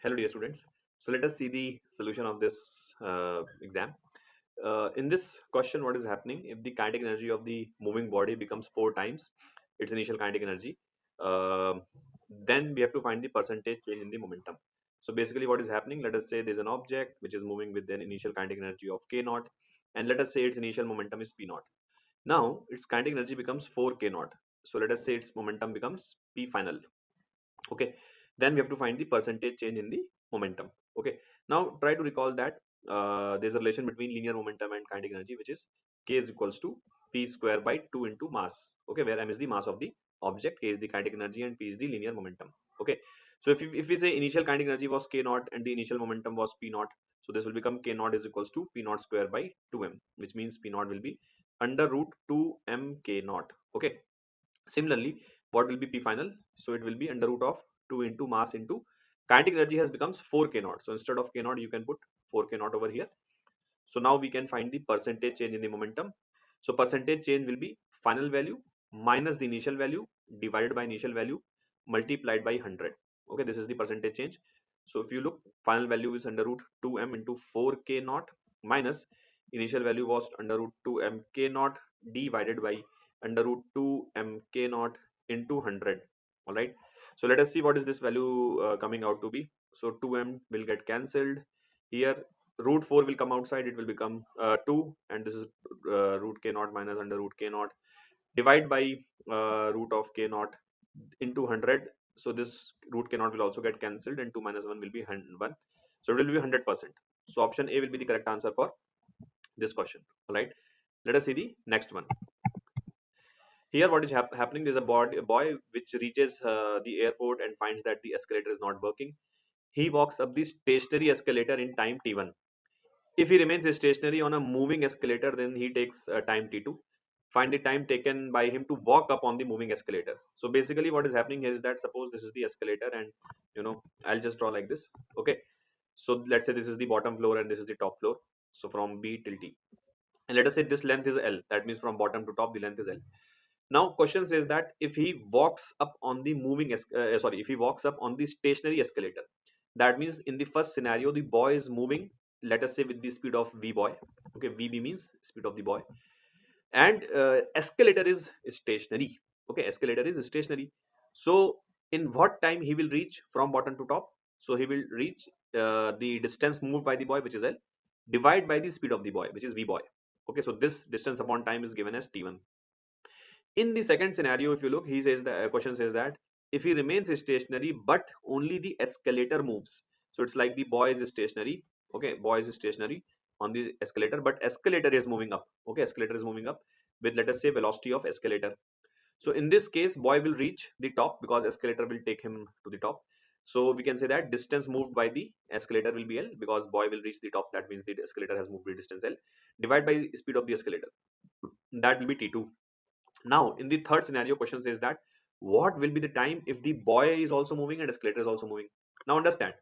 Hello dear students. So let us see the solution of this exam. In this question, what is happening if the kinetic energy of the moving body becomes 4 times its initial kinetic energy, uh, then we have to find the percentage change in the momentum. So basically what is happening, let us say there is an object which is moving with an initial kinetic energy of k naught, and let us say its initial momentum is p naught. Now its kinetic energy becomes 4 k naught. So let us say its momentum becomes p final. Okay, then we have to find the percentage change in the momentum. Okay, now try to recall that there's a relation between linear momentum and kinetic energy, which is k is equals to p square by 2 into mass. Okay, where m is the mass of the object, k is the kinetic energy, and p is the linear momentum. Okay, so if we say initial kinetic energy was k naught and the initial momentum was p naught, so this will become k naught is equals to p naught square by 2m, which means p naught will be under root 2m k naught. Okay, similarly, what will be P final? So it will be under root of 2 into mass into kinetic energy has becomes 4 k naught. So instead of k naught, you can put 4 k naught over here. So now we can find the percentage change in the momentum. So percentage change will be final value minus the initial value divided by initial value multiplied by 100. Okay, this is the percentage change. So if you look, final value is under root 2m into 4 k naught minus initial value was under root 2m k naught divided by under root 2m k naught into 100. All right, so let us see what is this value coming out to be. So 2m will get cancelled here, root 4 will come outside, it will become 2, and this is root k naught minus under root k naught divide by root of k naught into 100. So this root k naught will also get cancelled, and 2 minus 1 will be 1, so it will be 100%. So option A will be the correct answer for this question. All right, let us see the next one. Here what is happening, there's a boy which reaches the airport and finds that the escalator is not working. He walks up the stationary escalator in time t1. If he remains stationary on a moving escalator, then he takes time t2. Find the time taken by him to walk up on the moving escalator. So basically what is happening here is that suppose this is the escalator, and I'll just draw like this. Okay, so let's say this is the bottom floor and this is the top floor. So from B till T, and let us say this length is L. That means from bottom to top the length is L. Now question says that if he walks up on the if he walks up on the stationary escalator, that means in the first scenario the boy is moving, let us say with the speed of v boy. Okay, vb means speed of the boy, and escalator is stationary. Okay, escalator is stationary. So in what time he will reach from bottom to top? So he will reach the distance moved by the boy, which is L, divide by the speed of the boy, which is v boy. Okay, so this distance upon time is given as t1. In the second scenario, if you look, he says the question says that if he remains stationary but only the escalator moves. So it's like the boy is stationary. Okay, boy is stationary on the escalator, but escalator is moving up. Okay, escalator is moving up with, let us say, velocity of escalator. So in this case, boy will reach the top because escalator will take him to the top. So we can say that distance moved by the escalator will be L because boy will reach the top. That means the escalator has moved the distance L. Divide by speed of the escalator. That will be T2. Now, in the third scenario, question says that what will be the time if the boy is also moving and escalator is also moving? Now understand.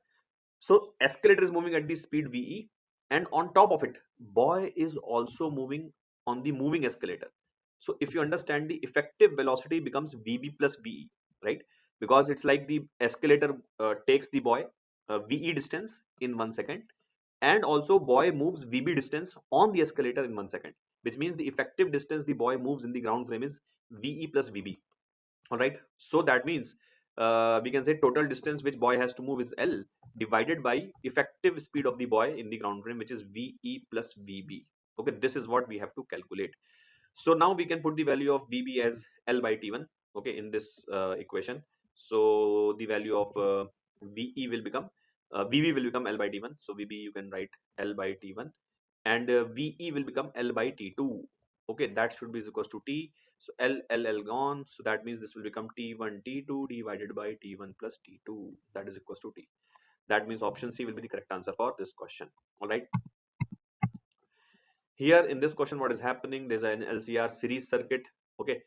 So escalator is moving at the speed VE, and on top of it, boy is also moving on the moving escalator. So if you understand, the effective velocity becomes VB plus VE, right? Because it's like the escalator takes the boy VE distance in 1 second, and also boy moves VB distance on the escalator in 1 second, which means the effective distance the boy moves in the ground frame is VE plus VB. All right, so that means we can say total distance which boy has to move is L divided by effective speed of the boy in the ground frame, which is VE plus VB. Okay, this is what we have to calculate. So now we can put the value of VB as L by T1. Okay, in this equation. So the value of VE will become VB will become L by T1. So VB you can write L by T1, and VE will become L by T2. Okay, that should be equals to T. So L gone. So that means this will become T1 T2 divided by T1 plus T2. That is equals to T. That means option C will be the correct answer for this question. All right. Here in this question, what is happening? There's an LCR series circuit. Okay,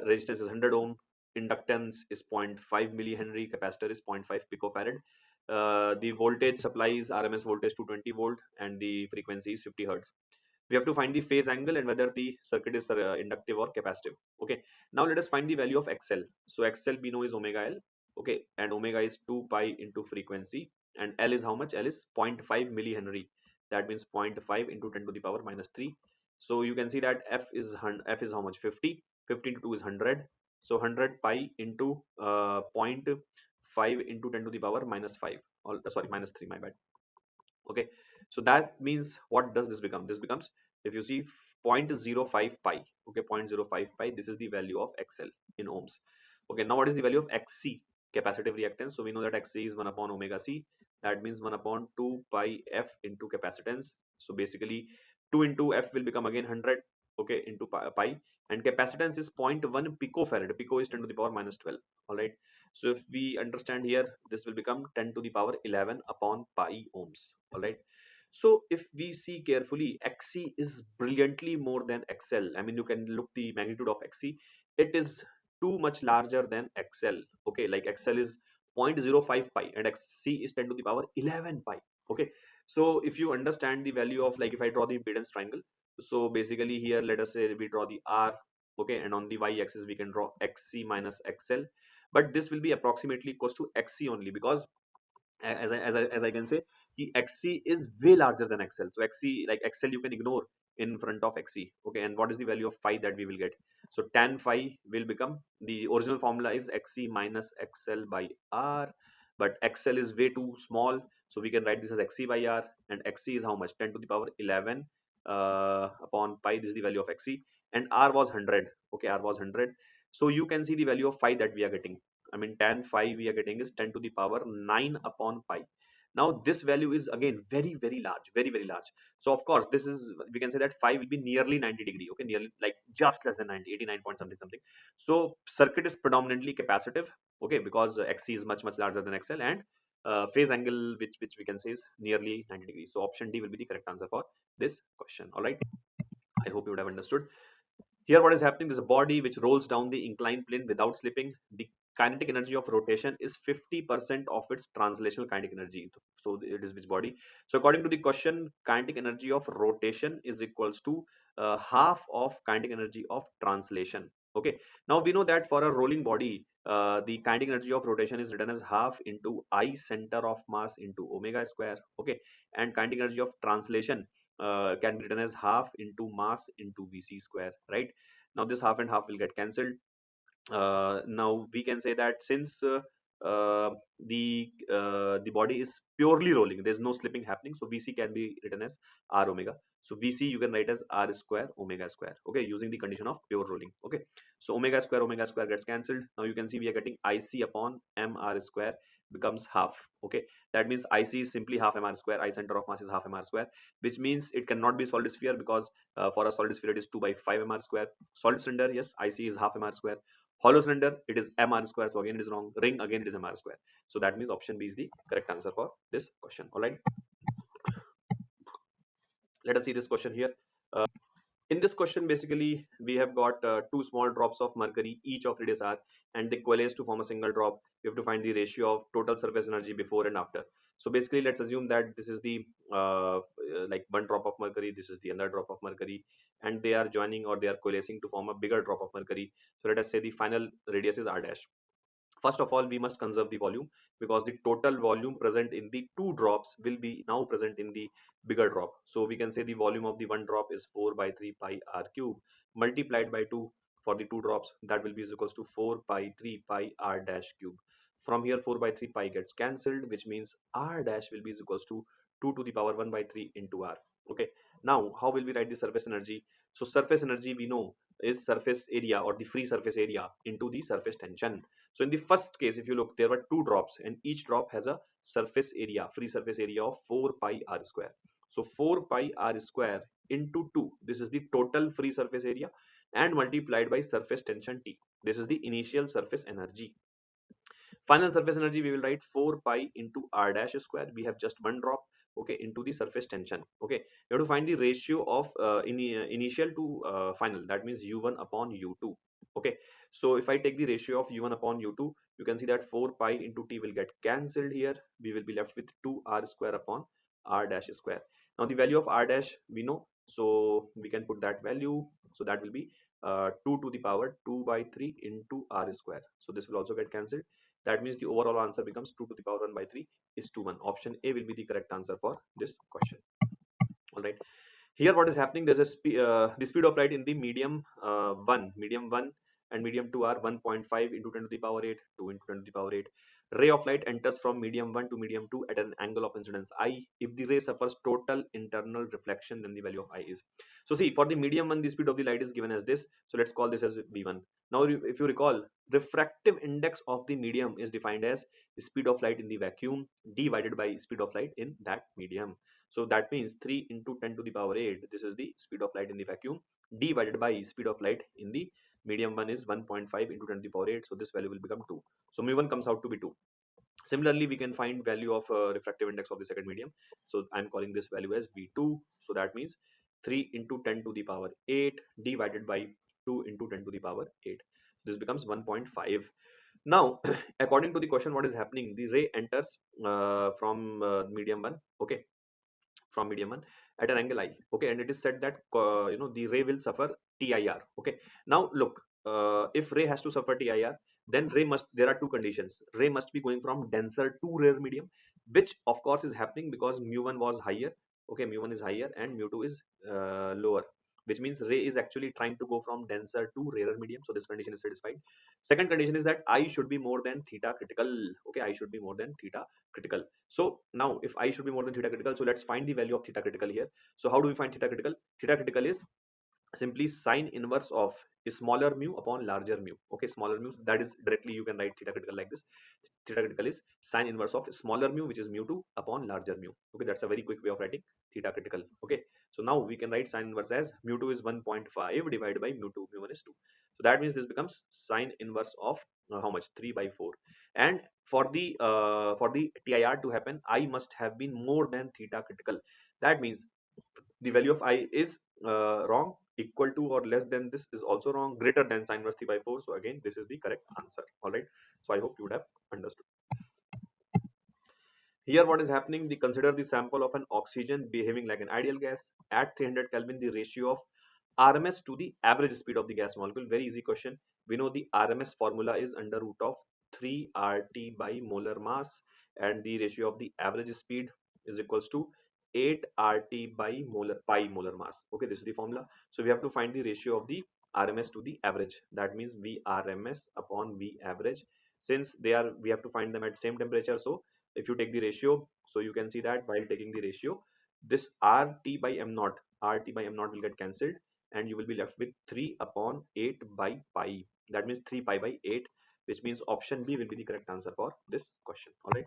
resistance is 100 ohm, inductance is 0.5 millihenry, capacitor is 0.5 picofarad. The voltage supply is RMS voltage 220 volt, and the frequency is 50 hertz. We have to find the phase angle and whether the circuit is inductive or capacitive. Okay, now let us find the value of XL. So XL we know is omega L. okay, and omega is 2 pi into frequency, and L is how much? L is 0.5 millihenry. That means 0.5 into 10 to the power minus 3. So you can see that F is how much? 50. 50 into 2 is 100. So 100 pi into zero point 0.5 into 10 to the power minus 5. Sorry, minus 3, my bad. Okay, so that means what does this become? This becomes, if you see, 0.05 pi. Okay, 0.05 pi, this is the value of XL in ohms. Okay, now what is the value of XC, capacitive reactance? So we know that XC is 1 upon omega C. That means 1 upon 2 pi F into capacitance. So basically 2 into F will become again 100, okay, into pi, and capacitance is 0.1 picofarad. Pico is 10 to the power minus 12. All right, so if we understand here, this will become 10 to the power 11 upon pi ohms. All right, so if we see carefully, XC is brilliantly more than XL. I mean, you can look the magnitude of XC. It is too much larger than XL. Okay, like XL is 0.05 pi and XC is 10 to the power 11 pi. Okay, so if you understand the value of, like, if I draw the impedance triangle, so basically here let us say we draw the R, okay, and on the y axis we can draw XC minus XL, but this will be approximately equals to XC only, because as I can say, the XC is way larger than XL. So XC, like XL, you can ignore in front of XC. Okay, and what is the value of phi that we will get? So tan phi will become, the original formula is XC minus XL by R, but XL is way too small, so we can write this as XC by R, and XC is how much? 10 to the power 11 upon pi. This is the value of XC, and R was 100. Okay, R was 100. So you can see the value of phi that we are getting. I mean, tan phi we are getting is 10 to the power 9 upon pi. Now this value is again very, very large, very, very large. So of course, this is, we can say that phi will be nearly 90 degree, okay, nearly, like just less than 90, 89 point something something. So circuit is predominantly capacitive, okay, because XC is much, much larger than XL, and phase angle which we can say is nearly 90 degrees. So option D will be the correct answer for this question. All right, I hope you would have understood. Here what is happening is a body which rolls down the inclined plane without slipping. The kinetic energy of rotation is 50% of its translational kinetic energy. So it is which body? So according to the question, kinetic energy of rotation is equals to half of kinetic energy of translation. Okay. Now we know that for a rolling body, the kinetic energy of rotation is written as half into I center of mass into omega square. Okay. And kinetic energy of translation can be written as half into mass into Vc square, right? Now this half and half will get cancelled. Now we can say that since uh, the body is purely rolling, there's no slipping happening, so Vc can be written as R omega. So Vc you can write as R square omega square, okay, using the condition of pure rolling. Okay, so omega square gets cancelled. Now you can see we are getting Ic upon mr square becomes half. Okay, that means Ic is simply half mr square. I center of mass is half mr square, which means it cannot be solid sphere, because for a solid sphere it is 2 by 5 mr square. Solid cylinder, yes, Ic is half mr square. Hollow cylinder, it is mr square, so again it is wrong. Ring, again it is mr square. So that means option B is the correct answer for this question. All right, let us see this question here. In this question, basically we have got two small drops of mercury, each of radius r, and they coalesce to form a single drop. We have to find the ratio of total surface energy before and after. So basically, let's assume that this is the like one drop of mercury, this is the other drop of mercury, and they are joining, or they are coalescing to form a bigger drop of mercury. So let us say the final radius is r dash. First of all, we must conserve the volume, because the total volume present in the two drops will be now present in the bigger drop. So we can say the volume of the one drop is 4 by 3 pi r cube multiplied by 2 for the two drops. That will be equals to 4 pi 3 pi r dash cube. From here 4 by 3 pi gets cancelled, which means r dash will be equals to 2 to the power 1 by 3 into r. Okay, now how will we write the surface energy? So surface energy we know is surface area, or the free surface area, into the surface tension. So in the first case, if you look, there were two drops, and each drop has a surface area, free surface area of 4 pi r square. So 4 pi r square into 2, this is the total free surface area, and multiplied by surface tension T. This is the initial surface energy. Final surface energy, we will write 4 pi into r dash square. We have just one drop, okay, into the surface tension. Okay, you have to find the ratio of initial to final. That means u1 upon u2. Okay, so if I take the ratio of u1 upon u2, you can see that 4 pi into t will get cancelled here. We will be left with 2 r square upon r dash square. Now the value of r dash we know, so we can put that value. So that will be 2 to the power 2 by 3 into r square. So this will also get cancelled. That means the overall answer becomes 2 to the power 1 by 3 is 2 1. Option A will be the correct answer for this question. All right. Here what is happening, there's a the speed of light in the medium 1 and medium 2 are 1.5 into 10 to the power 8, 2 into 10 to the power 8. Ray of light enters from medium 1 to medium 2 at an angle of incidence I. If the ray suffers total internal reflection, then the value of I is. So see, for the medium 1, the speed of the light is given as this. So let's call this as V1. Now if you recall, refractive index of the medium is defined as speed of light in the vacuum divided by speed of light in that medium. So that means 3 into 10 to the power 8. This is the speed of light in the vacuum divided by speed of light in the medium 1 is 1.5 into 10 to the power 8. So this value will become 2. So mu1 comes out to be 2. Similarly, we can find value of refractive index of the second medium. So I'm calling this value as V2. So that means 3 into 10 to the power 8 divided by 2 into 10 to the power 8. This becomes 1.5. Now, according to the question, what is happening? The ray enters from medium 1. Okay, from medium 1 at an angle I. Okay, and it is said that the ray will suffer TIR. Okay, now look, if ray has to suffer TIR, then there are two conditions. Ray must be going from denser to rarer medium, which of course is happening because mu1 was higher. Okay, mu1 is higher and mu2 is lower, which means ray is actually trying to go from denser to rarer medium. So this condition is satisfied. Second condition is that I should be more than theta critical. Okay, I should be more than theta critical. So now if I should be more than theta critical, so let's find the value of theta critical here. So how do we find theta critical? Theta critical is simply sine inverse of smaller mu upon larger mu. Okay, smaller mu, that is directly you can write theta critical like this. Theta critical is sine inverse of smaller mu, which is mu2 upon larger mu. Okay, that's a very quick way of writing theta critical. Okay, so now we can write sine inverse as mu2 is 1.5 divided by mu2, mu1 is 2. So that means this becomes sine inverse of how much? 3 by 4. And for the TIR to happen, I must have been more than theta critical. That means the value of I is wrong, equal to or less than this is also wrong, greater than sine inverse 3 by 4. So again, this is the correct answer. All right, so I hope you would have understood. Here what is happening, we consider the sample of an oxygen behaving like an ideal gas at 300 Kelvin. The ratio of RMS to the average speed of the gas molecule. Very easy question. We know the RMS formula is under root of 3 RT by molar mass, and the ratio of the average speed is equals to 8 RT by molar mass. Okay, this is the formula. So we have to find the ratio of the RMS to the average. That means V RMS upon V average. Since we have to find them at same temperature. So if you take the ratio, so you can see that while taking the ratio, this RT by M naught will get cancelled, and you will be left with 3 upon 8 by pi. That means 3 pi by 8, which means option B will be the correct answer for this question. All right.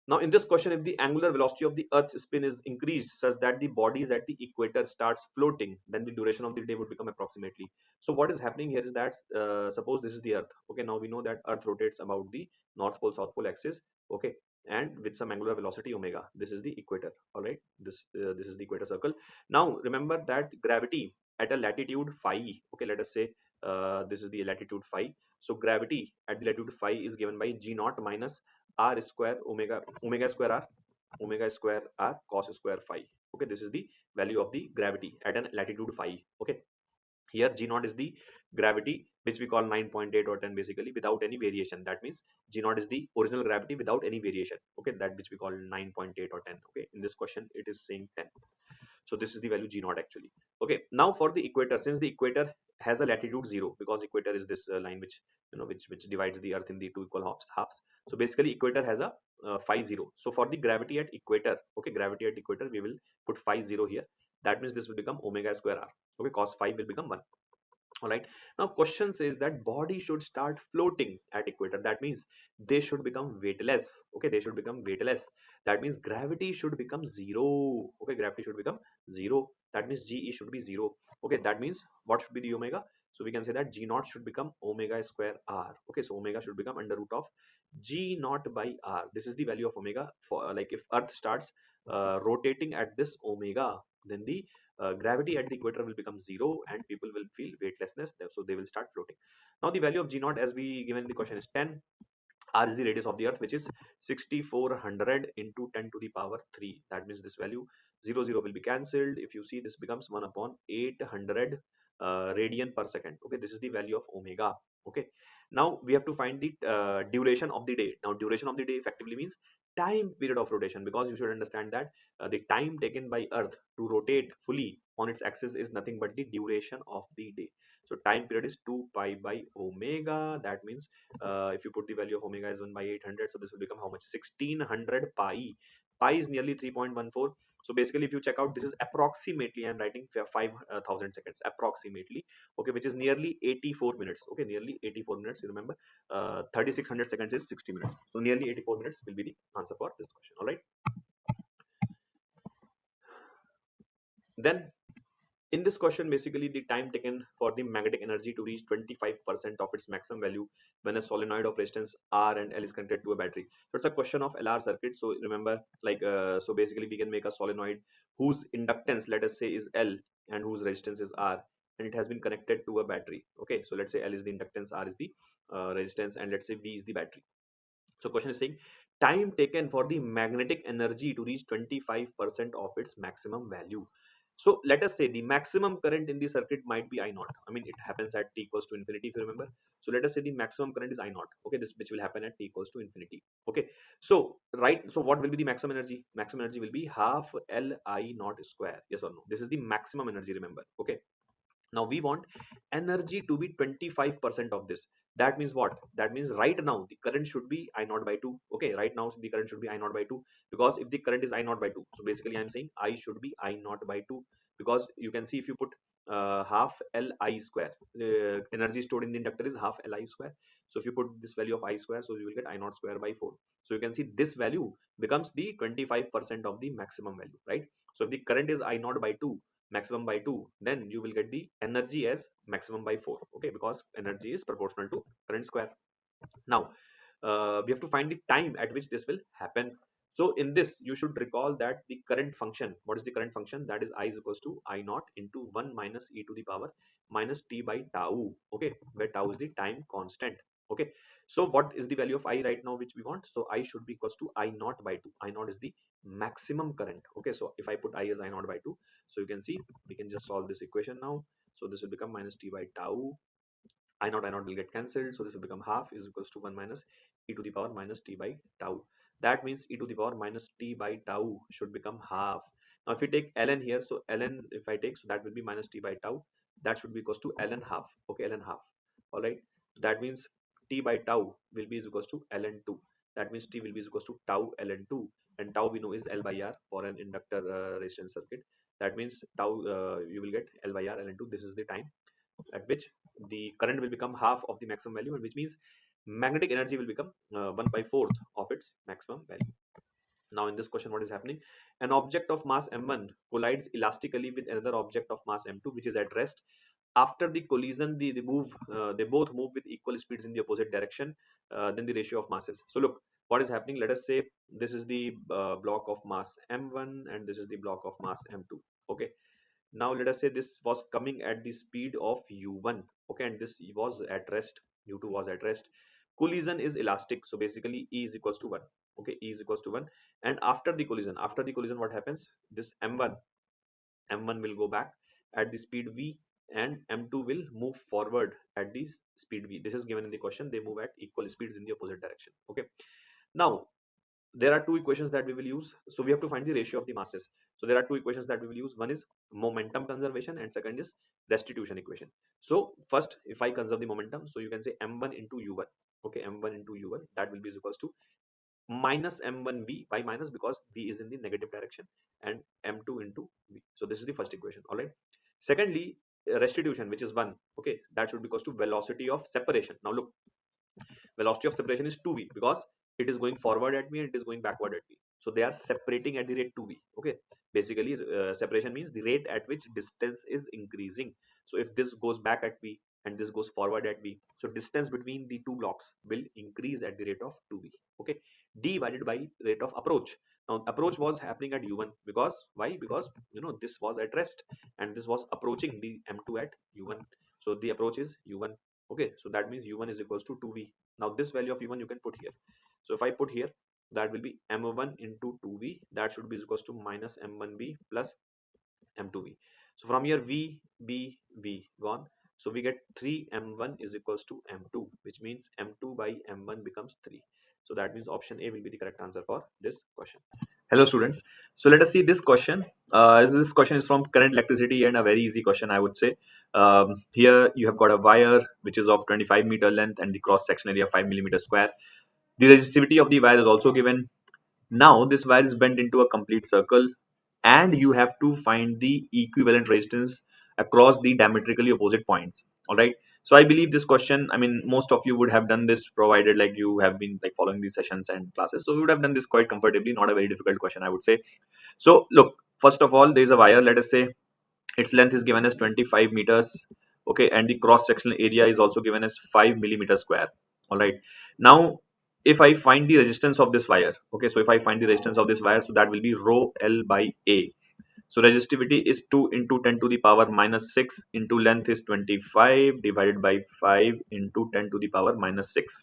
Now in this question, if the angular velocity of the Earth's spin is increased such that the bodies at the equator starts floating, then the duration of the day would become approximately. So what is happening here is that suppose this is the Earth. Okay, now we know that Earth rotates about the North Pole South Pole axis. Okay, and with some angular velocity omega. This is the equator. All right, this is the equator circle. Now remember that gravity at a latitude phi. Okay, let us say this is the latitude phi. So gravity at the latitude phi is given by g naught minus r square omega square r cos square phi. Okay, this is the value of the gravity at an latitude phi. Okay, here g naught is the gravity which we call 9.8 or 10 basically without any variation. That means g naught is the original gravity without any variation. Okay, that which we call 9.8 or 10. Okay, in this question it is saying 10. So this is the value g naught actually. Okay, now for the equator, since the equator has a latitude 0, because equator is this line which which divides the earth in the two equal halves. So basically equator has a phi 0. So for the gravity at equator, okay, gravity at equator, we will put phi 0 here. That means this will become omega square r. Okay, cos phi will become 1. All right, now question says that body should start floating at equator. That means they should become weightless. Okay, they should become weightless. That means gravity should become 0. Okay, gravity should become 0. That means ge should be 0. Okay, that means what should be the omega? So we can say that g naught should become omega square r. Okay, so omega should become under root of g naught by r. This is the value of omega for like if earth starts rotating at this omega, then the gravity at the equator will become 0 and people will feel weightlessness, so they will start floating. Now the value of g naught as we given the question is 10. R is the radius of the earth, which is 6400 into 10 to the power 3. That means this value 0 will be cancelled. If you see, this becomes 1 upon 800 radian per second. Okay, this is the value of omega. Okay, Now we have to find the duration of the day. Now duration of the day effectively means time period of rotation, because you should understand that the time taken by Earth to rotate fully on its axis is nothing but the duration of the day. So time period is 2 pi by omega. That means if you put the value of omega as 1 by 800, so this will become how much? 1600 pi. Pi is nearly 3.14. So basically, if you check out, this is approximately, I'm writing 5,000 seconds approximately, okay, which is nearly 84 minutes. Okay, nearly 84 minutes. You remember, 3600 seconds is 60 minutes. So nearly 84 minutes will be the answer for this question. All right. Then in this question, basically the time taken for the magnetic energy to reach 25% of its maximum value when a solenoid of resistance R and L is connected to a battery. So it's a question of LR circuit. So remember, like, so basically we can make a solenoid whose inductance, let us say, is L and whose resistance is R, and it has been connected to a battery. Okay, so let's say L is the inductance, R is the resistance, and let's say V is the battery. So question is saying time taken for the magnetic energy to reach 25% of its maximum value. So let us say the maximum current in the circuit might be I naught. I mean, it happens at t equals to infinity, if you remember. So let us say the maximum current is I naught. Okay, this which will happen at t equals to infinity. Okay, so right, so what will be the maximum energy? Maximum energy will be half L I naught square. Yes or no? This is the maximum energy, remember. Okay, now we want energy to be 25% of this. That means what? That means right now the current should be I naught by 2. Okay, right now the current should be I naught by 2, because if the current is I naught by 2, so basically I'm saying I should be I naught by 2, because you can see if you put half Li square, energy stored in the inductor is half Li square. So if you put this value of I square, so you will get I naught square by 4. So you can see this value becomes the 25% of the maximum value, right? So if the current is I naught by 2, maximum by 2, then you will get the energy as maximum by 4. Okay, because energy is proportional to current square. Now we have to find the time at which this will happen. So in this you should recall that the current function, what is the current function? That is I is equals to I naught into 1 minus e to the power minus t by tau. Okay, where tau is the time constant. Okay, so what is the value of I right now which we want? So I should be equals to I naught by 2. I naught is the maximum current. Okay, so if I put I as I naught by 2, so you can see we can just solve this equation now. So this will become minus t by tau. I naught will get cancelled, so this will become half is equals to 1 minus e to the power minus t by tau. That means e to the power minus t by tau should become half. Now if we take ln here, so ln if I take, so that will be minus t by tau. That should be equals to ln half. Okay, ln half. All right. That means t by tau will be equals to ln2. That means t will be equals to tau ln2, and tau we know is L by R for an inductor resistance circuit. That means tau you will get L by R ln2. This is the time at which the current will become half of the maximum value, and which means magnetic energy will become 1 by 4th of its maximum value. Now in this question, what is happening? An object of mass m1 collides elastically with another object of mass m2 which is at rest. After the collision, they both move with equal speeds in the opposite direction. Then the ratio of masses. So look, what is happening? Let us say this is the block of mass m1 and this is the block of mass m2. Okay, now let us say this was coming at the speed of u1. Okay, and this was at rest, u2 was at rest. Collision is elastic, so basically E is equals to 1. Okay, E is equals to 1, and after the collision what happens? This m1 will go back at the speed v, and m2 will move forward at the speed v. This is given in the question. They move at equal speeds in the opposite direction. Okay, now there are two equations that we will use. So we have to find the ratio of the masses. So there are two equations that we will use. One is momentum conservation and second is restitution equation. So first, if I conserve the momentum, so you can say m1 into u1. Okay, m1 into u1, that will be equals to minus m1v by minus, because v is in the negative direction, and m2 into v. So this is the first equation. All right. Secondly, restitution, which is 1. Okay, that should be equals to velocity of separation. Now look, velocity of separation is 2v, because it is going forward at me and it is going backward at me. So they are separating at the rate 2v. Okay, basically separation means the rate at which distance is increasing. So if this goes back at v and this goes forward at v, so distance between the two blocks will increase at the rate of 2v. Okay, divided by rate of approach. Now approach was happening at u1, because why? Because this was at rest and this was approaching the m2 at u1. So the approach is u1. Okay, so that means u1 is equals to 2v. Now this value of u1 you can put here. So if I put here, that will be m1 into 2v. That should be equals to minus m1v plus m2v. So from here v, b, v gone. So we get 3m1 is equals to m2, which means m2 by m1 becomes 3. So that means option A will be the correct answer for this question. Hello students. So let us see this question. This question is from current electricity and a very easy question, I would say. Here you have got a wire which is of 25-meter length and the cross section area 5 millimeter square. The resistivity of the wire is also given. Now this wire is bent into a complete circle and you have to find the equivalent resistance across the diametrically opposite points. All right. So I believe this question, I mean, most of you would have done this provided like you have been like following these sessions and classes. So you would have done this quite comfortably, not a very difficult question, I would say. So look, first of all, there is a wire, let us say its length is given as 25 meters. Okay. And the cross sectional area is also given as 5 millimeter square. All right. Now, if I find the resistance of this wire, okay, so if I find the resistance of this wire, so that will be rho L by A. So resistivity is 2 into 10 to the power minus 6 into length is 25 divided by 5 into 10 to the power minus 6.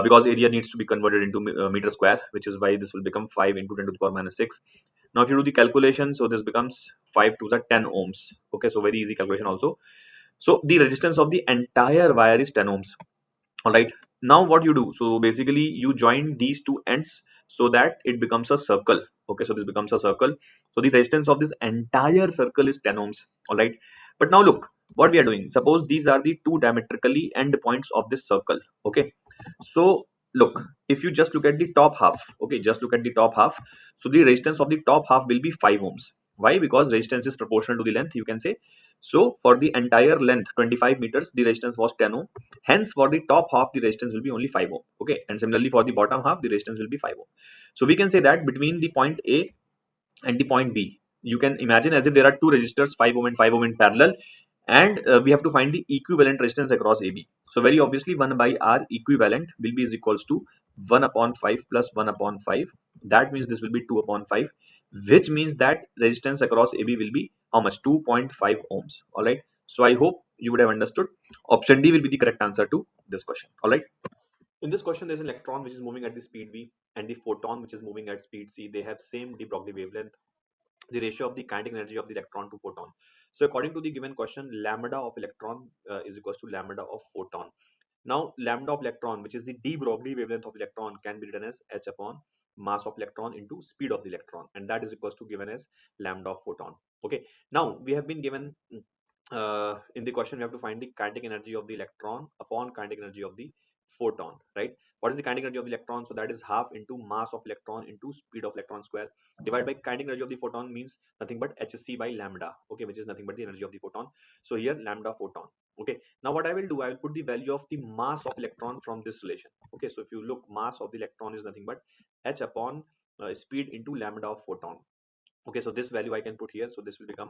Because area needs to be converted into meter square, which is why this will become 5 into 10 to the power minus 6. Now if you do the calculation, so this becomes 5 to the 10 ohms. Okay, so very easy calculation also. So the resistance of the entire wire is 10 ohms. All right. Now what you do, so basically you join these two ends so that it becomes a circle. Okay, so this becomes a circle. So the resistance of this entire circle is 10 ohms. All right. But now look what we are doing. Suppose these are the two diametrically end points of this circle. Okay. So look, if you just look at the top half, okay, just look at the top half. So the resistance of the top half will be 5 ohms. Why? Because resistance is proportional to the length, you can say. So for the entire length 25 meters, the resistance was 10 ohm. Hence for the top half the resistance will be only 5 ohm. Okay, and similarly for the bottom half the resistance will be 5 ohm. So we can say that between the point A and the point B, you can imagine as if there are two resistors 5 ohm and 5 ohm in parallel, and we have to find the equivalent resistance across AB. So very obviously 1 by R equivalent will be is equals to 1 upon 5 plus 1 upon 5. That means this will be 2 upon 5, which means that resistance across AB will be how much? 2.5 ohms. All right. So I hope you would have understood. Option D will be the correct answer to this question. All right. In this question, there's an electron which is moving at the speed v and the photon which is moving at speed c. They have same de Broglie wavelength. The ratio of the kinetic energy of the electron to photon. So according to the given question, lambda of electron is equals to lambda of photon. Now lambda of electron, which is the de Broglie wavelength of electron, can be written as h upon mass of electron into speed of the electron, and that is equals to given as lambda of photon. Okay. Now we have been given in the question we have to find the kinetic energy of the electron upon kinetic energy of the photon, right? What is the kinetic energy of the electron? So that is half into mass of electron into speed of electron square divided by kinetic energy of the photon means nothing but hc by lambda, okay, which is nothing but the energy of the photon. So here lambda photon. Okay, now what I will do, I will put the value of the mass of electron from this relation. Okay, so if you look, mass of the electron is nothing but h upon speed into lambda of photon. Okay, so this value I can put here, so this will become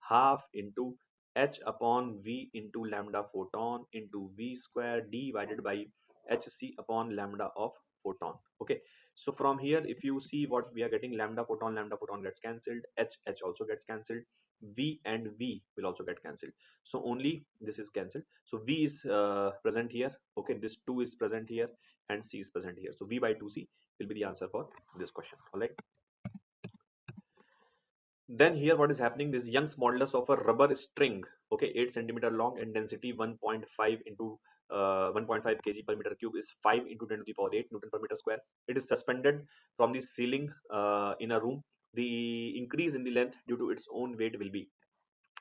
half into h upon v into lambda photon into v square divided by hc upon lambda of photon. Okay, so from here if you see what we are getting, lambda photon gets cancelled, h also gets cancelled, v and v will also get cancelled, so only this is cancelled. So v is present here, okay, this 2 is present here and c is present here, so v by 2c will be the answer for this question. All right. Then here what is happening, this Young's modulus of a rubber string, okay, 8 centimeter long and density 1.5 into 1.5 kg per meter cube is 5 into 10 to the power 8 Newton per meter square. It is suspended from the ceiling in a room. The increase in the length due to its own weight will be.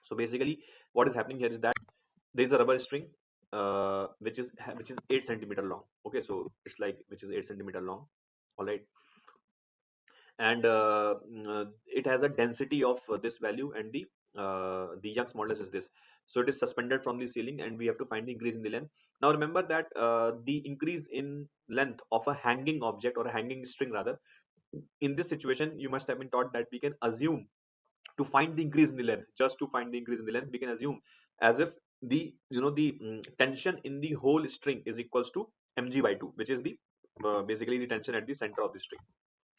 So basically what is happening here is that there is a rubber string which is 8 centimeter long. Okay, so it's like which is 8 centimeter long. All right. And it has a density of this value, and the Young's modulus is this. So it is suspended from the ceiling and we have to find the increase in the length. Now remember that the increase in length of a hanging object or a hanging string rather, in this situation you must have been taught that we can assume to find the increase in the length, just to find the increase in the length we can assume as if the tension in the whole string is equals to mg by 2, which is the basically the tension at the center of the string.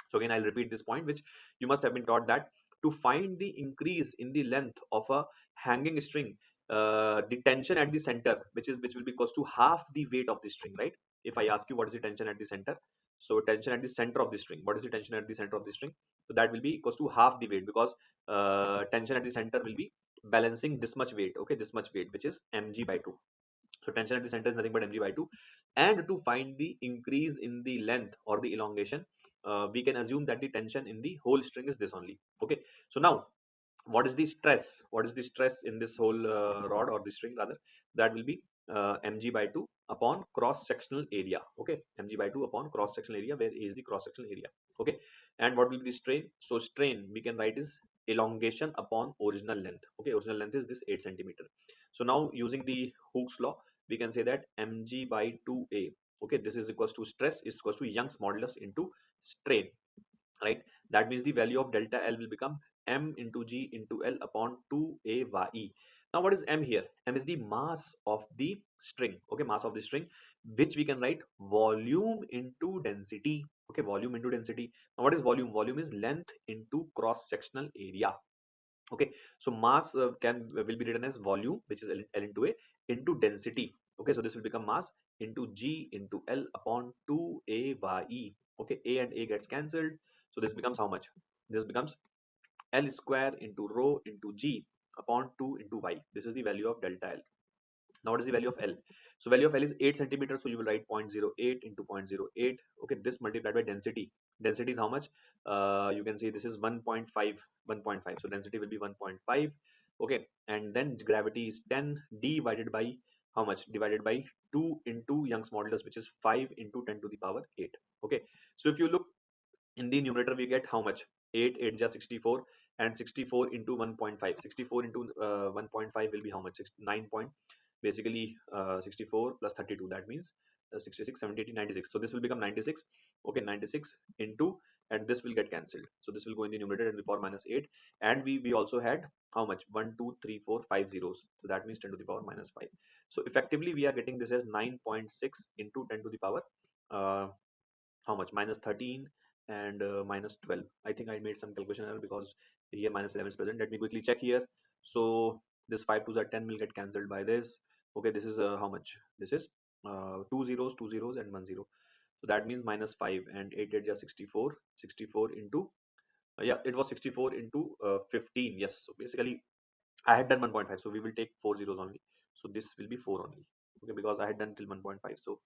So again, I'll repeat this point, which you must have been taught that to find the increase in the length of a hanging string, the tension at the center, which will be equals to half the weight of the string, right? If I ask you what is the tension at the center, so tension at the center of the string, what is the tension at the center of the string? So that will be equals to half the weight, because tension at the center will be balancing this much weight, okay, this much weight, which is mg by 2. So tension at the center is nothing but mg by 2. And to find the increase in the length or the elongation, we can assume that the tension in the whole string is this only. Okay, so now what is the stress? What is the stress in this whole rod or the string rather? That will be mg by 2 upon cross sectional area. Okay, mg by 2 upon cross sectional area, where a is the cross sectional area. Okay, and what will be the strain? So strain we can write is elongation upon original length. Okay, original length is this 8 centimeter. So now using the Hooke's law, we can say that mg by 2a, okay, this is equals to stress is equals to Young's modulus into strain, right? That means the value of delta L will become m into g into L upon 2a by e. Now what is m here? M is the mass of the string, okay, mass of the string, which we can write volume into density. Okay, volume into density. Now what is volume? Volume is length into cross sectional area. Okay, so mass will be written as volume, which is L into a, into density. Okay, so this will become mass into g into L upon 2a by e. Okay, a and a gets cancelled, so this becomes how much? This becomes L square into rho into g upon 2 into y. This is the value of delta L. Now what is the value of L? So value of L is 8 centimeters, so you will write 0.08 into 0.08. Okay, this multiplied by density. Density is how much? You can see this is 1.5, 1.5. So density will be 1.5. Okay, and then gravity is 10 divided by how much? Divided by 2 into Young's modulus, which is 5 into 10 to the power 8. Okay, so if you look in the numerator, we get how much? 8, 8 just 64, and 64 into 1.5. 64 into 1.5 will be how much? 9 point, basically 64 plus 32, that means 66, 70, 80, 96. So this will become 96. Okay, 96 into, and this will get cancelled. So this will go in the numerator and the power minus 8. And we also had how much? 1, 2, 3, 4, 5 zeros. So that means 10 to the power minus 5. So effectively we are getting this as 9.6 into 10 to the power how much? Minus 13 and minus 12. I think I made some calculation error because here minus 11 is present. Let me quickly check here. So this 5 to the 10 will get cancelled by this. Okay, this is how much? This is 2 zeros and 1 zero. So that means minus 5 and 8 8 just 64. 64 into yeah, it was 64 into 15. Yes, so basically I had done 1.5, so we will take 4 zeros only. So this will be 4 only. Okay, because I had done till 1.5, so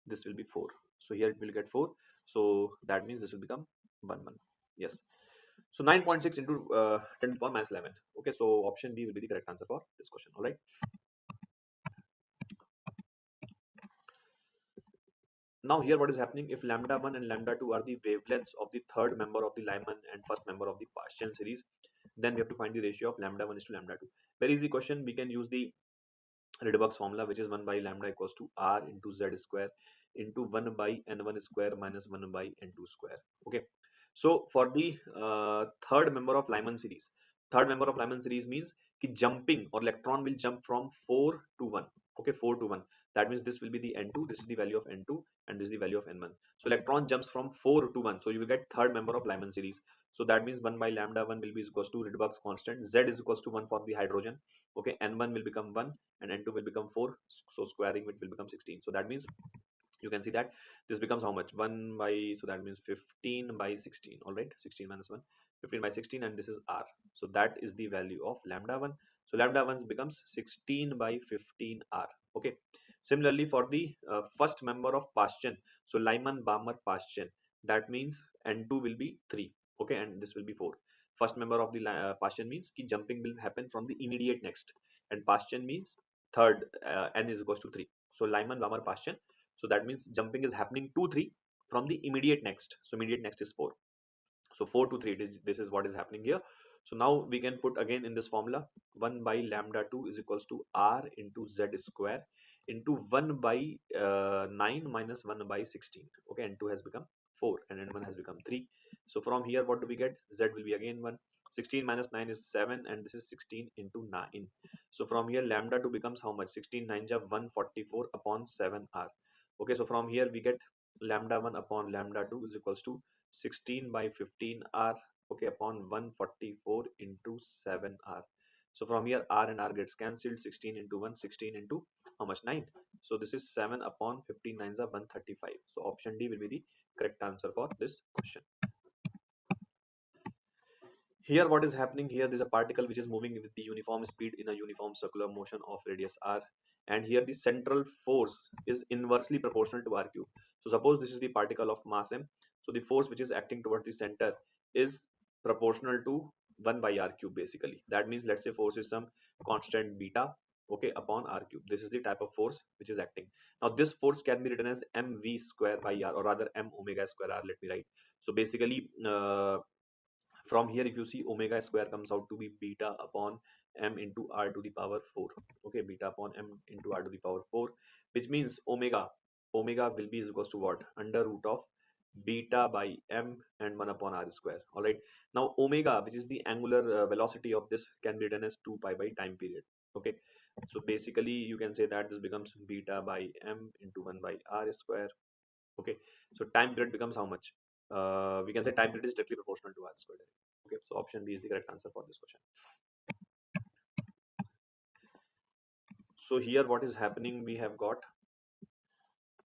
this will be 4. So here it will get 4. So that means this will become 1 1. Yes. So 9.6 into 10 to the power minus 11. Okay, so option D will be the correct answer for this question. All right. Now here what is happening, if lambda 1 and lambda 2 are the wavelengths of the third member of the Lyman and first member of the Paschen series, then we have to find the ratio of lambda 1 is to lambda 2. Very easy question. We can use the Rydberg's formula, which is 1 by lambda equals to r into z square into 1 by n1 square minus 1 by n2 square. Okay, so for the third member of Lyman series, third member of Lyman series means कि jumping or electron will jump from 4 to 1. Okay, 4 to 1. That means this will be the n2, this is the value of n2, and this is the value of n1. So electron jumps from 4 to 1, so you will get third member of Lyman series. So that means 1 by lambda 1 will be equals to Rydberg's constant, z is equals to 1 for the hydrogen. Okay, n1 will become 1 and n2 will become 4, so squaring it will become 16. So that means you can see that this becomes how much? 1 by, so that means 15 by 16. All right, 16 minus 1, 15 by 16, and this is r. So that is the value of lambda 1. So lambda 1 becomes 16 by 15 r. Okay, similarly for the first member of Paschen, so Lyman Balmer Paschen, that means n2 will be 3. Okay, and this will be 4. First member of the Paschen means ki jumping will happen from the immediate next, and Paschen means third, n is equals to 3. So Lyman Balmer Paschen, so that means jumping is happening to 3 from the immediate next. So immediate next is 4. So 4 to 3, this is what is happening here. So now we can put again in this formula, 1 by lambda 2 is equals to r into z square into 1 by 9 minus 1 by 16. Okay, and 2 has become 4 and n1 has become 3. So from here what do we get? Z will be again 1. 16 minus 9 is 7, and this is 16 into 9. So from here lambda 2 becomes how much? 16 9 ja 144 upon 7r. Okay, so from here we get lambda 1 upon lambda 2 is equals to 16 by 15r, okay, upon 144 into 7r. So from here r and r gets cancelled. 16 into 1, 16 into how much? 9. So this is 7 upon 15 9s are 135. So option D will be the correct answer for this question. Here what is happening here, there's a particle which is moving with the uniform speed in a uniform circular motion of radius r, and here the central force is inversely proportional to r cube. So suppose this is the particle of mass m, so the force which is acting towards the center is proportional to 1 by r cube basically. That means let's say force is some constant beta, okay, upon r cube. This is the type of force which is acting. Now this force can be written as mv square by r, or rather m omega square r, let me write. So basically from here if you see, omega square comes out to be beta upon m into r to the power 4. Okay, beta upon m into r to the power 4, which means omega will be is equals to what, under root of beta by m and 1 upon r square. All right, now omega, which is the angular velocity of this, can be written as 2 pi by time period. Okay, so basically you can say that this becomes beta by m into 1 by r square. Okay, so time period becomes how much? We can say time period is directly proportional to r square. Okay, so option B is the correct answer for this question. So here what is happening, we have got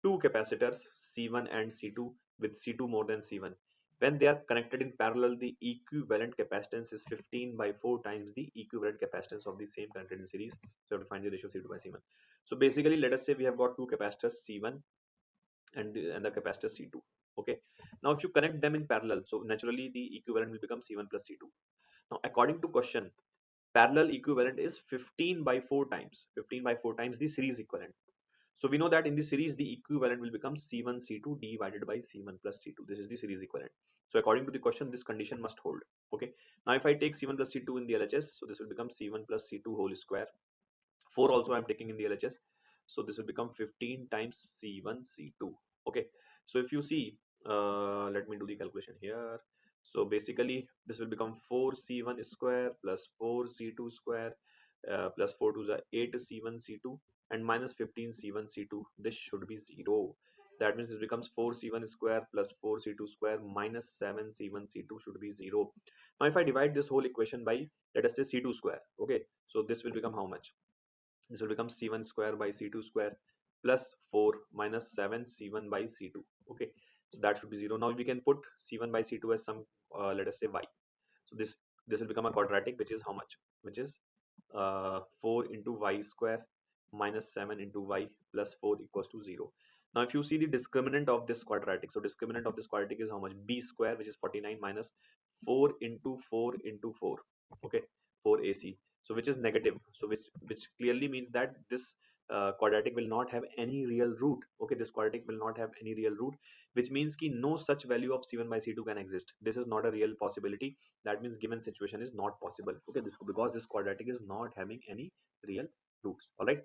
two capacitors C1 and C2 with C2 more than C1. When they are connected in parallel, the equivalent capacitance is 15 by 4 times the equivalent capacitance of the same connected in series. So you have to find the ratio C2 by C1. So basically let us say we have got two capacitors C1 and the capacitor C2. Okay, now if you connect them in parallel, so naturally the equivalent will become C1 plus C2. Now according to question, parallel equivalent is 15 by 4 times, 15 by 4 times the series equivalent. So we know that in the series the equivalent will become C1 C2 divided by C1 plus C2. This is the series equivalent. So according to the question, this condition must hold. Okay, now if I take C1 plus C2 in the LHS, so this will become C1 plus C2 whole square. 4 also I'm taking in the LHS, so this will become 15 times C1 C2. Okay, so if you see, let me do the calculation here. So basically this will become 4 C1 square plus 4 C2 square plus 4 to the 8 C1 C2 and minus 15 C1 C2. This should be 0. That means this becomes 4 C1 square plus 4 C2 square minus 7 C1 C2 should be 0. Now if I divide this whole equation by, let us say, C2 square, okay, so this will become how much? This will become C1 square by C2 square plus 4 minus 7 C1 by C2. Okay, so that should be 0. Now we can put C1 by C2 as some, let us say, y. So this will become a quadratic, which is how much? Which is 4 into y square minus 7 into y plus 4 equals to 0. Now if you see the discriminant of this quadratic, so discriminant of this quadratic is how much? B square, which is 49, minus 4 into 4 into 4. Okay, 4ac, so which is negative, so which clearly means that this quadratic will not have any real root. Okay, this quadratic will not have any real root, which means ki no such value of C1 by C2 can exist. This is not a real possibility. That means given situation is not possible. Okay, this because this quadratic is not having any real roots. All right,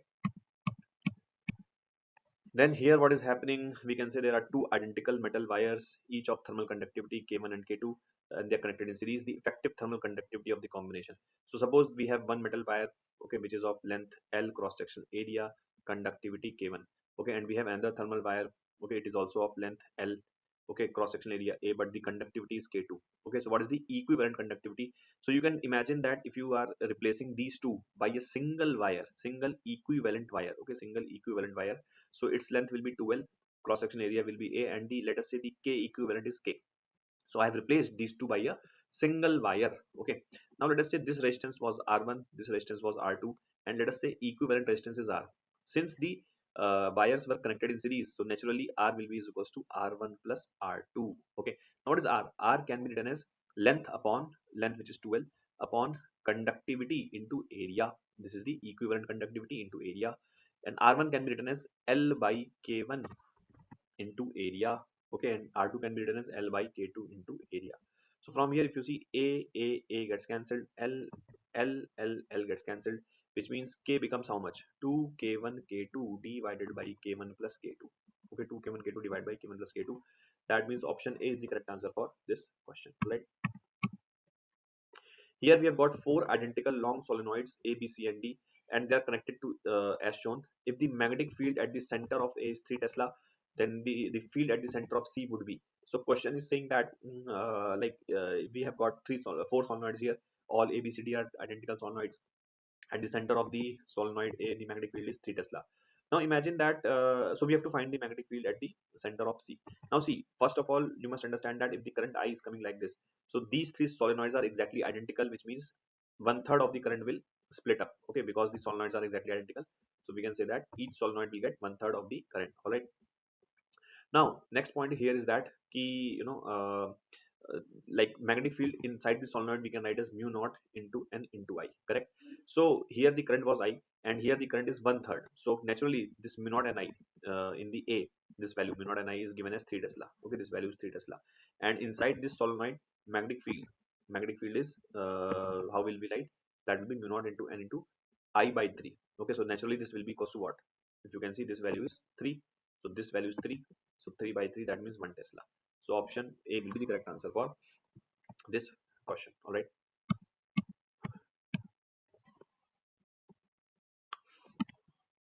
then here what is happening, we can say there are two identical metal wires, each of thermal conductivity K1 and K2, and they are connected in series. The effective thermal conductivity of the combination. So suppose we have one metal wire, okay, which is of length L, cross sectional area, conductivity K1. Okay, and we have another thermal wire, okay, it is also of length L, okay, cross sectional area A, but the conductivity is K2. Okay, so what is the equivalent conductivity? So you can imagine that if you are replacing these two by a single wire, single equivalent wire, okay, single equivalent wire, so its length will be 12, cross section area will be A, and the, let us say, the K equivalent is K. So I have replaced these two by a single wire. Okay, now let us say this resistance was R1, this resistance was R2, and let us say equivalent resistance is R. Since the wires were connected in series, so naturally R will be is equals to R1 plus R2. Okay, now what is R? R can be written as length upon length, which is 12, upon conductivity into area. This is the equivalent conductivity into area, and R1 can be written as L by K1 into area. Okay, and R2 can be written as L by K2 into area. So from here if you see, A gets cancelled, L gets cancelled, which means K becomes how much? 2K1 K2 divided by K1 plus K2. Okay, 2K1 K2 divided by K1 plus K2. That means option A is the correct answer for this question. Right, here we have got four identical long solenoids A, B, C, and D, and they are connected to as shown. If the magnetic field at the center of A is 3 Tesla, then the field at the center of C would be. So question is saying that we have got four solenoids here. All A, B, C, D are identical solenoids. At the center of the solenoid A, the magnetic field is 3 Tesla. Now imagine that, so we have to find the magnetic field at the center of C. Now see, first of all, you must understand that if the current I is coming like this, so these three solenoids are exactly identical, which means one third of the current will split up, okay, because the solenoids are exactly identical. So we can say that each solenoid will get one third of the current. All right. Now next point here is that key, uh, like magnetic field inside the solenoid we can write as mu naught into n into I, correct? So here the current was I, and here the current is one third. So naturally this mu naught and I, in the A, this value mu naught and I is given as 3 Tesla. Okay, this value is 3 Tesla, and inside this solenoid magnetic field is, how will we write? That will be mu naught into n into I by 3. Okay, so naturally this will be equal to what? If you can see, this value is 3, so this value is 3, so 3 by 3, that means 1 Tesla. So option A will be the correct answer for this question. All right.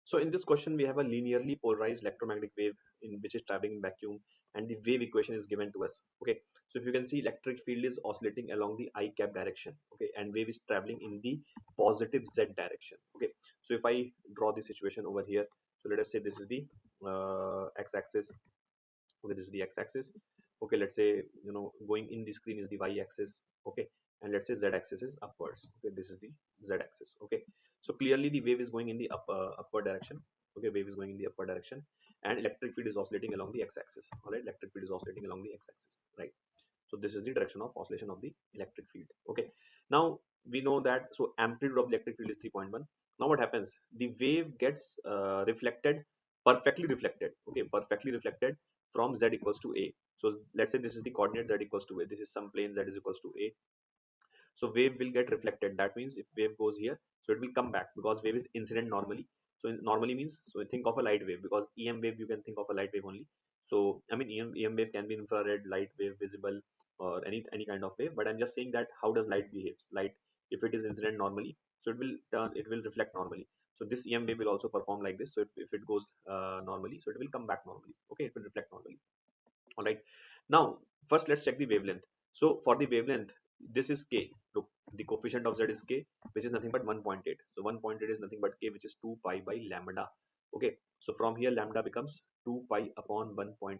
So in this question, we have a linearly polarized electromagnetic wave in which is traveling in vacuum, and the wave equation is given to us. Okay. So if you can see, electric field is oscillating along the I cap direction. Okay, and wave is traveling in the positive Z direction. Okay. So if I draw the situation over here, so let us say this is the x-axis. Okay, this is the x-axis. Okay, let's say, going in the screen is the y-axis. Okay, and let's say z-axis is upwards. Okay, this is the z-axis. Okay, so clearly the wave is going in the upward direction. Okay, wave is going in the upward direction, and electric field is oscillating along the x-axis. All right, electric field is oscillating along the x-axis, right? So this is the direction of oscillation of the electric field. Okay, now we know that, so amplitude of electric field is 3.1. Now what happens? The wave gets reflected, perfectly reflected. Okay, perfectly reflected from z equals to a. So let's say this is the coordinate z equals to a. This is some plane z is equals to a. So wave will get reflected. That means if wave goes here, so it will come back, because wave is incident normally. So normally means, so think of a light wave, because EM wave you can think of a light wave only. So I mean, EM wave can be infrared, light wave, visible, or any kind of wave. But I'm just saying that how does light behaves? Light, if it is incident normally, so it will reflect normally. So this EM wave will also perform like this. So if it goes normally, so it will come back normally. Okay, it will reflect normally. All right. Now first let's check the wavelength. So for the wavelength, this is k. Look, the coefficient of z is k, which is nothing but 1.8. So 1.8 is nothing but k, which is 2 pi by lambda. Okay, so from here lambda becomes 2 pi upon 1.8,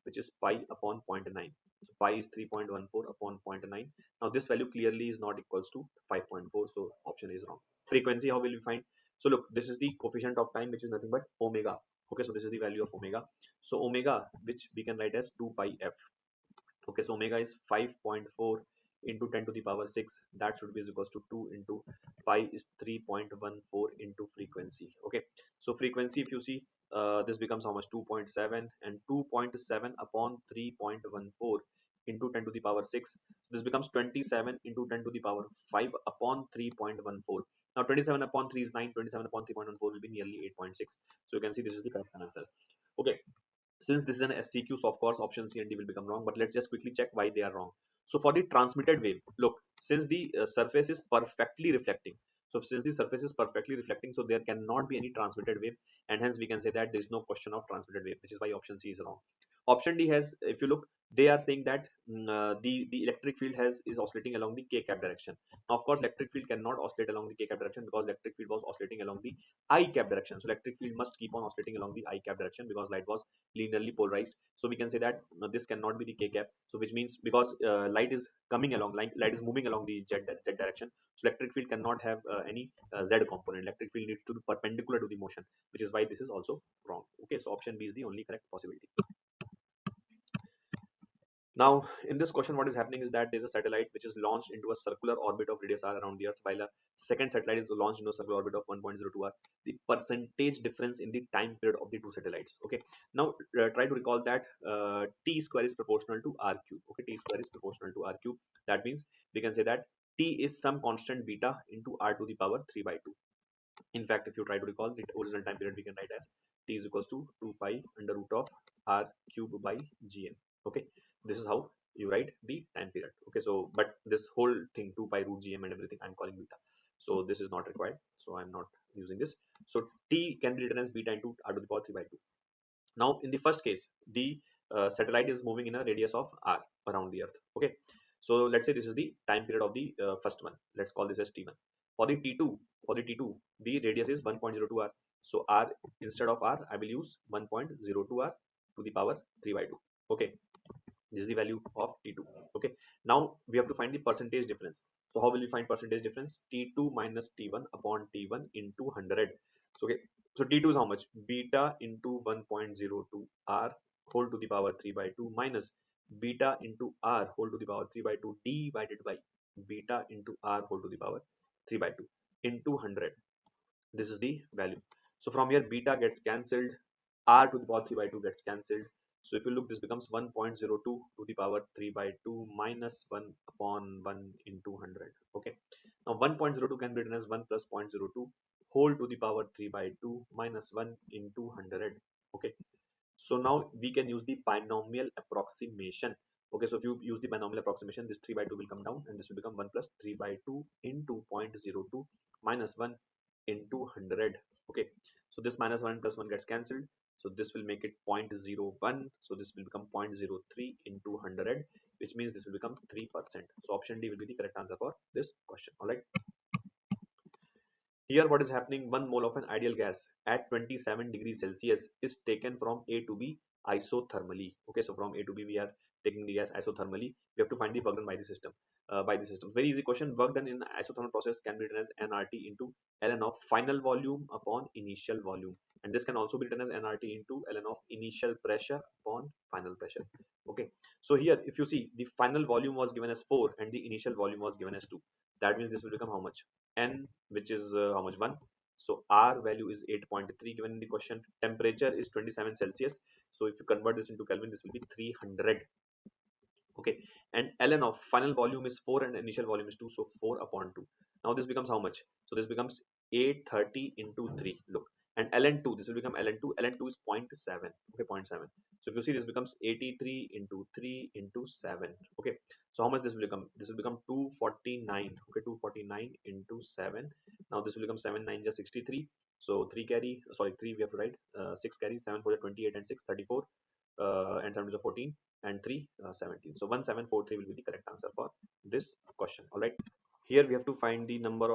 which is pi upon zero point 0.9. So pi is 3.14 upon zero point 0.9. Now this value clearly is not equals to 5.4, so option is wrong. Frequency, how will we find? So look, this is the coefficient of time, which is nothing but omega. Okay, so this is the value of omega. So omega, which we can write as 2 pi f. Okay, so omega is 5.4 into 10 to the power 6. That should be equals to 2 into pi is 3.14 into frequency. Okay, so frequency, if you see, this becomes how much? 2.7, and 2.7 upon 3.14 into 10 to the power 6. This becomes 27 into 10 to the power 5 upon 3.14. Now 27 upon 3 is 9, 27 upon 3.14 will be nearly 8.6. So you can see this is the correct answer. Okay, since this is an SCQ, so of course option C and D will become wrong, but let's just quickly check why they are wrong. So for the transmitted wave, look, since the surface is perfectly reflecting, so since the surface is perfectly reflecting, so there cannot be any transmitted wave, and hence we can say that there is no question of transmitted wave, which is why option C is wrong. Option D has, if you look, they are saying that the electric field is oscillating along the k cap direction. Now of course electric field cannot oscillate along the k cap direction, because electric field was oscillating along the I cap direction. So electric field must keep on oscillating along the I cap direction, because light was linearly polarized. So we can say that this cannot be the k cap. So which means, because light is coming along, light is moving along the z direction, so electric field cannot have any z component. Electric field needs to be perpendicular to the motion, which is why this is also wrong. Okay, so option B is the only correct possibility. Now, in this question, what is happening is that there is a satellite which is launched into a circular orbit of radius r around the Earth, while a second satellite is launched into a circular orbit of 1.02 r. The percentage difference in the time period of the two satellites. Okay. Now, try to recall that t square is proportional to r cube. Okay, t square is proportional to r cube. That means we can say that t is some constant beta into r to the power 3 by 2. In fact, if you try to recall the original time period, we can write as t is equals to 2 pi under root of r cube by gn. Okay, this is how you write the time period. Okay, so but this whole thing 2 pi root gm and everything I'm calling beta, so this is not required, so I'm not using this. So t can be written as beta into r to the power 3 by 2. Now in the first case, the satellite is moving in a radius of r around the Earth. Okay, so let's say this is the time period of the first one. Let's call this as t1. For the t2, the radius is 1.02 r. So r, instead of r, I will use 1.02 r to the power 3 by 2. Okay, this is the value of T2. Okay, now we have to find the percentage difference. So how will we find percentage difference? T2 minus T1 upon T1 into 100. So, okay, so T2 is how much? Beta into 1.02 r whole to the power 3 by 2 minus beta into r whole to the power 3 by 2 divided by beta into r whole to the power 3 by 2 into 100. This is the value. So from here beta gets cancelled, r to the power 3 by 2 gets cancelled. So if you look, this becomes 1.02 to the power 3 by 2 minus 1 upon 1 into 100. Okay, now 1.02 can be written as 1 plus 0.02 whole to the power 3 by 2 minus 1 into 100. Okay, so now we can use the binomial approximation. Okay, so if you use the binomial approximation, this 3 by 2 will come down and this will become 1 plus 3 by 2 into 0.02 minus 1 into 100. Okay, so this minus 1 plus 1 gets cancelled. So this will make it 0.01. So this will become 0.03 into 100, which means this will become 3%. So option D will be the correct answer for this question. All right. Here what is happening, 1 mole of an ideal gas at 27 degrees Celsius is taken from A to B isothermally. Okay, so from A to B we are taking the gas isothermally. We have to find the work done by the system. Very easy question. Work done in the isothermal process can be written as nRT into ln of final volume upon initial volume, and this can also be written as nRT into ln of initial pressure upon final pressure. Okay, so here if you see, the final volume was given as 4 and the initial volume was given as 2. That means this will become how much? N, which is how much? 1. So R value is 8.3 given in the question. Temperature is 27 Celsius. So if you convert this into Kelvin, this will be 300. Okay, and ln of final volume is 4 and initial volume is 2, so 4 upon 2. Now this becomes how much? So this becomes 830 into 3. Look, and ln2, this will become ln2. ln2 is 0.7. Okay, 0.7. So if you see, this becomes 83 into 3 into 7. Okay, so how much this will become? This will become 249. Okay, 249 into 7. Now this will become 7 9 just 63. So 3 carry, sorry, 3 we have to write, 6 carry, 7 4 28 and 6 34, and 7 is a 14 and 3 17. So 1743 will be the correct answer for this question. All right, here we have to find the number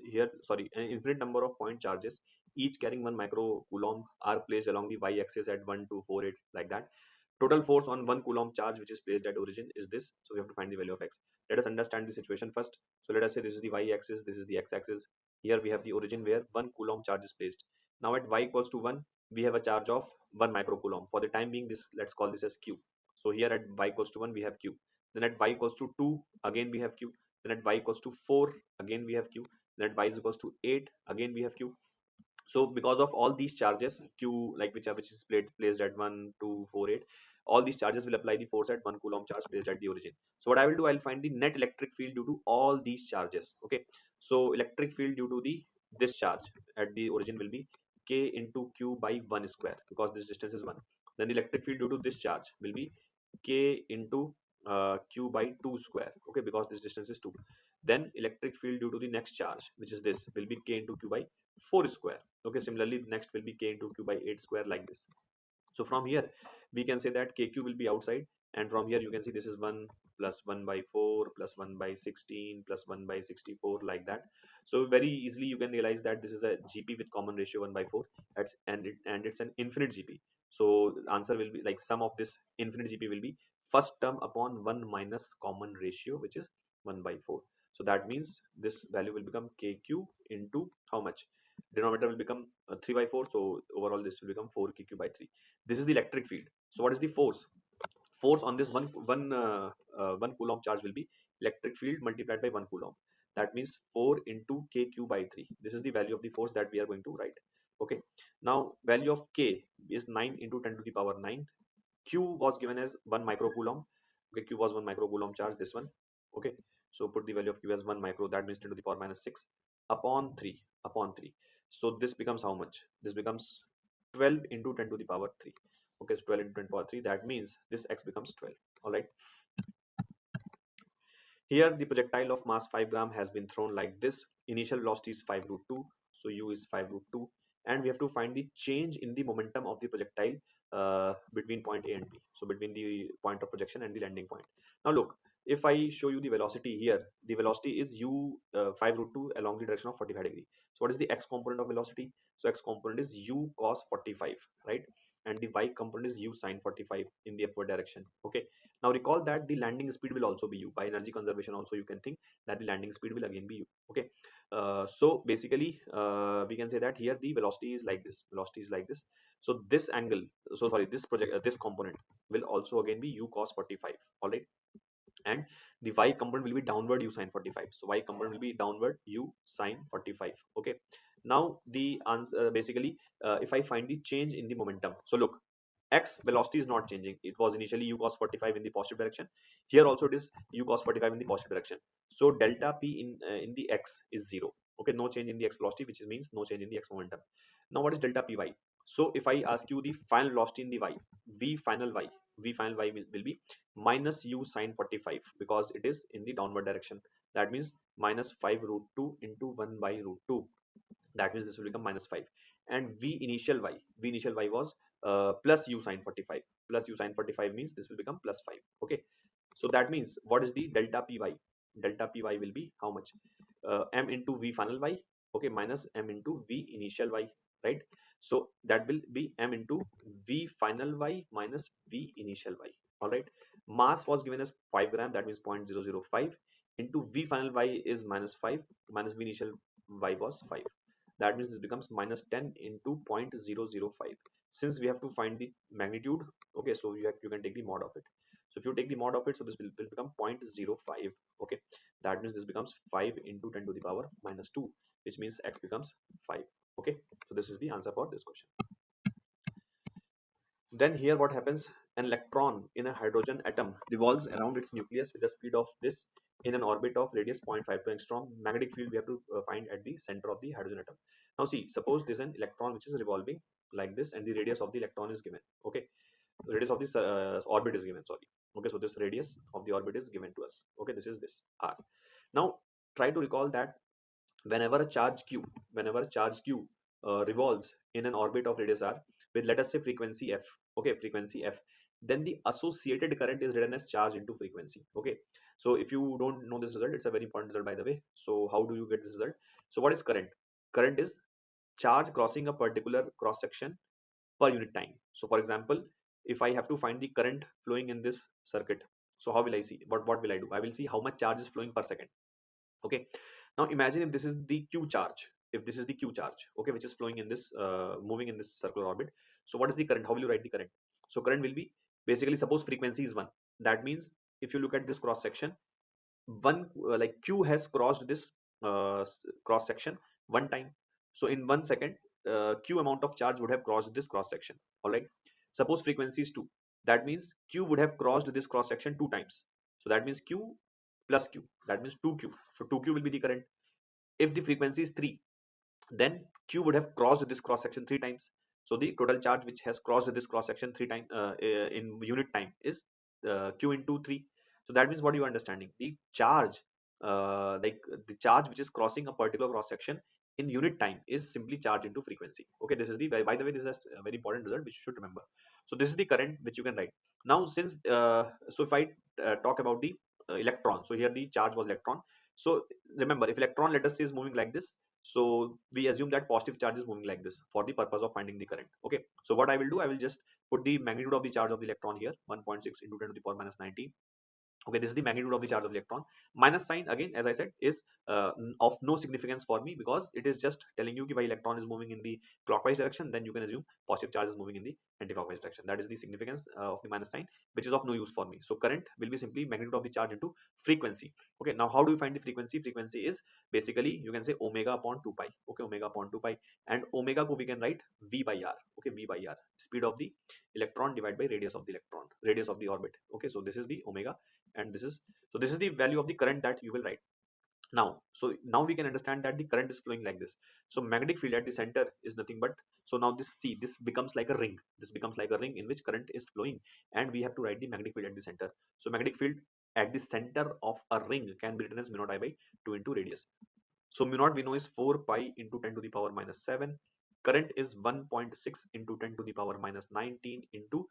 here, sorry, an infinite number of point charges each carrying 1 micro coulomb are placed along the y-axis at 1 2 4 8 like that. Total force on 1 coulomb charge which is placed at origin is this. So we have to find the value of x. Let us understand the situation first. So let us say this is the y-axis, this is the x-axis. Here we have the origin where 1 coulomb charge is placed. Now at y equals to 1, we have a charge of 1 microcoulomb. For the time being, this, let's call this as q. So here at y equals to 1 we have q. Then at y equals to 2 again we have q. Then at y equals to 4 again we have q. Then at y is equals to 8 again we have q. So because of all these charges, q, like which is placed at 1 2 4 8, all these charges will apply the force at 1 coulomb charge placed at the origin. So what I will do, I'll find the net electric field due to all these charges. Okay, so electric field due to the this charge at the origin will be k into q by 1 square, because this distance is 1. Then the electric field due to this charge will be k into q by 2 square. Okay, because this distance is 2. Then electric field due to the next charge, which is this, will be k into q by 4 square. Okay, similarly next will be k into q by 8 square, like this. So from here we can say that kq will be outside, and from here you can see this is 1 plus 1 by 4 plus 1 by 16 plus 1 by 64, like that. So very easily you can realize that this is a gp with common ratio 1 by 4. And it's an infinite gp. So the answer will be like sum of this infinite gp will be first term upon 1 minus common ratio, which is 1 by 4. So that means this value will become kq into how much? Denominator will become 3 by 4. So overall this will become 4 kq by 3. This is the electric field. So what is the force? Force on this one coulomb charge will be electric field multiplied by 1 coulomb. That means 4 into kq by 3. This is the value of the force that we are going to write. Okay, now value of k is 9 into 10 to the power 9. Q was given as 1 microcoulomb. Okay, q was 1 microcoulomb charge, this one. Okay, so put the value of q as 1 micro, that means 10 to the power minus 6 upon 3. So this becomes how much? This becomes 12 into 10 to the power 3. Okay, so 12 into 10 to the power 3, that means this x becomes 12. All right, here the projectile of mass 5 gram has been thrown like this. Initial velocity is 5 root 2, so u is 5 root 2, and we have to find the change in the momentum of the projectile between point A and B. So between the point of projection and the landing point. Now look, if I show you the velocity here, the velocity is u 5 root 2 along the direction of 45 degree. So what is the x component of velocity? So x component is u cos 45, right? And the y component is u sin 45 in the upward direction. Okay. Now recall that the landing speed will also be u. By energy conservation also you can think that the landing speed will again be u. Okay. So basically we can say that here the velocity is like this. Velocity is like this. So this angle, so sorry, this project, this component will also again be u cos 45. All right, and the y component will be downward u sin 45. So y component will be downward u sin 45. Okay. Now the answer basically if I find the change in the momentum, so look, x velocity is not changing. It was initially u cos 45 in the positive direction. Here also it is u cos 45 in the positive direction. So delta p in the x is 0. Okay, no change in the x velocity, which means no change in the x momentum. Now what is delta py? So if I ask you the final velocity in the y, v final y, will be minus u sin 45 because it is in the downward direction. That means minus 5 root 2 into 1 by root 2. That means this will become minus 5. And v initial y was plus u sin 45. Plus u sin 45 means this will become plus 5. Okay. So that means what is the delta py? Delta py will be how much? M into v final y, okay, minus m into v initial y, right? So that will be m into v final y minus v initial y. All right. Mass was given as 5 gram, that means 0.005 into v final y is minus 5 minus v initial y was 5. That means this becomes minus 10 into 0.005. Since we have to find the magnitude, okay, so you can take the mod of it. So if you take the mod of it, so this will become 0.05. Okay, that means this becomes 5 into 10 to the power minus 2, which means x becomes 5. Okay, so this is the answer for this question. Then here what happens? An electron in a hydrogen atom revolves around its nucleus with the speed of this in an orbit of radius 0.52 angstrom. Magnetic field we have to find at the center of the hydrogen atom. Now see, suppose this is an electron which is revolving like this, and the radius of the electron is given. Okay, the radius of this orbit is given. Sorry. Okay, so this radius of the orbit is given to us. Okay, this is this r. Now try to recall that whenever a charge q, revolves in an orbit of radius r with, let us say, frequency f. Okay, frequency f, then the associated current is written as charge into frequency. Okay, so if you don't know this result, it's a very important result, by the way. So how do you get this result? So what is current? Current is charge crossing a particular cross section per unit time. So for example, if I have to find the current flowing in this circuit, so how will I see? What will I do? I will see how much charge is flowing per second. Okay, now imagine if this is the q charge, okay, which is flowing in this moving in this circular orbit. So what is the current? How will you write the current? So current will be, basically, suppose frequency is 1. That means if you look at this cross section, one like q has crossed this cross section one time. So in 1 second, q amount of charge would have crossed this cross section. All right, suppose frequency is 2. That means q would have crossed this cross section 2 times. So that means q plus q, that means 2q. So 2q will be the current. If the frequency is 3, then q would have crossed this cross section 3 times. So the total charge which has crossed this cross section 3 times in unit time is q into 3. So that means what you are understanding, the charge like the charge which is crossing a particular cross section in unit time is simply charge into frequency. Okay, this is the, by the way, this is a very important result which you should remember. So this is the current which you can write. Now since so if I talk about the electron, so here the charge was electron. So remember, if electron, let us say, is moving like this, so we assume that positive charge is moving like this for the purpose of finding the current. Okay, so what I will do, I will just put the magnitude of the charge of the electron here, 1.6 into 10 to the power minus 19. Okay, this is the magnitude of the charge of the electron. Minus sign, again, as I said, is of no significance for me, because it is just telling you if electron is moving in the clockwise direction, then you can assume positive charge is moving in the anti-clockwise direction. That is the significance of the minus sign, which is of no use for me. So current will be simply magnitude of the charge into frequency. Okay, now how do you find the frequency? Frequency is basically, you can say, omega upon 2 pi. Okay, omega upon 2 pi, and omega ko we can write v by r. Okay, v by r, speed of the electron divided by radius of the electron, radius of the orbit. Okay, so this is the omega, and this is, so this is the value of the current that you will write. Now, so now we can understand that the current is flowing like this. So magnetic field at the center is nothing but, so now this, see, this becomes like a ring. This becomes like a ring in which current is flowing, and we have to write the magnetic field at the center. So magnetic field at the center of a ring can be written as mu naught I by 2 into radius. So mu naught we know is 4 pi into 10 to the power minus 7. Current is 1.6 into 10 to the power minus 19 into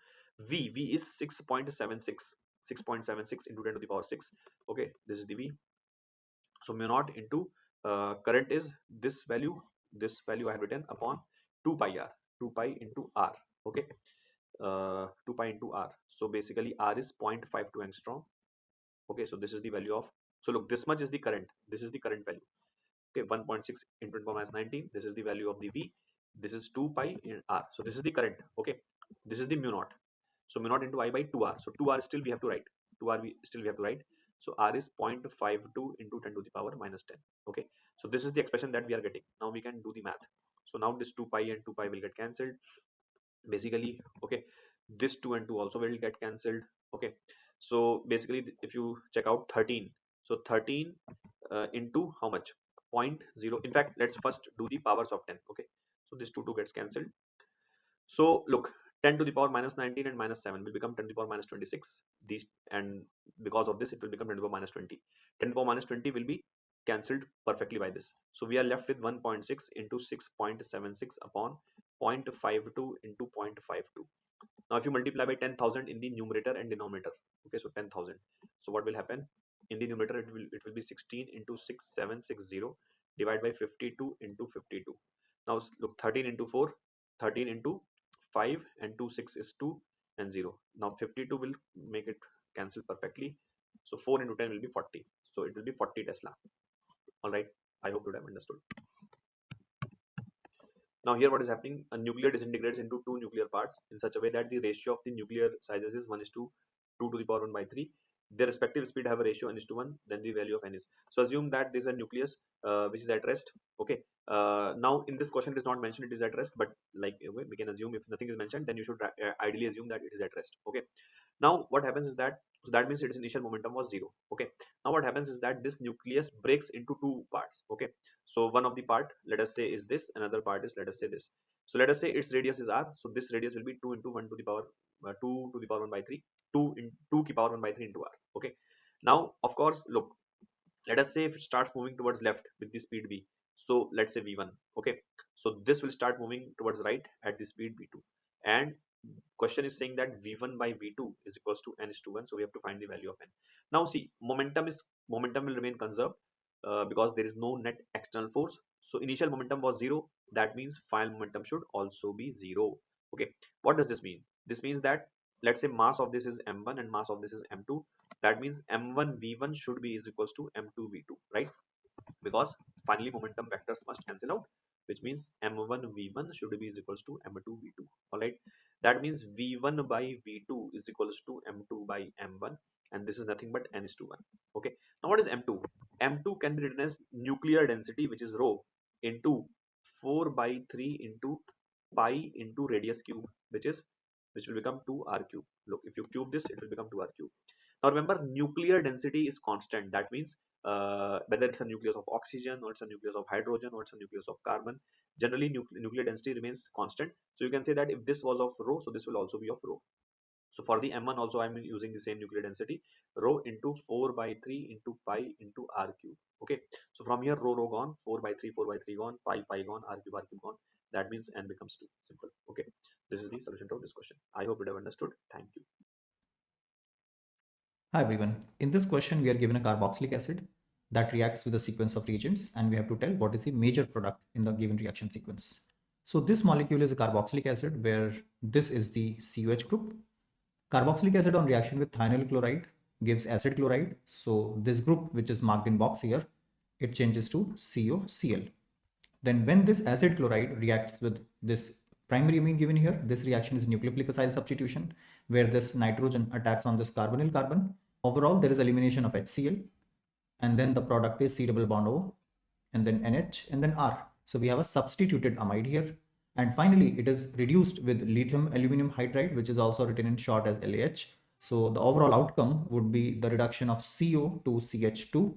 v. V is 6.76. 6.76 into 10 to the power 6. Okay, this is the V. So mu naught into current is this value I have written upon 2 pi r, 2 pi into r. Okay, 2 pi into r. So basically r is 0.52 angstrom. Okay, so this is the value of, so look, this much is the current, this is the current value. Okay, 1.6 into 10 to the minus 19, this is the value of the V, this is 2 pi in r, so this is the current. Okay, this is the mu naught, so mu naught into I by 2r, so 2r still we have to write, 2r we have to write, so r is 0.52 into 10 to the power minus 10. Okay, so this is the expression that we are getting. Now we can do the math. So now this 2 pi and 2 pi will get cancelled basically. Okay, this 2 and 2 also will get cancelled. Okay, so basically if you check out 13, so 13 into how much, 0.0, in fact let's first do the powers of 10. Okay, so this 2 gets cancelled. So look, 10 to the power minus 19 and minus 7 will become 10 to the power minus 26. These, and because of this it will become 10 to the power minus 20. 10 to the power minus 20 will be cancelled perfectly by this. So we are left with 1.6 into 6.76 upon 0.52 into 0.52. Now if you multiply by 10,000 in the numerator and denominator, okay, so 10,000. So what will happen? In the numerator it will be 16 into 6760 divided by 52 into 52. Now look, 13 into 4, 13 into 5 and 2, 6 is 2 and 0. Now 52 will make it cancel perfectly. So 4 into 10 will be 40. So it will be 40 Tesla. All right. I hope you have understood. Now here what is happening, a nuclear disintegrates into two nuclear parts in such a way that the ratio of the nuclear sizes is 1 is to 2 to the power 1 by 3. Their respective speed have a ratio n is to 1, then the value of n is. So assume that there is a nucleus which is at rest. Okay, now in this question it is not mentioned it is at rest, but like we can assume if nothing is mentioned, then you should ideally assume that it is at rest. Okay, now what happens is that, so that means its initial momentum was 0. Okay, now what happens is that this nucleus breaks into two parts. Okay, so one of the part, let us say, is this, another part is, let us say, this. So let us say its radius is r, so this radius will be 2 into 1 to the power 2 to the power 1 by 3, 2 in 2 to the power 1 by 3 into r. Okay, now of course look, let us say if it starts moving towards left with the speed v, so let's say v1. Okay, so this will start moving towards right at the speed v2, and question is saying that v1 by v2 is equals to n is to 1, so we have to find the value of n. Now see, momentum will remain conserved because there is no net external force. So initial momentum was 0, that means final momentum should also be 0. Okay, what does this mean? This means that, let's say mass of this is m1 and mass of this is m2, that means m1 v1 should be is equals to m2 v2, right? Because finally momentum vectors must cancel out, which means m1 v1 should be is equals to m2 v2. All right, that means v1 by v2 is equals to m2 by m1, and this is nothing but n is to 1. Okay, now what is m2? M2 can be written as nuclear density, which is rho, into 4 by 3 into pi into radius cube, which will become 2r cube. Look, if you cube this, it will become 2r cube. Now remember, nuclear density is constant. That means whether it's a nucleus of oxygen or it's a nucleus of hydrogen or it's a nucleus of carbon, generally nuclear density remains constant. So you can say that if this was of rho, so this will also be of rho. So for the m1 also I'm using the same nuclear density, rho into 4 by 3 into pi into r cube. Okay, so from here rho gone, 4 by 3 gone, pi gone, r cube gone. That means n becomes 2. Simple. Okay, this is the solution to this question. I hope you have understood. Thank you. Hi everyone. In this question, we are given a carboxylic acid that reacts with a sequence of reagents, and we have to tell what is the major product in the given reaction sequence. So this molecule is a carboxylic acid where this is the COH group. Carboxylic acid on reaction with thionyl chloride gives acid chloride. So this group, which is marked in box here, it changes to COCl. Then when this acid chloride reacts with this primary amine given here, this reaction is nucleophilic acyl substitution, where this nitrogen attacks on this carbonyl carbon. Overall, there is elimination of HCl, and then the product is C double bond O, and then NH, and then R. So we have a substituted amide here. And finally, it is reduced with lithium aluminum hydride, which is also written in short as LAH. So the overall outcome would be the reduction of CO to CH2,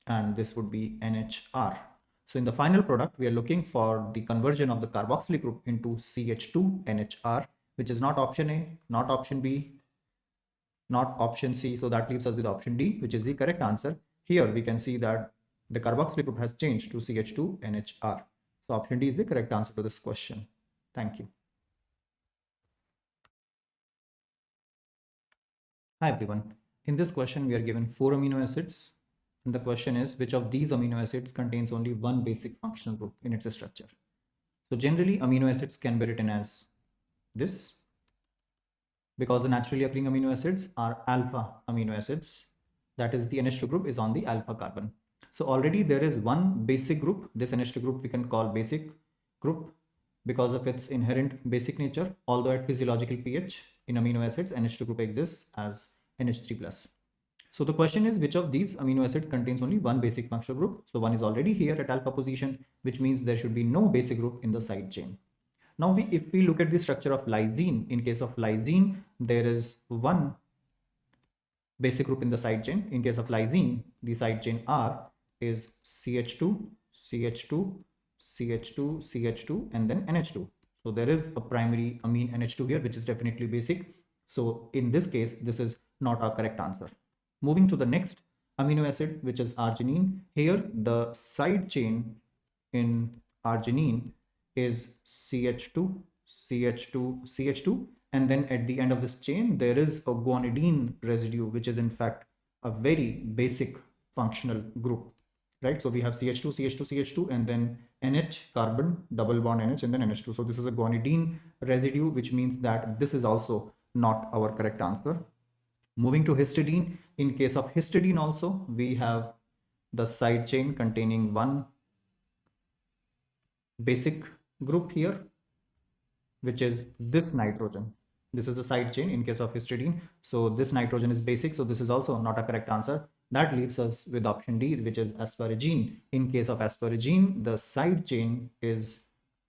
and this would be NHR. So in the final product, we are looking for the conversion of the carboxylic group into CH2 NHR, which is not option A, not option B, not option C. So that leaves us with option D, which is the correct answer. Here we can see that the carboxylic group has changed to CH2 NHR. So option D is the correct answer to this question. Thank you. Hi everyone. In this question, we are given 4 amino acids. And the question is, which of these amino acids contains only one basic functional group in its structure? So generally, amino acids can be written as this, because the naturally occurring amino acids are alpha amino acids. That is, the NH2 group is on the alpha carbon. So already there is one basic group. This NH2 group we can call basic group because of its inherent basic nature, although at physiological pH in amino acids, NH2 group exists as NH3+. So the question is, which of these amino acids contains only one basic functional group? So one is already here at alpha position, which means there should be no basic group in the side chain. Now, if we look at the structure of lysine, in case of lysine, there is one basic group in the side chain. In case of lysine, the side chain R is CH2, CH2, CH2, CH2, and then NH2. So there is a primary amine NH2 here, which is definitely basic. So in this case, this is not our correct answer. Moving to the next amino acid, which is arginine. Here, the side chain in arginine is CH2, CH2, CH2, and then at the end of this chain, there is a guanidine residue, which is in fact a very basic functional group, right? So we have CH2, CH2, CH2, and then NH, carbon, double bond NH, and then NH2. So this is a guanidine residue, which means that this is also not our correct answer. Moving to histidine, in case of histidine also, we have the side chain containing one basic group here, which is this nitrogen. This is the side chain in case of histidine. So this nitrogen is basic. So this is also not a correct answer. That leaves us with option D, which is asparagine. In case of asparagine, the side chain is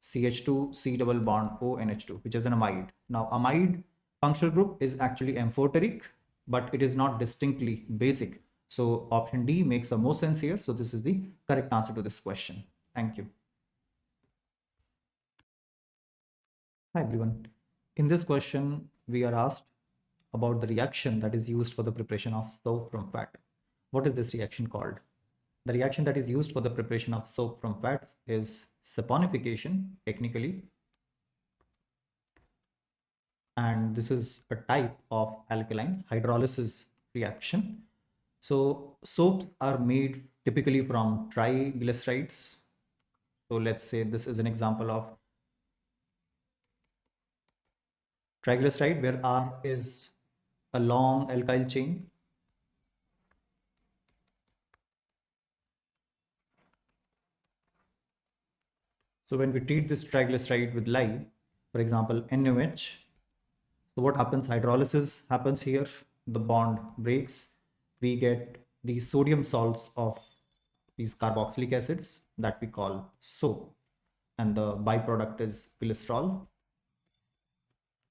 CH2, C double bond O NH2, which is an amide. Now, amide functional group is actually amphoteric, but it is not distinctly basic. So option D makes the most sense here. So this is the correct answer to this question. Thank you. Hi everyone. In this question, we are asked about the reaction that is used for the preparation of soap from fat. What is this reaction called? The reaction that is used for the preparation of soap from fats is saponification, technically. And this is a type of alkaline hydrolysis reaction. So soaps are made typically from triglycerides. So let's say this is an example of triglyceride, where R is a long alkyl chain. So when we treat this triglyceride with lye, for example, NaOH, so what happens? Hydrolysis happens here, the bond breaks, we get the sodium salts of these carboxylic acids that we call soap, and the byproduct is glycerol.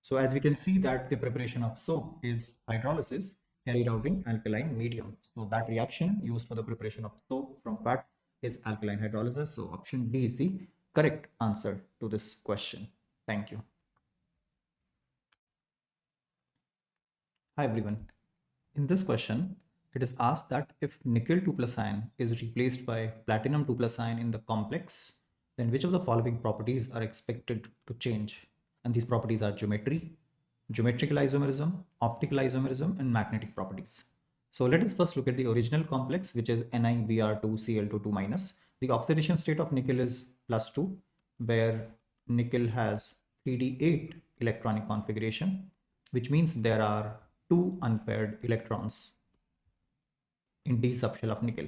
So as we can see that the preparation of soap is hydrolysis carried out in alkaline medium. So that reaction used for the preparation of soap from fat is alkaline hydrolysis. So option D is the correct answer to this question. Thank you. Hi everyone. In this question, it is asked that if nickel 2 plus ion is replaced by platinum 2 plus ion in the complex, then which of the following properties are expected to change? And these properties are geometry, geometrical isomerism, optical isomerism, and magnetic properties. So let us first look at the original complex, which is NiBr2Cl2 2 minus. The oxidation state of nickel is +2, where nickel has 3d8 electronic configuration, which means there are 2 unpaired electrons in d subshell of nickel.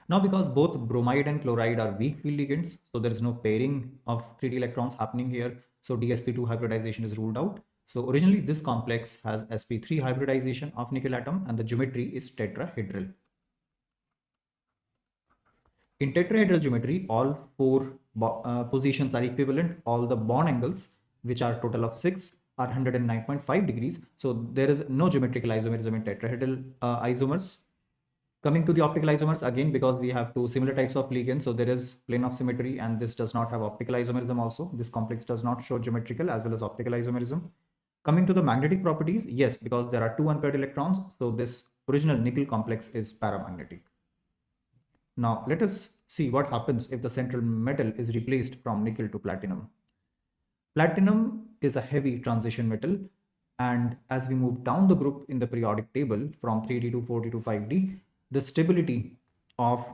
Now, because both bromide and chloride are weak field ligands, so there is no pairing of 3d electrons happening here. So dsp2 hybridization is ruled out. So originally this complex has sp3 hybridization of nickel atom, and the geometry is tetrahedral. In tetrahedral geometry, all 4 positions are equivalent. All the bond angles, which are total of 6, are 109.5 degrees. So there is no geometrical isomerism in tetrahedral isomers. Coming to the optical isomers, again, because we have 2 similar types of ligands, so there is plane of symmetry, and this does not have optical isomerism also. This complex does not show geometrical as well as optical isomerism. Coming to the magnetic properties, yes, because there are 2 unpaired electrons, so this original nickel complex is paramagnetic. Now, let us see what happens if the central metal is replaced from nickel to platinum. Platinum is a heavy transition metal, And as we move down the group in the periodic table from 3D to 4D to 5D, the stability of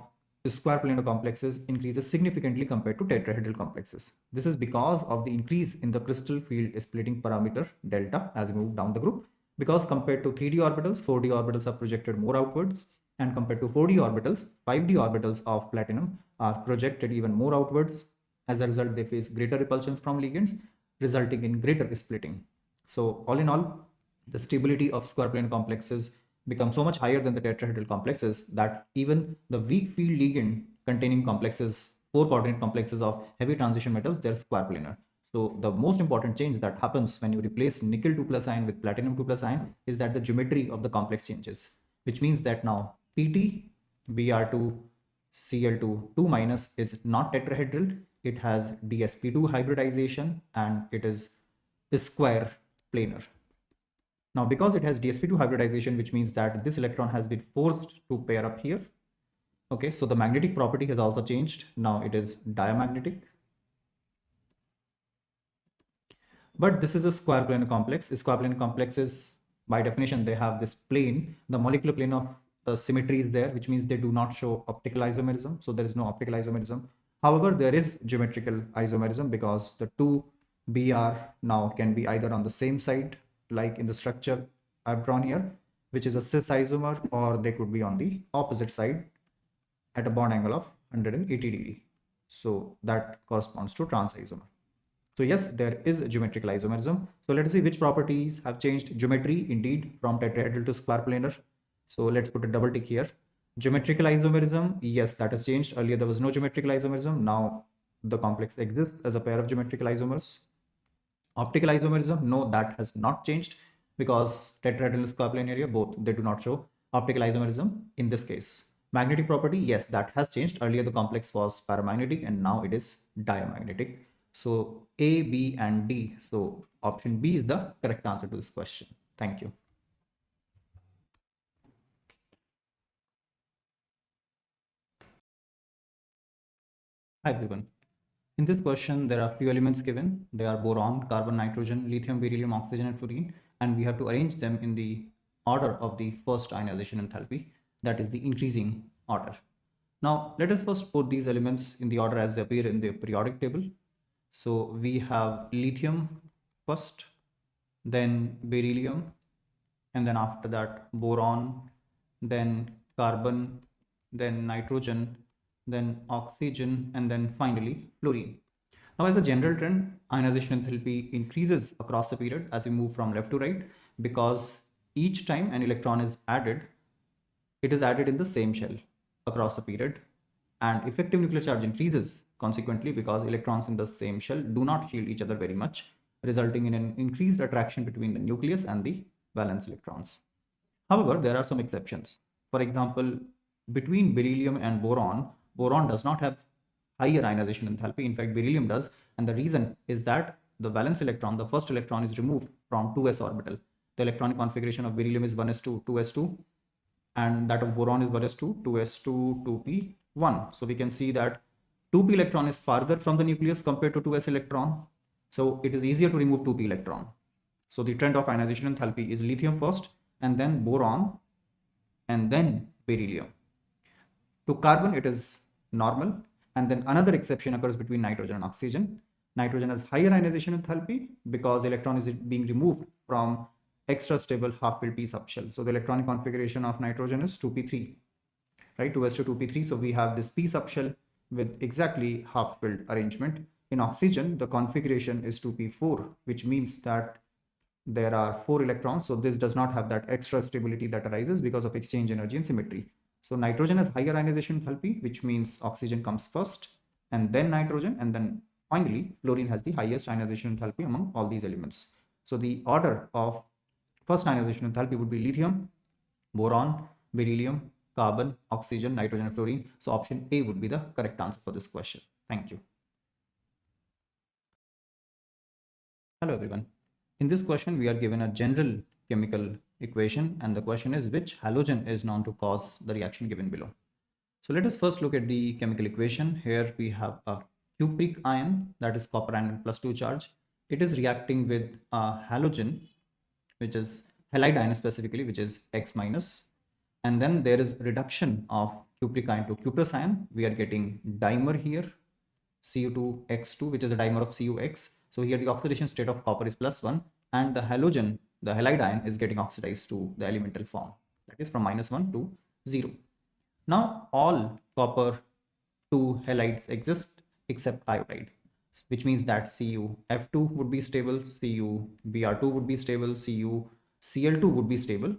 the square planar complexes increases significantly compared to tetrahedral complexes. This is because of the increase in the crystal field splitting parameter delta as we move down the group, because compared to 3D orbitals, 4D orbitals are projected more outwards, and compared to 4D orbitals, 5D orbitals of platinum are projected even more outwards. As a result, they face greater repulsions from ligands, resulting in greater splitting. So all in all, the stability of square planar complexes becomes so much higher than the tetrahedral complexes that even the weak field ligand containing complexes, 4 coordinate complexes of heavy transition metals, they're square planar. So the most important change that happens when you replace nickel 2 plus ion with platinum 2 plus ion is that the geometry of the complex changes, which means that now PT, Br2, Cl2, 2 minus is not tetrahedral. It has dsp2 hybridization and it is square planar. Now, because it has dsp2 hybridization, which means that this electron has been forced to pair up here. Okay, so the magnetic property has also changed. Now it is diamagnetic. But this is a square planar complex. Square planar complexes, by definition, they have this plane. The molecular plane of symmetry is there, which means they do not show optical isomerism. So there is no optical isomerism. However, there is geometrical isomerism because the two Br now can be either on the same side, like in the structure I've drawn here, which is a cis isomer, or they could be on the opposite side at a bond angle of 180 degree. So that corresponds to trans isomer. So yes, there is a geometrical isomerism. So let us see which properties have changed. Geometry, indeed, from tetrahedral to square planar. So let's put a double tick here. Geometrical isomerism, yes, that has changed. Earlier there was no geometrical isomerism. Now the complex exists as a pair of geometrical isomers. Optical isomerism, no, that has not changed because tetrahedral and square planar area, both, they do not show optical isomerism in this case. Magnetic property, yes, that has changed. Earlier the complex was paramagnetic and now it is diamagnetic. So A, B, and D. So option B is the correct answer to this question. Thank you. Hi everyone. In this question, there are few elements given. They are boron, carbon, nitrogen, lithium, beryllium, oxygen, and fluorine. And we have to arrange them in the order of the first ionization enthalpy, that is the increasing order. Now, let us first put these elements in the order as they appear in the periodic table. So we have lithium first, then beryllium, and then after that boron, then carbon, then nitrogen, then oxygen, and then finally fluorine. Now, as a general trend, ionization enthalpy increases across the period as we move from left to right, because each time an electron is added, it is added in the same shell across the period, and effective nuclear charge increases consequently because electrons in the same shell do not shield each other very much, resulting in an increased attraction between the nucleus and the valence electrons. However, there are some exceptions. For example, between beryllium and boron, boron does not have higher ionization enthalpy. In fact, beryllium does. And the reason is that the valence electron, the first electron, is removed from 2s orbital. The electronic configuration of beryllium is 1s2, 2s2, and that of boron is 1s2, 2s2, 2p1. So we can see that 2p electron is farther from the nucleus compared to 2s electron. So it is easier to remove 2p electron. So the trend of ionization enthalpy is lithium first, and then boron, and then beryllium. To carbon, it is normal. And then another exception occurs between nitrogen and oxygen. Nitrogen has higher ionization enthalpy because electron is being removed from extra stable half-filled p subshell. So the electronic configuration of nitrogen is 2p3, right? 2s2, 2p3. So we have this p subshell with exactly half-filled arrangement. In oxygen, the configuration is 2p4, which means that there are 4 electrons. So this does not have that extra stability that arises because of exchange energy and symmetry. So nitrogen has higher ionization enthalpy, which means oxygen comes first, and then nitrogen, and then finally fluorine has the highest ionization enthalpy among all these elements. So the order of first ionization enthalpy would be lithium, boron, beryllium, carbon, oxygen, nitrogen, and fluorine. So option A would be the correct answer for this question. Thank you. Hello everyone. In this question, we are given a general chemical equation, and the question is which halogen is known to cause the reaction given below. So let us first look at the chemical equation. Here we have a cupric ion, that is copper ion plus 2 charge. It is reacting with a halogen which is halide ion specifically, which is X minus. And then there is reduction of cupric ion to cuprous ion. We are getting dimer here, Cu2X2, which is a dimer of Cux. So here the oxidation state of copper is +1, and the halogen, the halide ion, is getting oxidized to the elemental form, that is from -1 to 0. Now all copper 2 halides exist except iodide, which means that CuF2 would be stable, CuBr2 would be stable, CuCl2 would be stable.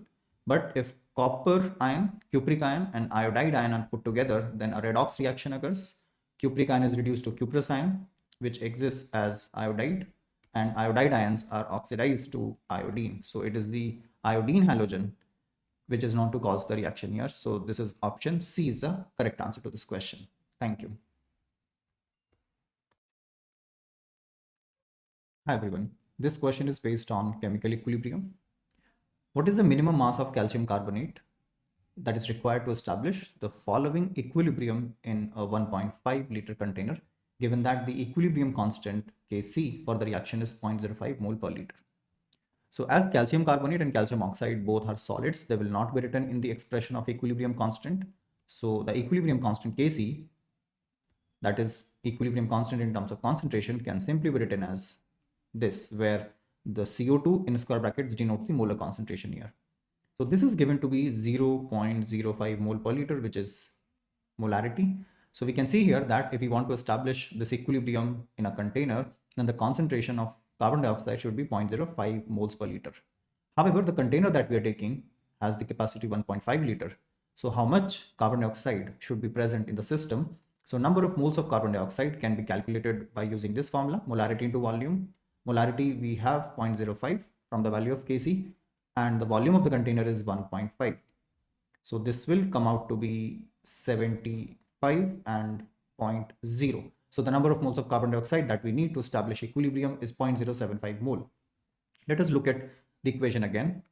But if copper ion, cupric ion, and iodide ion are put together, then a redox reaction occurs. Cupric ion is reduced to cuprous ion, which exists as iodide, and iodide ions are oxidized to iodine. So it is the iodine halogen which is known to cause the reaction here. So this is option C is the correct answer to this question. Thank you. Hi everyone. This question is based on chemical equilibrium. What is the minimum mass of calcium carbonate that is required to establish the following equilibrium in a 1.5 liter container, given that the equilibrium constant Kc for the reaction is 0.05 mole per liter? So as calcium carbonate and calcium oxide both are solids, they will not be written in the expression of equilibrium constant. So the equilibrium constant Kc, that is equilibrium constant in terms of concentration, can simply be written as this, where the CO2 in square brackets denotes the molar concentration here. So this is given to be 0.05 mole per liter, which is molarity. So we can see here that if we want to establish this equilibrium in a container, then the concentration of carbon dioxide should be 0.05 moles per liter. However, the container that we are taking has the capacity 1.5 liter. So how much carbon dioxide should be present in the system? So number of moles of carbon dioxide can be calculated by using this formula, molarity into volume. Molarity, we have 0.05 from the value of Kc, and the volume of the container is 1.5. So this will come out to be 75 and 0.0. So the number of moles of carbon dioxide that we need to establish equilibrium is 0.075 mole. Let us look at the equation again.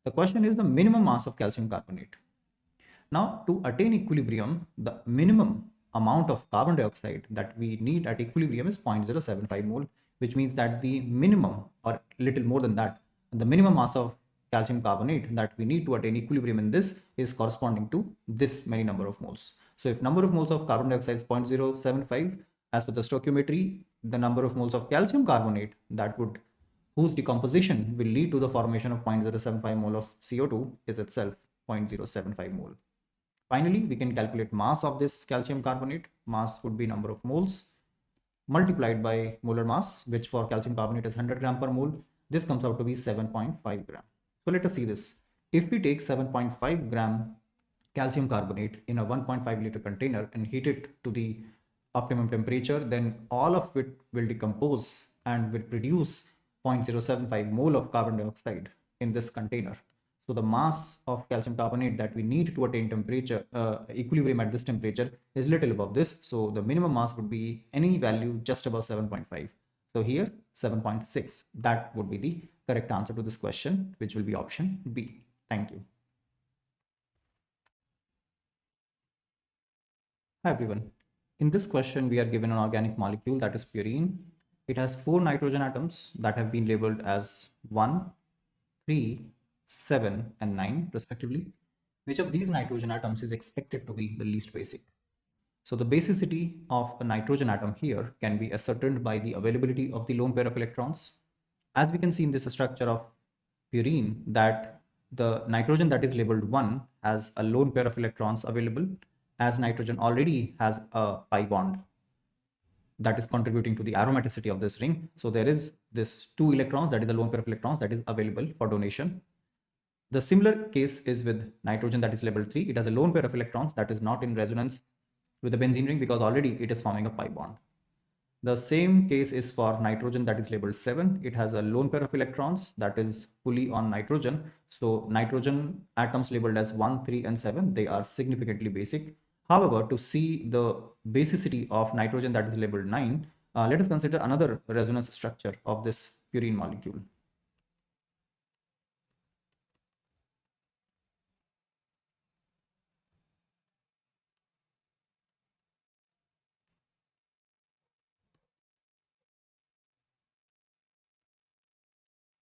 The question is the minimum mass of calcium carbonate. Now, to attain equilibrium, the minimum amount of carbon dioxide that we need at equilibrium is 0.075 mole, which means that the minimum, or little more than that, the minimum mass of calcium carbonate that we need to attain equilibrium in this is corresponding to this many number of moles. So if number of moles of carbon dioxide is 0.075, as per the stoichiometry, the number of moles of calcium carbonate that would whose decomposition will lead to the formation of 0.075 mole of CO2 is itself 0.075 mole. Finally, we can calculate mass of this calcium carbonate. Mass would be number of moles multiplied by molar mass, which for calcium carbonate is 100 gram per mole. This comes out to be 7.5 gram. So let us see this. If we take 7.5 gram calcium carbonate in a 1.5 liter container and heat it to the optimum temperature, then all of it will decompose and will produce 0.075 mole of carbon dioxide in this container. So the mass of calcium carbonate that we need to attain temperature equilibrium at this temperature is little above this. So the minimum mass would be any value just above 7.5. So here 7.6. That would be the correct answer to this question, which will be option B. Thank you. Hi everyone. In this question, we are given an organic molecule, that is purine. It has 4 nitrogen atoms that have been labeled as 1, 3, 7, and 9 respectively. Which of these nitrogen atoms is expected to be the least basic? So the basicity of a nitrogen atom here can be ascertained by the availability of the lone pair of electrons. As we can see in this structure of purine, that the nitrogen that is labeled 1 has a lone pair of electrons available, as nitrogen already has a pi bond that is contributing to the aromaticity of this ring. So there is this 2 electrons, that is a lone pair of electrons, that is available for donation. The similar case is with nitrogen that is labeled 3. It has a lone pair of electrons that is not in resonance with the benzene ring because already it is forming a pi bond. The same case is for nitrogen that is labeled 7. It has a lone pair of electrons that is fully on nitrogen. So nitrogen atoms labeled as 1, 3, and 7, they are significantly basic. However, to see the basicity of nitrogen that is labeled 9, let us consider another resonance structure of this purine molecule.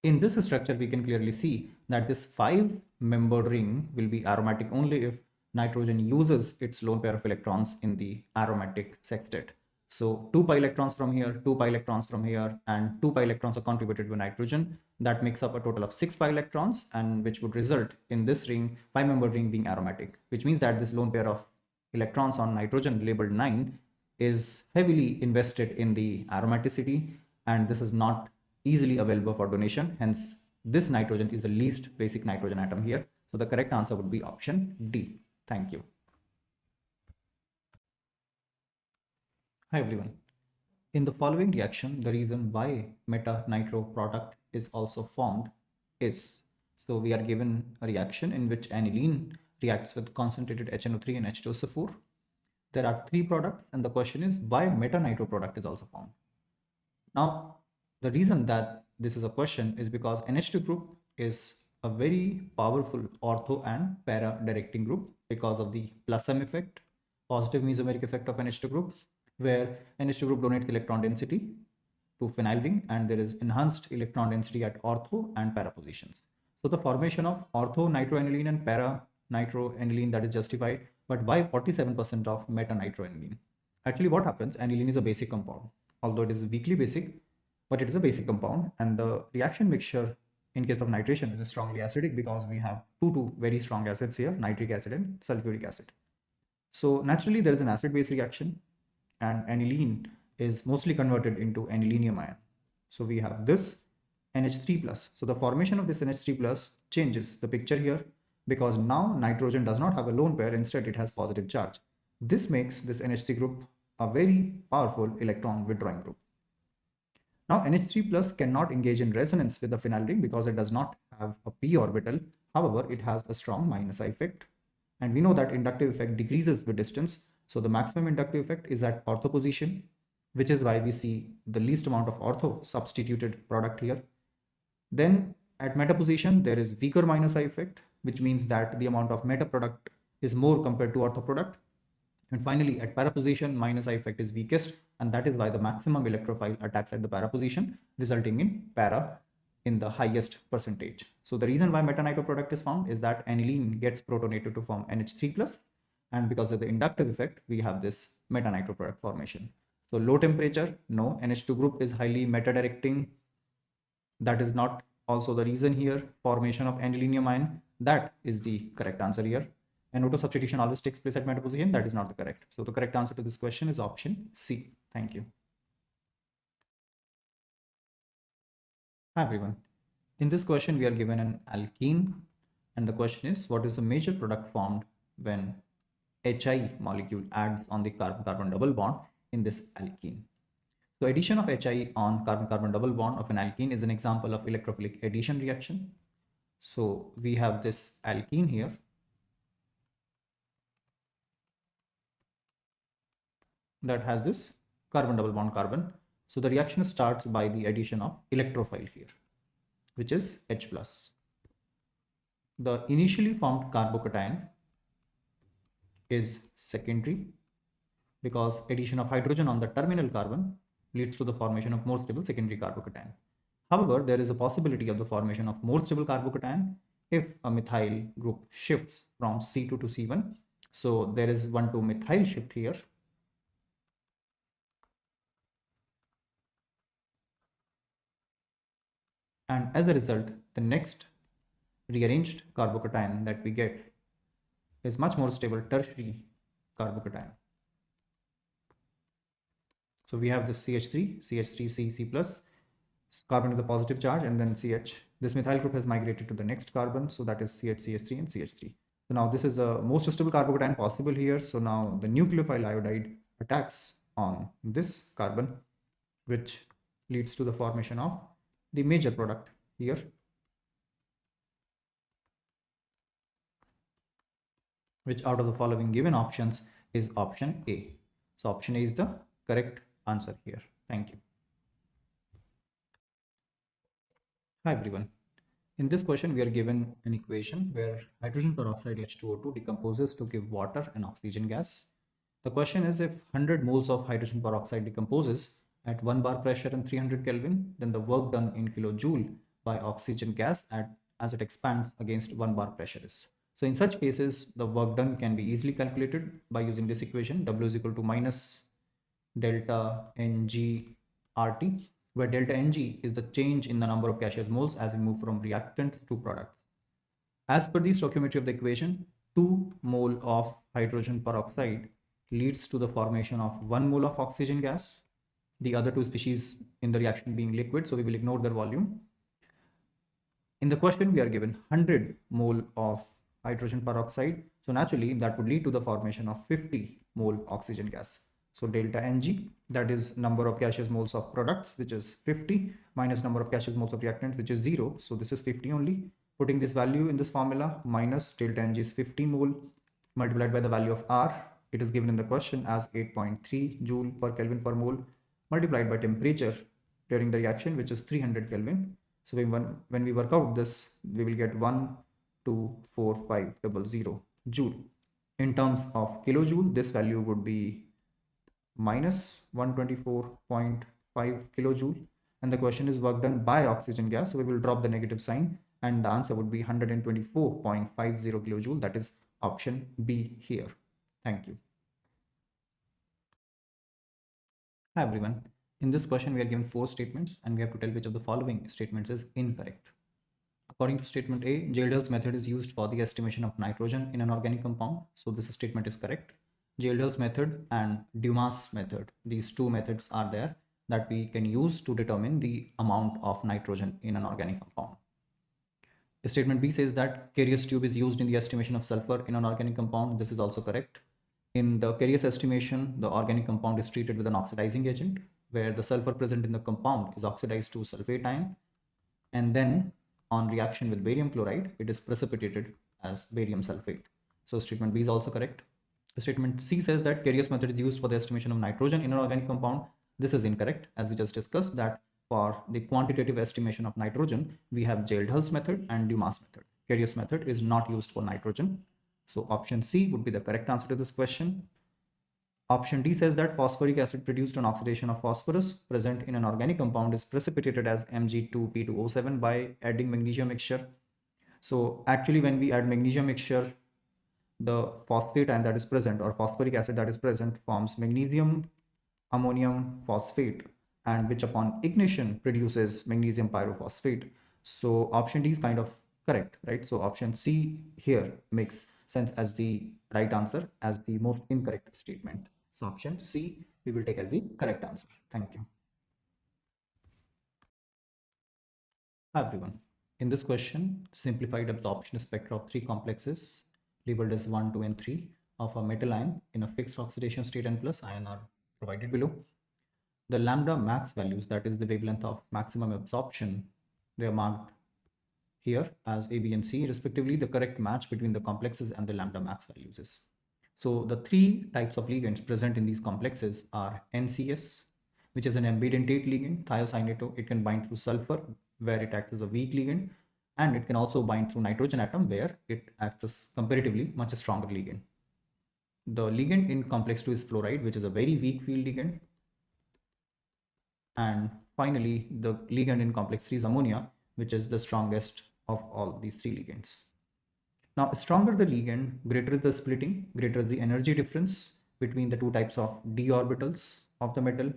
In this structure, we can clearly see that this 5-membered ring will be aromatic only if nitrogen uses its lone pair of electrons in the aromatic sextet. So 2 pi electrons from here, 2 pi electrons from here, and 2 pi electrons are contributed by nitrogen. That makes up a total of 6 pi electrons, and which would result in this ring, 5-membered ring, being aromatic, which means that this lone pair of electrons on nitrogen labeled 9 is heavily invested in the aromaticity, and this is not easily available for donation. Hence, this nitrogen is the least basic nitrogen atom here. So the correct answer would be option D. Thank you. Hi everyone. In the following reaction, the reason why meta-nitro product is also formed is, so we are given a reaction in which aniline reacts with concentrated HNO3 and H2SO4. There are 3 products, and the question is why meta-nitro product is also formed. Now, the reason that this is a question is because NH2 group is a very powerful ortho and para directing group because of the plus M effect, positive mesomeric effect of NH2 group, where NH2 group donates electron density to phenyl ring, and there is enhanced electron density at ortho and para positions. So the formation of ortho nitroaniline and para nitroaniline, that is justified, but why 47% of meta nitroaniline? Actually, what happens? Aniline is a basic compound, although it is weakly basic, but it is a basic compound, and the reaction mixture in case of nitration is strongly acidic because we have two very strong acids here, nitric acid and sulfuric acid. So naturally there is an acid-base reaction, and aniline is mostly converted into anilinium ion. So we have this NH3 plus. So the formation of this NH3 plus changes the picture here because now nitrogen does not have a lone pair, instead it has positive charge. This makes this NH3 group a very powerful electron withdrawing group. Now NH3 plus cannot engage in resonance with the phenyl ring because it does not have a p orbital. However, it has a strong minus I effect, and we know that inductive effect decreases with distance. So the maximum inductive effect is at ortho position, which is why we see the least amount of ortho substituted product here. Then at meta position, there is weaker minus I effect, which means that the amount of meta product is more compared to ortho product. And finally, at para position, minus I effect is weakest, and that is why the maximum electrophile attacks at the para position, resulting in para in the highest percentage. So the reason why meta-nitro product is formed is that aniline gets protonated to form NH3 plus, and because of the inductive effect, we have this meta-nitro product formation. So low temperature, no, NH2 group is highly meta-directing. That is not also the reason here. Formation of anilinium ion, that is the correct answer here. And auto substitution always takes place at meta position, that is not the correct. So the correct answer to this question is option C. Thank you. Hi everyone. In this question, we are given an alkene, and the question is, what is the major product formed when HI molecule adds on the carbon-carbon double bond in this alkene? So addition of HI on carbon-carbon double bond of an alkene is an example of electrophilic addition reaction. So we have this alkene here, that has this carbon double bond carbon. So the reaction starts by the addition of electrophile here, which is H plus. The initially formed carbocation is secondary because addition of hydrogen on the terminal carbon leads to the formation of more stable secondary carbocation. However, there is a possibility of the formation of more stable carbocation if a methyl group shifts from C2 to C1. So there is 1,2 methyl shift here. And as a result, the next rearranged carbocation that we get is much more stable tertiary carbocation. So we have this CH3, CH3C plus, carbon with a positive charge, and then CH. This methyl group has migrated to the next carbon, so that is CH3 and CH3. So now this is the most stable carbocation possible here. So now the nucleophile iodide attacks on this carbon, which leads to the formation of the major product here, which out of the following given options is option A. So option A is the correct answer here. Thank you. Hi everyone. In this question, we are given an equation where hydrogen peroxide H2O2 decomposes to give water and oxygen gas. The question is, if 100 moles of hydrogen peroxide decomposes at 1 bar pressure and 300 Kelvin, then the work done in kilojoule by oxygen gas as it expands against 1 bar pressure is. So in such cases, the work done can be easily calculated by using this equation, W is equal to minus delta Ng RT, where delta Ng is the change in the number of gaseous moles as we move from reactant to products. As per the stoichiometry of the equation, 2 mole of hydrogen peroxide leads to the formation of 1 mole of oxygen gas, the other two species in the reaction being liquid, so we will ignore their volume. In the question, we are given 100 mole of hydrogen peroxide. So naturally, that would lead to the formation of 50 mole oxygen gas. So delta Ng, that is number of gaseous moles of products, which is 50, minus number of gaseous moles of reactants, which is 0. So this is 50 only. Putting this value in this formula, minus delta Ng is 50 mole multiplied by the value of R. It is given in the question as 8.3 joule per Kelvin per mole multiplied by temperature during the reaction, which is 300 Kelvin. So when we work out this, we will get 124,500 joule. In terms of kilojoule, this value would be minus 124.5 kilojoule. And the question is work done by oxygen gas. So we will drop the negative sign and the answer would be 124.50 kilojoule. That is option B here. Thank you. Hi everyone. In this question, we are given 4 statements and we have to tell which of the following statements is incorrect. According to statement A, Gelder's method is used for the estimation of nitrogen in an organic compound. So this statement is correct. Gelder's method and Dumas method, these two methods are there that we can use to determine the amount of nitrogen in an organic compound. Statement B says that Carius tube is used in the estimation of sulfur in an organic compound. This is also correct. In the Carius estimation, the organic compound is treated with an oxidizing agent where the sulfur present in the compound is oxidized to sulfate ion, and then on reaction with barium chloride, it is precipitated as barium sulfate. So statement B is also correct. Statement C says that Carius method is used for the estimation of nitrogen in an organic compound. This is incorrect, as we just discussed that for the quantitative estimation of nitrogen, we have Gelder's method and Dumas method. Carius method is not used for nitrogen. So option C would be the correct answer to this question. Option D says that phosphoric acid produced on oxidation of phosphorus present in an organic compound is precipitated as Mg2P2O7 by adding magnesium mixture. So actually when we add magnesium mixture, the phosphate ion that is present or phosphoric acid that is present forms magnesium ammonium phosphate, and which upon ignition produces magnesium pyrophosphate. So option D is kind of correct, right? So option C here makes sense as the right answer as the most incorrect statement. So option C we will take as the correct answer. Thank you. Hi everyone. In this question, simplified absorption spectra of 3 complexes labeled as 1, 2 and 3 of a metal ion in a fixed oxidation state N plus ion are provided below. The lambda max values, that is the wavelength of maximum absorption, they are marked here as A, B and C respectively. The correct match between the complexes and the lambda max values is. So the 3 types of ligands present in these complexes are NCS, which is an ambidentate ligand, thiocyanate. It can bind through sulfur where it acts as a weak ligand, and it can also bind through nitrogen atom where it acts as comparatively much stronger ligand. The ligand in complex 2 is fluoride, which is a very weak field ligand. And finally, the ligand in complex 3 is ammonia, which is the strongest of all these 3 ligands. Now, stronger the ligand, greater is the splitting, greater is the energy difference between the 2 types of d orbitals of the metal.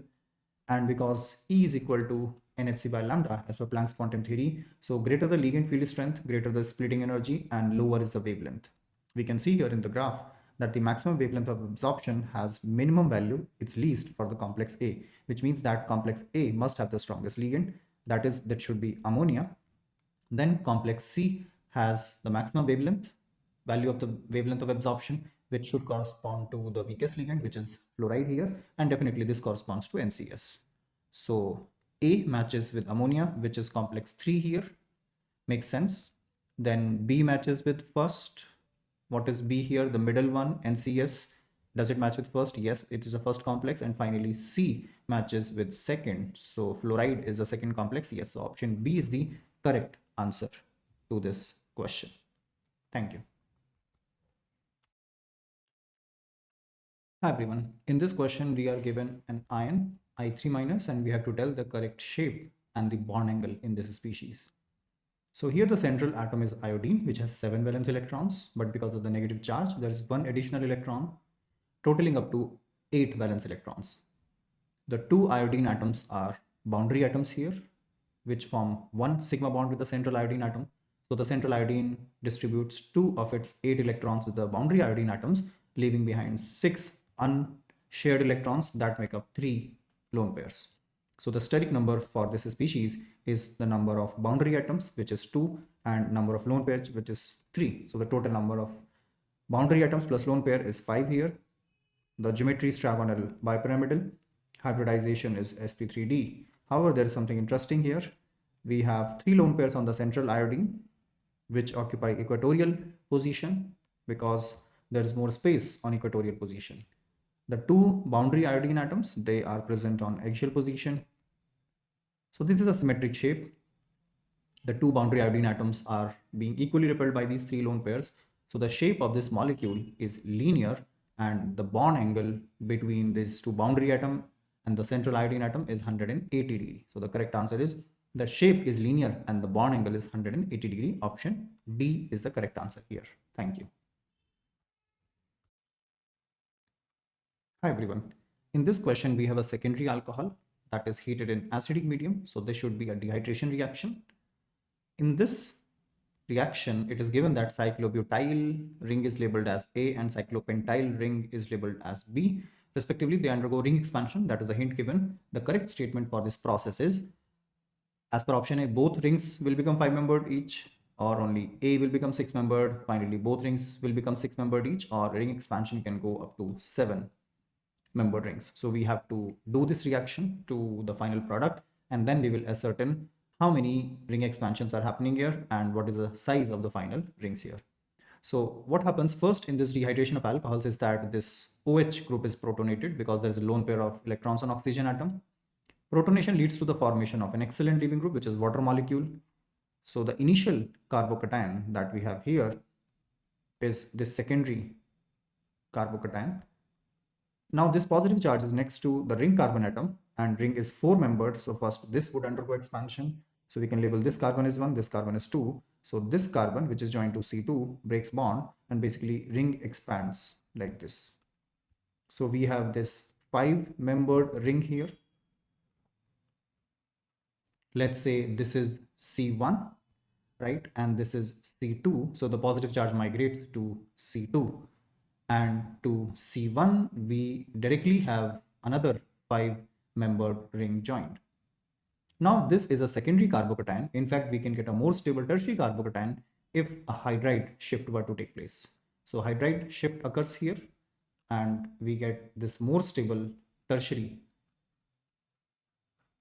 And because E is equal to NhC by lambda as per Planck's quantum theory, so greater the ligand field strength, greater the splitting energy, and lower is the wavelength. We can see here in the graph that the maximum wavelength of absorption has minimum value, it's least for the complex A, which means that complex A must have the strongest ligand, that should be ammonia. Then complex C has the maximum wavelength, value of the wavelength of absorption, which should correspond to the weakest ligand, which is fluoride here, and definitely this corresponds to NCS. So A matches with ammonia, which is complex 3 here, makes sense. Then B matches with first. What is B here? The middle one, NCS. Does it match with first? Yes, it is a first complex. And finally, C matches with second. So fluoride is a second complex. Yes, so option B is the correct answer to this question. Thank you. Hi everyone. In this question, we are given an ion I3 minus, and we have to tell the correct shape and the bond angle in this species. So here the central atom is iodine, which has 7 valence electrons, but because of the negative charge, there is one additional electron, totaling up to 8 valence electrons. The two iodine atoms are boundary atoms here, which form one sigma bond with the central iodine atom. So the central iodine distributes 2 of its 8 electrons with the boundary iodine atoms, leaving behind 6 unshared electrons that make up 3 lone pairs. So the steric number for this species is the number of boundary atoms, which is 2, and number of lone pairs, which is 3. So the total number of boundary atoms plus lone pair is 5 here. The geometry is trigonal bipyramidal. Hybridization is sp3d. However, there is something interesting here. We have 3 lone pairs on the central iodine, which occupy equatorial position because there is more space on equatorial position. The 2 boundary iodine atoms, they are present on axial position. So this is a symmetric shape. The 2 boundary iodine atoms are being equally repelled by these 3 lone pairs. So the shape of this molecule is linear, and the bond angle between these 2 boundary atom and the central iodine atom is 180 degree. So the correct answer is the shape is linear and the bond angle is 180 degree. Option D is the correct answer here. Thank you. Hi everyone. In this question, we have a secondary alcohol that is heated in acidic medium. So this should be a dehydration reaction. In this reaction, it is given that cyclobutyl ring is labeled as A and cyclopentyl ring is labeled as B. Respectively, they undergo ring expansion. That is the hint given. The correct statement for this process is, as per option A, both rings will become 5-membered each, or only A will become 6-membered. Finally, both rings will become 6-membered each, or ring expansion can go up to 7-membered rings. So we have to do this reaction to the final product, and then we will ascertain how many ring expansions are happening here and what is the size of the final rings here. So what happens first in this dehydration of alcohols is that this OH group is protonated because there is a lone pair of electrons on oxygen atom. Protonation leads to the formation of an excellent leaving group, which is water molecule. So the initial carbocation that we have here is this secondary carbocation. Now this positive charge is next to the ring carbon atom, and ring is 4-membered. So first this would undergo expansion. So we can label this carbon is 1, this carbon is 2. So this carbon, which is joined to C2, breaks bond and basically ring expands like this. So we have this 5-membered ring here. Let's say this is C1, right? And this is C2. So the positive charge migrates to C2. And to C1, we directly have another 5-membered ring joined. Now this is a secondary carbocation. In fact, we can get a more stable tertiary carbocation if a hydride shift were to take place. So hydride shift occurs here, and we get this more stable tertiary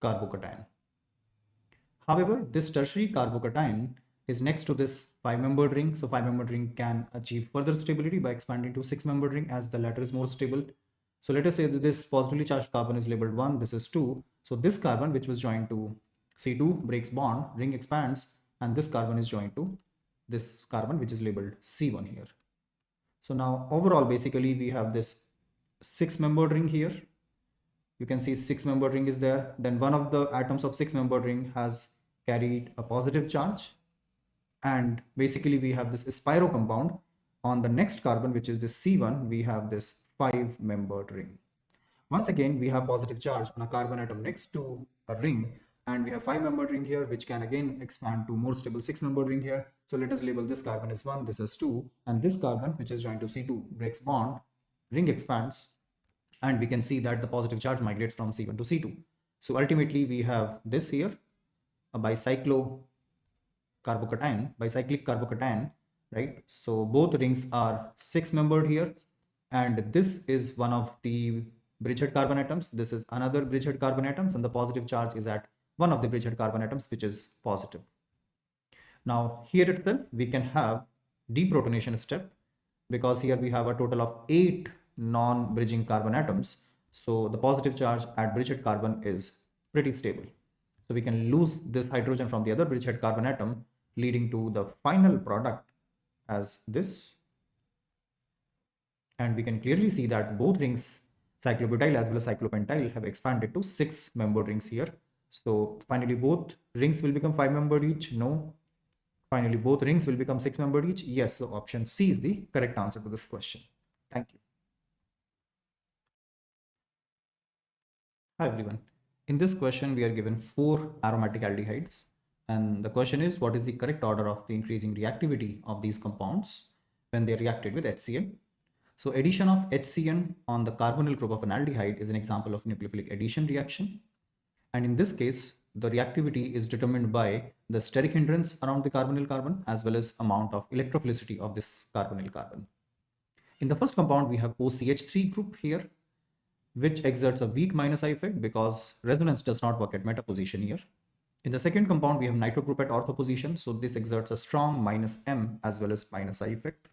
carbocation. However, this tertiary carbocation is next to this 5-membered ring. So 5-membered ring can achieve further stability by expanding to 6-membered ring, as the latter is more stable. So let us say that this positively charged carbon is labeled 1, this is 2. So this carbon, which was joined to C2, breaks bond, ring expands, and this carbon is joined to this carbon, which is labeled C1 here. So now overall, basically we have this 6-membered ring here. You can see 6-membered ring is there. Then one of the atoms of 6-membered ring has carried a positive charge. And basically we have this spiro compound. On the next carbon, which is this C1, we have this 5-membered ring. Once again, we have positive charge on a carbon atom next to a ring, and we have 5-membered ring here, which can again expand to more stable 6-membered ring here. So let us label this carbon as 1, this is 2, and this carbon, which is joined to C2, breaks bond, ring expands, and we can see that the positive charge migrates from C1 to C2. So ultimately we have this here, a bicyclic carbocation, right? So both rings are 6-membered here, and this is one of the bridgehead carbon atoms. This is another bridgehead carbon atoms, and the positive charge is at one of the bridgehead carbon atoms, which is positive. Now here itself we can have deprotonation step, because here we have a total of 8 non-bridging carbon atoms. So the positive charge at bridgehead carbon is pretty stable. So we can lose this hydrogen from the other bridgehead carbon atom, leading to the final product as this. And we can clearly see that both rings, cyclobutyl as well as cyclopentyl, have expanded to 6-membered rings here. So finally both rings will become 5-membered each? No. Finally, both rings will become 6-membered each. Yes, so option C is the correct answer to this question. Thank you. Hi everyone. In this question, we are given 4 aromatic aldehydes. And the question is, what is the correct order of the increasing reactivity of these compounds when they reacted with HCN? So addition of HCN on the carbonyl group of an aldehyde is an example of nucleophilic addition reaction. And in this case, the reactivity is determined by the steric hindrance around the carbonyl carbon as well as amount of electrophilicity of this carbonyl carbon. In the first compound, we have OCH3 group here, which exerts a weak minus I effect because resonance does not work at meta position here. In the second compound, we have nitro group at ortho position, so this exerts a strong minus M as well as minus I effect.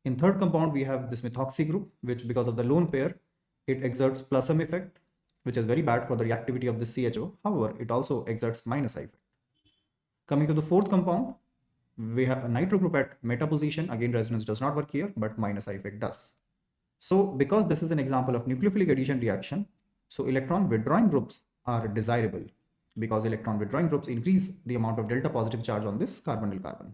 In third compound, we have this methoxy group, which because of the lone pair, it exerts plus M effect, which is very bad for the reactivity of this CHO. However, it also exerts minus I effect. Coming to the fourth compound, we have a nitro group at meta position. Again, resonance does not work here, but minus I effect does. So because this is an example of nucleophilic addition reaction, so electron withdrawing groups are desirable because electron withdrawing groups increase the amount of delta positive charge on this carbonyl carbon.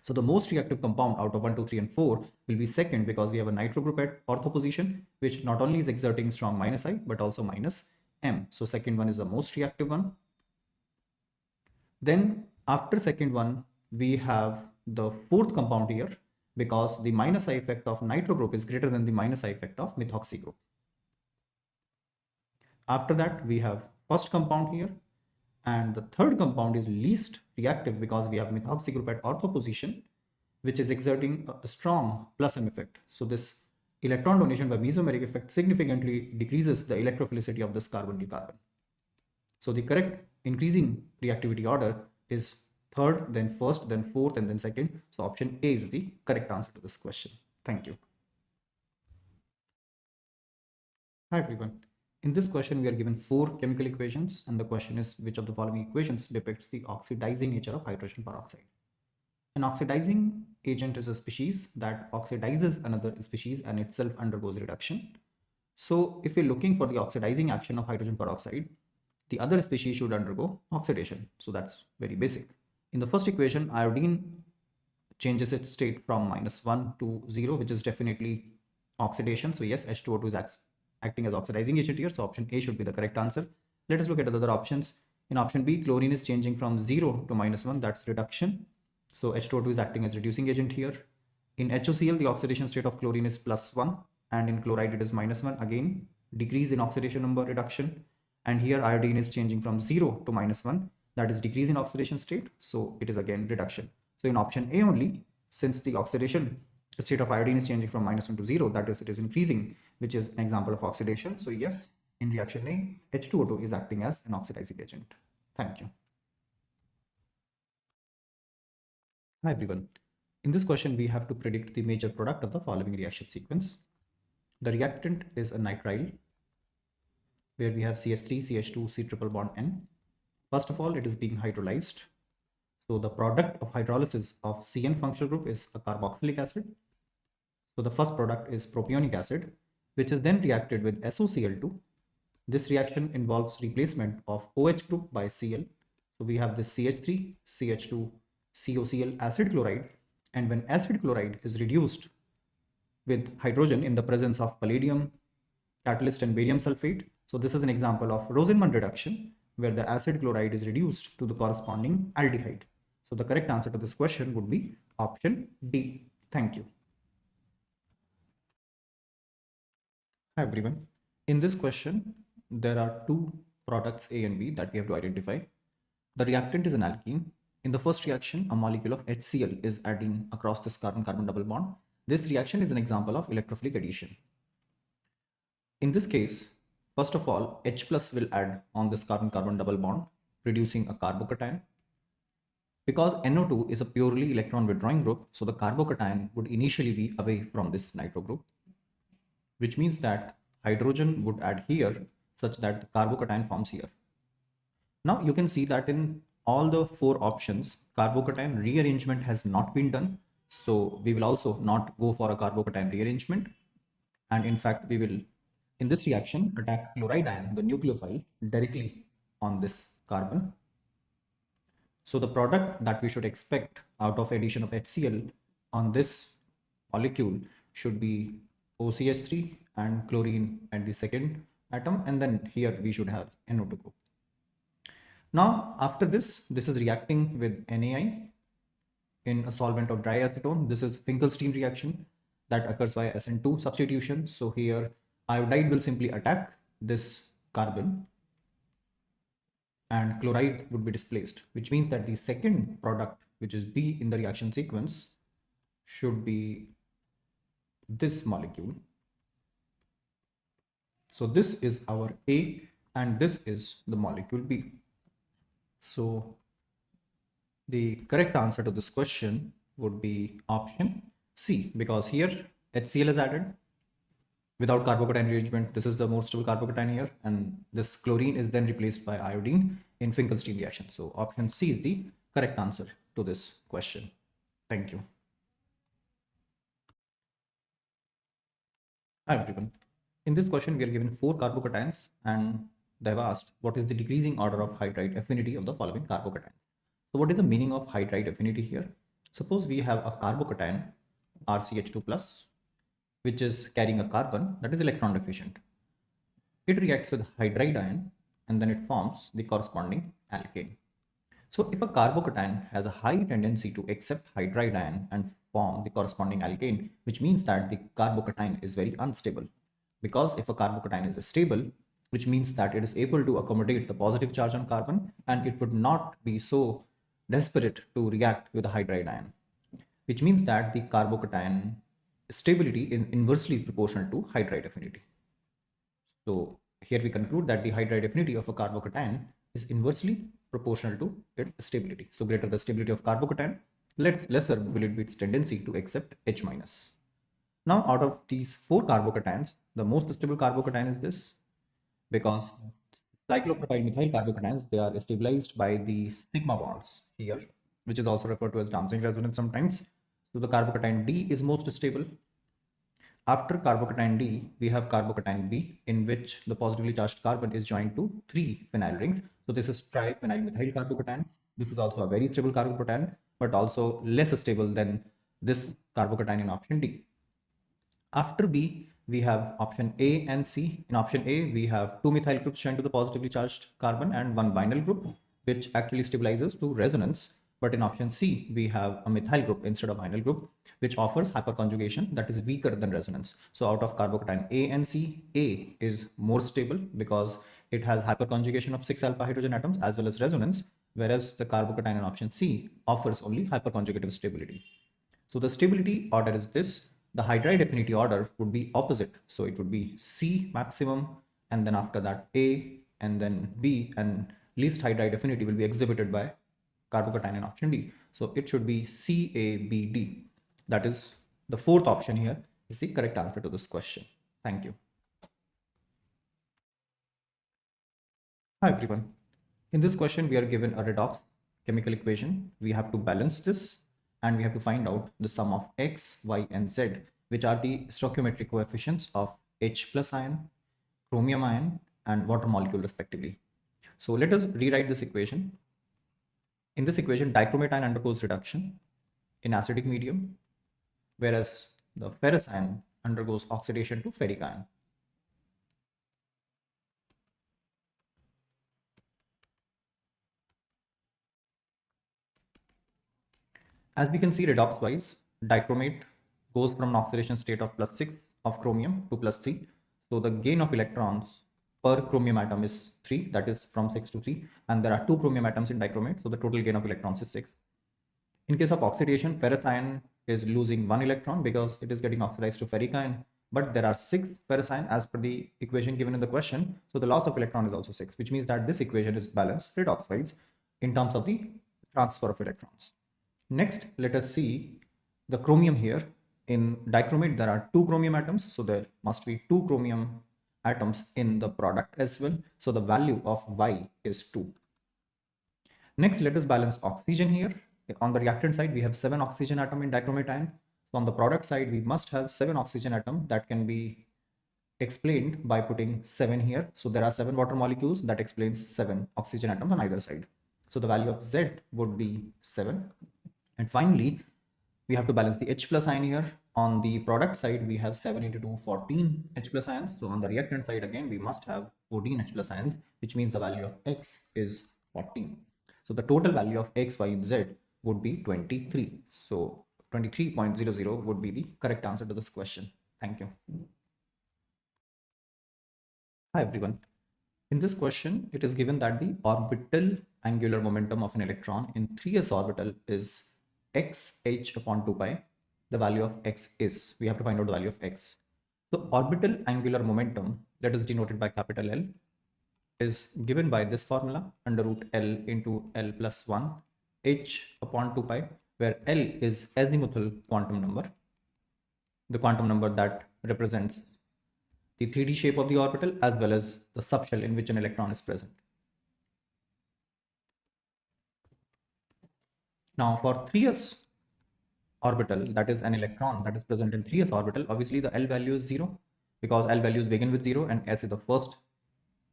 So the most reactive compound out of 1, 2, 3, and 4 will be second because we have a nitro group at ortho position, which not only is exerting strong minus I, but also minus M. So second one is the most reactive one. Then after second one, we have the fourth compound here because the minus I effect of nitro group is greater than the minus I effect of methoxy group. After that, we have first compound here, and the third compound is least reactive because we have methoxy group at ortho position, which is exerting a strong plus M effect. So this electron donation by mesomeric effect significantly decreases the electrophilicity of this carbonyl carbon. So the correct increasing reactivity order is third, then first, then fourth, and then second. So option A is the correct answer to this question. Thank you. Hi everyone. In this question, we are given 4 chemical equations, and the question is which of the following equations depicts the oxidizing nature of hydrogen peroxide. An oxidizing agent is a species that oxidizes another species and itself undergoes reduction. So if we're looking for the oxidizing action of hydrogen peroxide, the other species should undergo oxidation. So that's very basic. In the first equation, iodine changes its state from -1 to 0, which is definitely oxidation. So yes, H2O2 is acting as oxidizing agent here. So option A should be the correct answer. Let us look at the other options. In option B, chlorine is changing from 0 to -1. That's reduction. So H2O2 is acting as reducing agent here. In HOCl, the oxidation state of chlorine is +1, and in chloride it is -1. Again, decrease in oxidation number, reduction. And here iodine is changing from 0 to -1. That is decrease in oxidation state. So it is again reduction. So in option A only, since the oxidation state of iodine is changing from -1 to 0, that is, it is increasing, which is an example of oxidation. So yes, in reaction A, H2O2 is acting as an oxidizing agent. Thank you. Hi everyone. In this question, we have to predict the major product of the following reaction sequence. The reactant is a nitrile, where we have CH3, CH2, C triple bond N. First of all, it is being hydrolyzed. So the product of hydrolysis of CN functional group is a carboxylic acid. So the first product is propionic acid, which is then reacted with SOCl2. This reaction involves replacement of OH group by Cl. So we have this CH3, CH2, COCl acid chloride. And when acid chloride is reduced with hydrogen in the presence of palladium catalyst and barium sulfate, so this is an example of Rosenmund reduction, where the acid chloride is reduced to the corresponding aldehyde. So the correct answer to this question would be option D. Thank you. Hi everyone. In this question, there are 2 products A and B that we have to identify. The reactant is an alkene. In the first reaction, a molecule of HCl is adding across this carbon-carbon double bond. This reaction is an example of electrophilic addition. In this case, first of all, H plus will add on this carbon-carbon double bond, producing a carbocation. Because NO2 is a purely electron withdrawing group, so the carbocation would initially be away from this nitro group, which means that hydrogen would add here such that the carbocation forms here. Now you can see that in all the 4 options, carbocation rearrangement has not been done. So we will also not go for a carbocation rearrangement. And in fact, we will, in this reaction, attack chloride ion, the nucleophile, directly on this carbon. So the product that we should expect out of addition of HCl on this molecule should be OCH3 and chlorine at the second atom, and then here we should have NO2 group. Now after this is reacting with NaI in a solvent of dry acetone. This is Finkelstein reaction that occurs via SN2 substitution. So here iodide will simply attack this carbon and chloride would be displaced, which means that the second product, which is B in the reaction sequence, should be this molecule. So this is our A and this is the molecule B. So the correct answer to this question would be option C, because here HCl is added without carbocation rearrangement. This is the most stable carbocation here, and this chlorine is then replaced by iodine in Finkelstein reaction. So option C is the correct answer to this question. Thank you. Hi everyone. In this question, we are given 4 carbocations and they have asked what is the decreasing order of hydride affinity of the following carbocations. So what is the meaning of hydride affinity here? Suppose we have a carbocation RCH2 plus, which is carrying a carbon that is electron deficient. It reacts with hydride ion and then it forms the corresponding alkane. So if a carbocation has a high tendency to accept hydride ion and form the corresponding alkane, which means that the carbocation is very unstable. Because if a carbocation is stable, which means that it is able to accommodate the positive charge on carbon and it would not be so desperate to react with a hydride ion, which means that the carbocation stability is inversely proportional to hydride affinity. So here we conclude that the hydride affinity of a carbocation is inversely proportional to its stability. So greater the stability of carbocation, lesser will it be its tendency to accept H minus. Now out of these 4 carbocations, the most stable carbocation is this, because cyclopropyl methyl carbocations, they are stabilized by the sigma bonds here, which is also referred to as dancing resonance sometimes. So the carbocation D is most stable. After carbocation D, we have carbocation B, in which the positively charged carbon is joined to 3 phenyl rings. So this is triphenyl methyl carbocation. This is also a very stable carbocation, but also less stable than this carbocation in option D. After B, we have option A and C. In option A, we have 2 methyl groups joined to the positively charged carbon and 1 vinyl group, which actually stabilizes to resonance. But in option C, we have a methyl group instead of vinyl group, which offers hyperconjugation that is weaker than resonance. So out of carbocation A and C, A is more stable because it has hyperconjugation of 6 alpha hydrogen atoms as well as resonance, whereas the carbocation in option C offers only hyperconjugative stability. So the stability order is this. The hydride affinity order would be opposite. So it would be C maximum, and then after that A, and then B, and least hydride affinity will be exhibited by carbocation in option D. So it should be C, A, B, D. That is the 4th option here is the correct answer to this question. Thank you. Hi everyone. In this question, we are given a redox chemical equation. We have to balance this and we have to find out the sum of X, Y, and Z, which are the stoichiometric coefficients of H plus ion, chromium ion, and water molecule respectively. So let us rewrite this equation. In this equation, dichromate ion undergoes reduction in acidic medium, whereas the ferrous ion undergoes oxidation to ferric ion. As we can see, redox wise, dichromate goes from an oxidation state of +6 of chromium to +3. So the gain of electrons per chromium atom is 3, that is from 6 to 3, and there are 2 chromium atoms in dichromate, so the total gain of electrons is 6. In case of oxidation, ferrous ion is losing 1 electron because it is getting oxidized to ferric ion, but there are 6 ferrous ion as per the equation given in the question, so the loss of electron is also 6, which means that this equation is balanced redox wise in terms of the transfer of electrons. Next, let us see the chromium here. In dichromate, there are 2 chromium atoms, so there must be 2 chromium atoms in the product as well. So the value of Y is 2. Next, let us balance oxygen here. On the reactant side, we have 7 oxygen atom in dichromate ion. So on the product side, we must have 7 oxygen atom. That can be explained by putting 7 here. So there are 7 water molecules that explains 7 oxygen atoms on either side. So the value of Z would be 7. And finally, we have to balance the H plus ion here. On the product side, we have 7 into 2, 14 H plus ions. So on the reactant side, again, we must have 14 H plus ions, which means the value of X is 14. So the total value of X, Y, Z would be 23. So 23.00 would be the correct answer to this question. Thank you. Hi, everyone. In this question, it is given that the orbital angular momentum of an electron in 3s orbital is xh upon 2 pi. The value of x is, we have to find out the value of x. So orbital angular momentum, that is denoted by capital L, is given by this formula, under root L into L plus 1 h upon 2 pi, where L is azimuthal quantum number, the quantum number that represents the 3D shape of the orbital as well as the subshell in which an electron is present. Now for 3s orbital, that is an electron that is present in 3s orbital, obviously the L value is 0 because L values begin with 0 and S is the first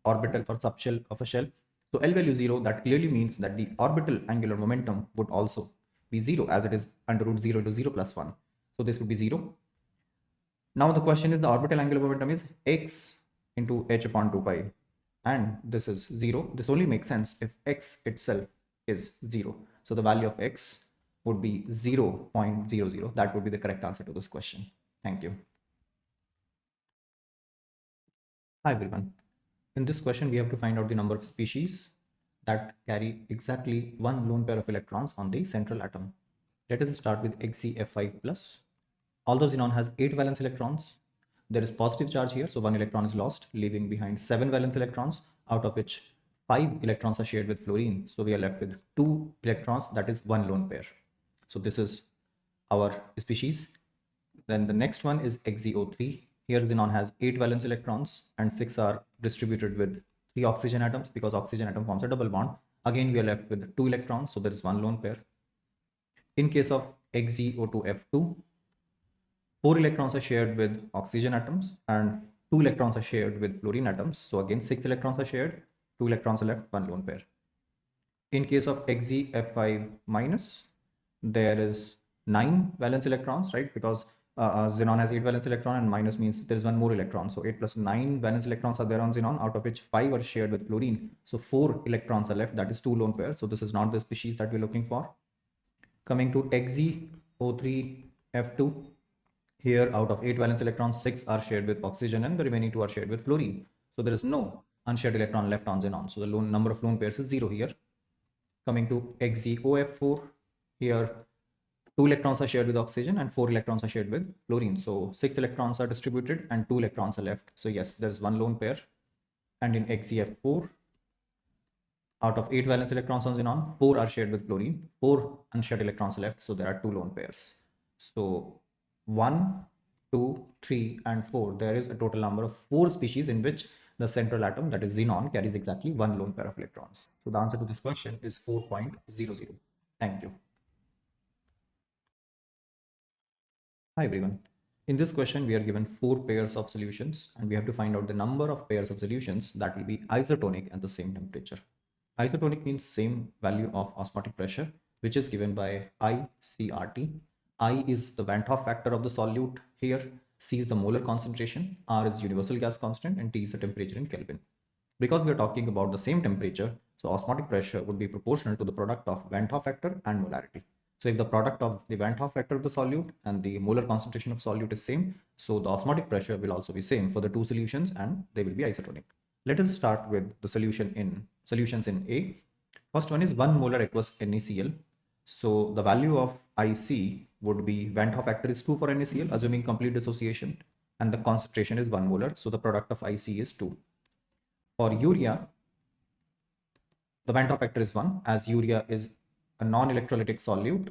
orbital or subshell of a shell. So L value 0, that clearly means that the orbital angular momentum would also be 0, as it is under root 0 into 0 plus 1. So this would be 0. Now the question is, the orbital angular momentum is x into h upon 2 pi, and this is 0. This only makes sense if x itself is 0. So the value of x would be 0.00. That would be the correct answer to this question. Thank you. Hi everyone. In this question, we have to find out the number of species that carry exactly one lone pair of electrons on the central atom. Let us start with XeF5+. Although xenon has 8 valence electrons, there is positive charge here, so 1 electron is lost, leaving behind 7 valence electrons, out of which 5 electrons are shared with fluorine. So we are left with 2 electrons, that is one lone pair. So this is our species. Then the next one is XeO3. Here xenon has 8 valence electrons and 6 are distributed with 3 oxygen atoms because oxygen atom forms a double bond. Again, we are left with 2 electrons, so there is one lone pair. In case of XeO2F2, 4 electrons are shared with oxygen atoms and 2 electrons are shared with fluorine atoms. So again, 6 electrons are shared, 2 electrons are left, one lone pair. In case of XeF5 minus, there is 9 valence electrons, right? Because xenon has 8 valence electron and minus means there is one more electron. So 8 plus 9 valence electrons are there on xenon, out of which 5 are shared with fluorine. So 4 electrons are left, that is 2 lone pairs. So this is not the species that we're looking for. Coming to XeO3F2, here out of 8 valence electrons, 6 are shared with oxygen and the remaining 2 are shared with fluorine. So there is no unshared electron left on xenon. So the number of lone pairs is 0 here. Coming to XeOF4, here 2 electrons are shared with oxygen and 4 electrons are shared with fluorine. So 6 electrons are distributed and 2 electrons are left. So yes, there's one lone pair. And in XeF4, out of 8 valence electrons on xenon, 4 are shared with fluorine, 4 unshared electrons left. So there are 2 lone pairs. So 1, 2, 3, and 4. There is a total number of 4 species in which the central atom, that is xenon, carries exactly one lone pair of electrons. So the answer to this question is 4.00. Thank you. Hi everyone. In this question, we are given 4 pairs of solutions and we have to find out the number of pairs of solutions that will be isotonic at the same temperature. Isotonic means same value of osmotic pressure, which is given by ICRT. I is the Van 't Hoff factor of the solute here, C is the molar concentration, R is universal gas constant, and T is the temperature in Kelvin. Because we are talking about the same temperature, so osmotic pressure would be proportional to the product of Van 't Hoff factor and molarity. So if the product of the Van 't Hoff factor of the solute and the molar concentration of solute is same, so the osmotic pressure will also be same for the 2 solutions and they will be isotonic. Let us start with the solutions in A. First one is 1 molar aqueous NaCl. So the value of IC would be Van 't Hoff factor is 2 for NaCl, assuming complete dissociation, and the concentration is 1 molar. So the product of IC is 2. For urea, the Van 't Hoff factor is 1, as urea is a non-electrolytic solute.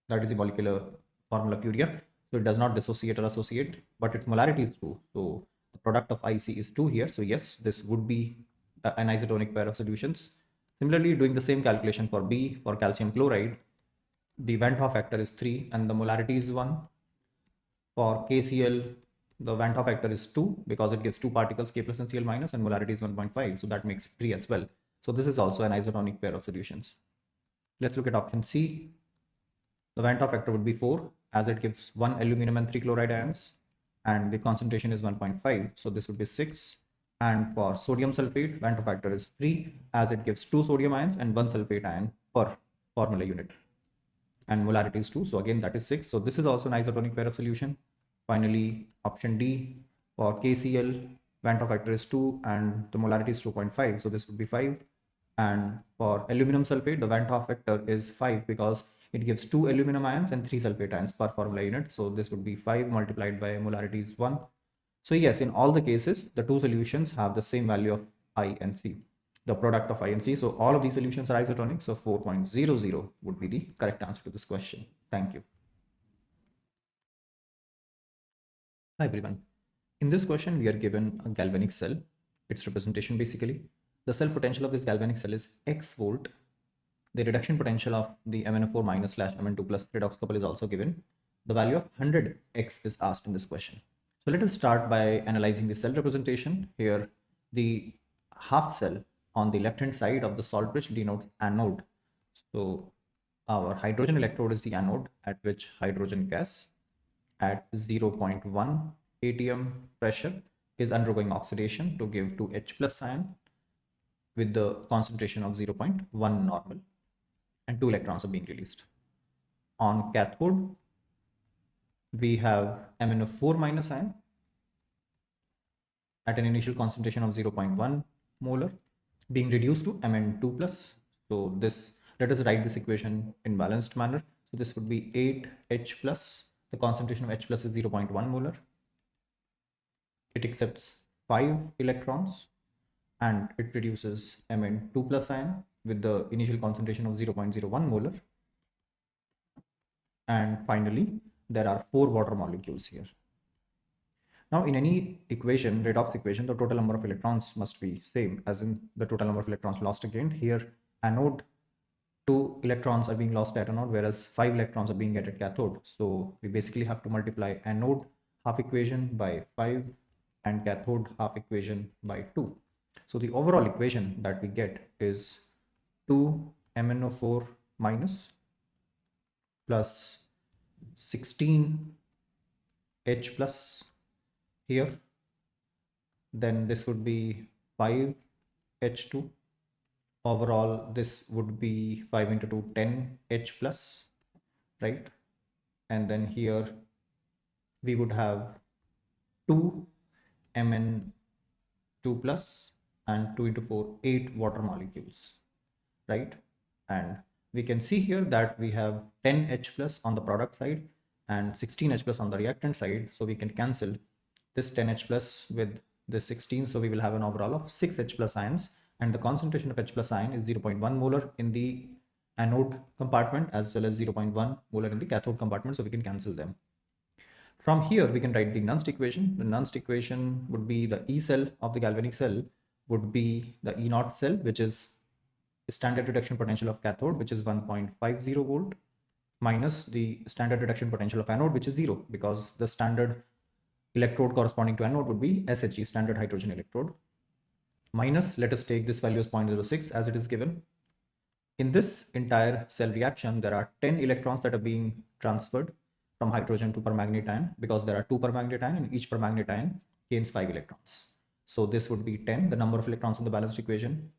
That is the molecular formula of urea. So it does not dissociate or associate, but its molarity is 2. So the product of IC is 2 here. So yes, this would be an isotonic pair of solutions. Similarly, doing the same calculation for B, for calcium chloride, the Van 't Hoff factor is 3 and the molarity is 1. For KCl, the Van 't Hoff factor is 2 because it gives 2 particles, K plus and Cl minus, and molarity is 1.5. So that makes it 3 as well. So this is also an isotonic pair of solutions. Let's look at option C. The Van 't Hoff factor would be 4 as it gives 1 aluminum and 3 chloride ions and the concentration is 1.5. So this would be 6. And for sodium sulfate, Van 't Hoff factor is 3 as it gives 2 sodium ions and 1 sulfate ion per formula unit. And molarity is 2. So again, that is 6. So this is also an isotonic pair of solution. Finally, option D for KCl, Van 't Hoff factor is 2 and the molarity is 2.5. So this would be 5. And for aluminum sulfate, the Van 't Hoff factor is 5 because it gives 2 aluminum ions and 3 sulfate ions per formula unit. So this would be 5 multiplied by molarity is 1. So yes, in all the cases, the two solutions have the same value of I and C, the product of I and C. So all of these solutions are isotonic. So 4.00 would be the correct answer to this question. Thank you. Hi everyone. In this question, we are given a galvanic cell. Its representation basically. The cell potential of this galvanic cell is X volt. The reduction potential of the MnO4 minus slash Mn2 plus redox couple is also given. The value of 100x is asked in this question. So let us start by analyzing the cell representation. Here, the half cell on the left-hand side of the salt bridge denotes anode. So our hydrogen electrode is the anode at which hydrogen gas at 0.1 atm pressure is undergoing oxidation to give 2H plus ion with the concentration of 0.1 normal, and 2 electrons are being released. On cathode, we have MnO4 minus ion at an initial concentration of 0.1 molar being reduced to Mn2 plus. So this, let us write this equation in balanced manner. So this would be 8H plus. The concentration of H plus is 0.1 molar. It accepts 5 electrons and it produces Mn2 plus ion with the initial concentration of 0.01 molar. And finally, there are 4 water molecules here. Now, in any equation, redox equation, the total number of electrons must be same as in the total number of electrons lost again. Here, anode, 2 electrons are being lost at anode, whereas 5 electrons are being get at cathode. So we basically have to multiply anode half equation by 5 and cathode half equation by 2. So the overall equation that we get is 2 MnO4 minus plus 16 H plus here. Then this would be 5 H2. Overall, this would be 5 into 2, 10 H plus, right? And then here we would have 2 Mn2 plus and 2 into 4, 8 water molecules, right? And we can see here that we have 10 H plus on the product side and 16 H plus on the reactant side. So we can cancel this 10 H plus with this 16. So we will have an overall of 6 H plus ions, and the concentration of H plus ion is 0.1 molar in the anode compartment as well as 0.1 molar in the cathode compartment. So we can cancel them. From here, we can write the Nernst equation. The Nernst equation would be the E cell of the galvanic cell would be the E naught cell, which is standard reduction potential of cathode, which is 1.50 volt, minus the standard reduction potential of anode, which is 0, because the standard electrode corresponding to anode would be SHE, standard hydrogen electrode, minus, let us take this value as 0.06 as it is given. In this entire cell reaction, there are 10 electrons that are being transferred from hydrogen to permanganate ion, because there are 2 permanganate ion and each permanganate ion gains 5 electrons. So this would be 10, the number of electrons in the balanced equation,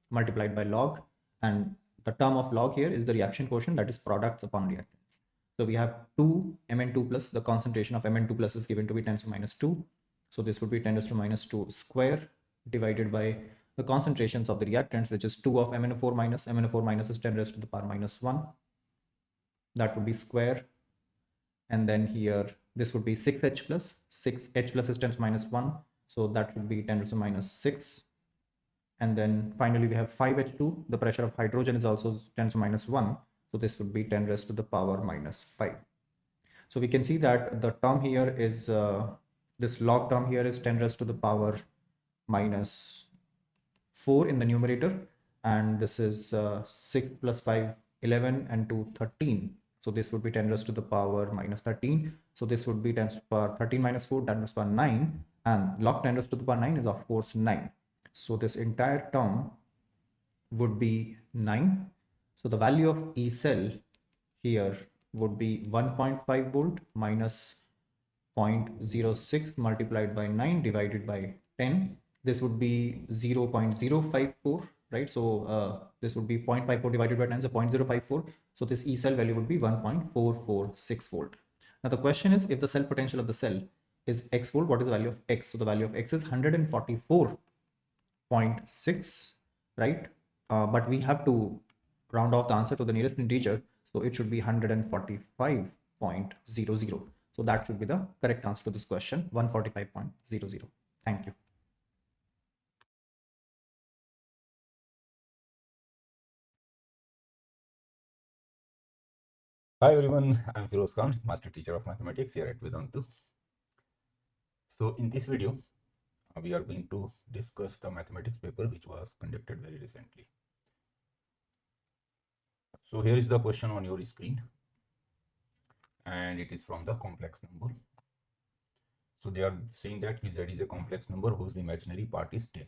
multiplied by log, and the term of log here is the reaction quotient, that is products upon reactants. So we have 2 Mn2 plus, the concentration of Mn2 plus is given to be 10 to minus 2. So this would be 10 to minus 2 square divided by the concentrations of the reactants, which is 2 of MnO4 minus. MnO4 minus is 10 raised to the power minus 1. That would be square. And then here, this would be 6H plus. 6H plus is 10 to minus 1. So that would be 10 to minus 6. And then finally, we have 5H2. The pressure of hydrogen is also 10 to minus 1. So this would be 10 raised to the power minus 5. So we can see that the term here is, this log term here is 10 raised to the power minus 4 in the numerator. And this is 6 plus 5, 11, and 2, 13. So this would be 10 raised to the power minus 13. So this would be 10 to the power 13 minus 4, 10 raised to the power 9. And log 10 raised to the power 9 is of course 9. So this entire term would be 9. So the value of E cell here would be 1.5 volt minus 0.06 multiplied by 9 divided by 10. This would be 0.054, right? So this would be 0.54 divided by 10, so 0.054. So this E cell value would be 1.446 volt. Now the question is, if the cell potential of the cell is X volt, what is the value of X? So the value of X is 144.6, right? But we have to round off the answer to the nearest integer. So it should be 145.00. So that should be the correct answer to this question, 145.00. Thank you. Hi everyone, I'm Firoz Khan, Master Teacher of Mathematics here at Vedantu. So in this video, we are going to discuss the mathematics paper which was conducted very recently. So here is the question on your screen, and it is from the complex number. So they are saying that Z is a complex number whose imaginary part is 10.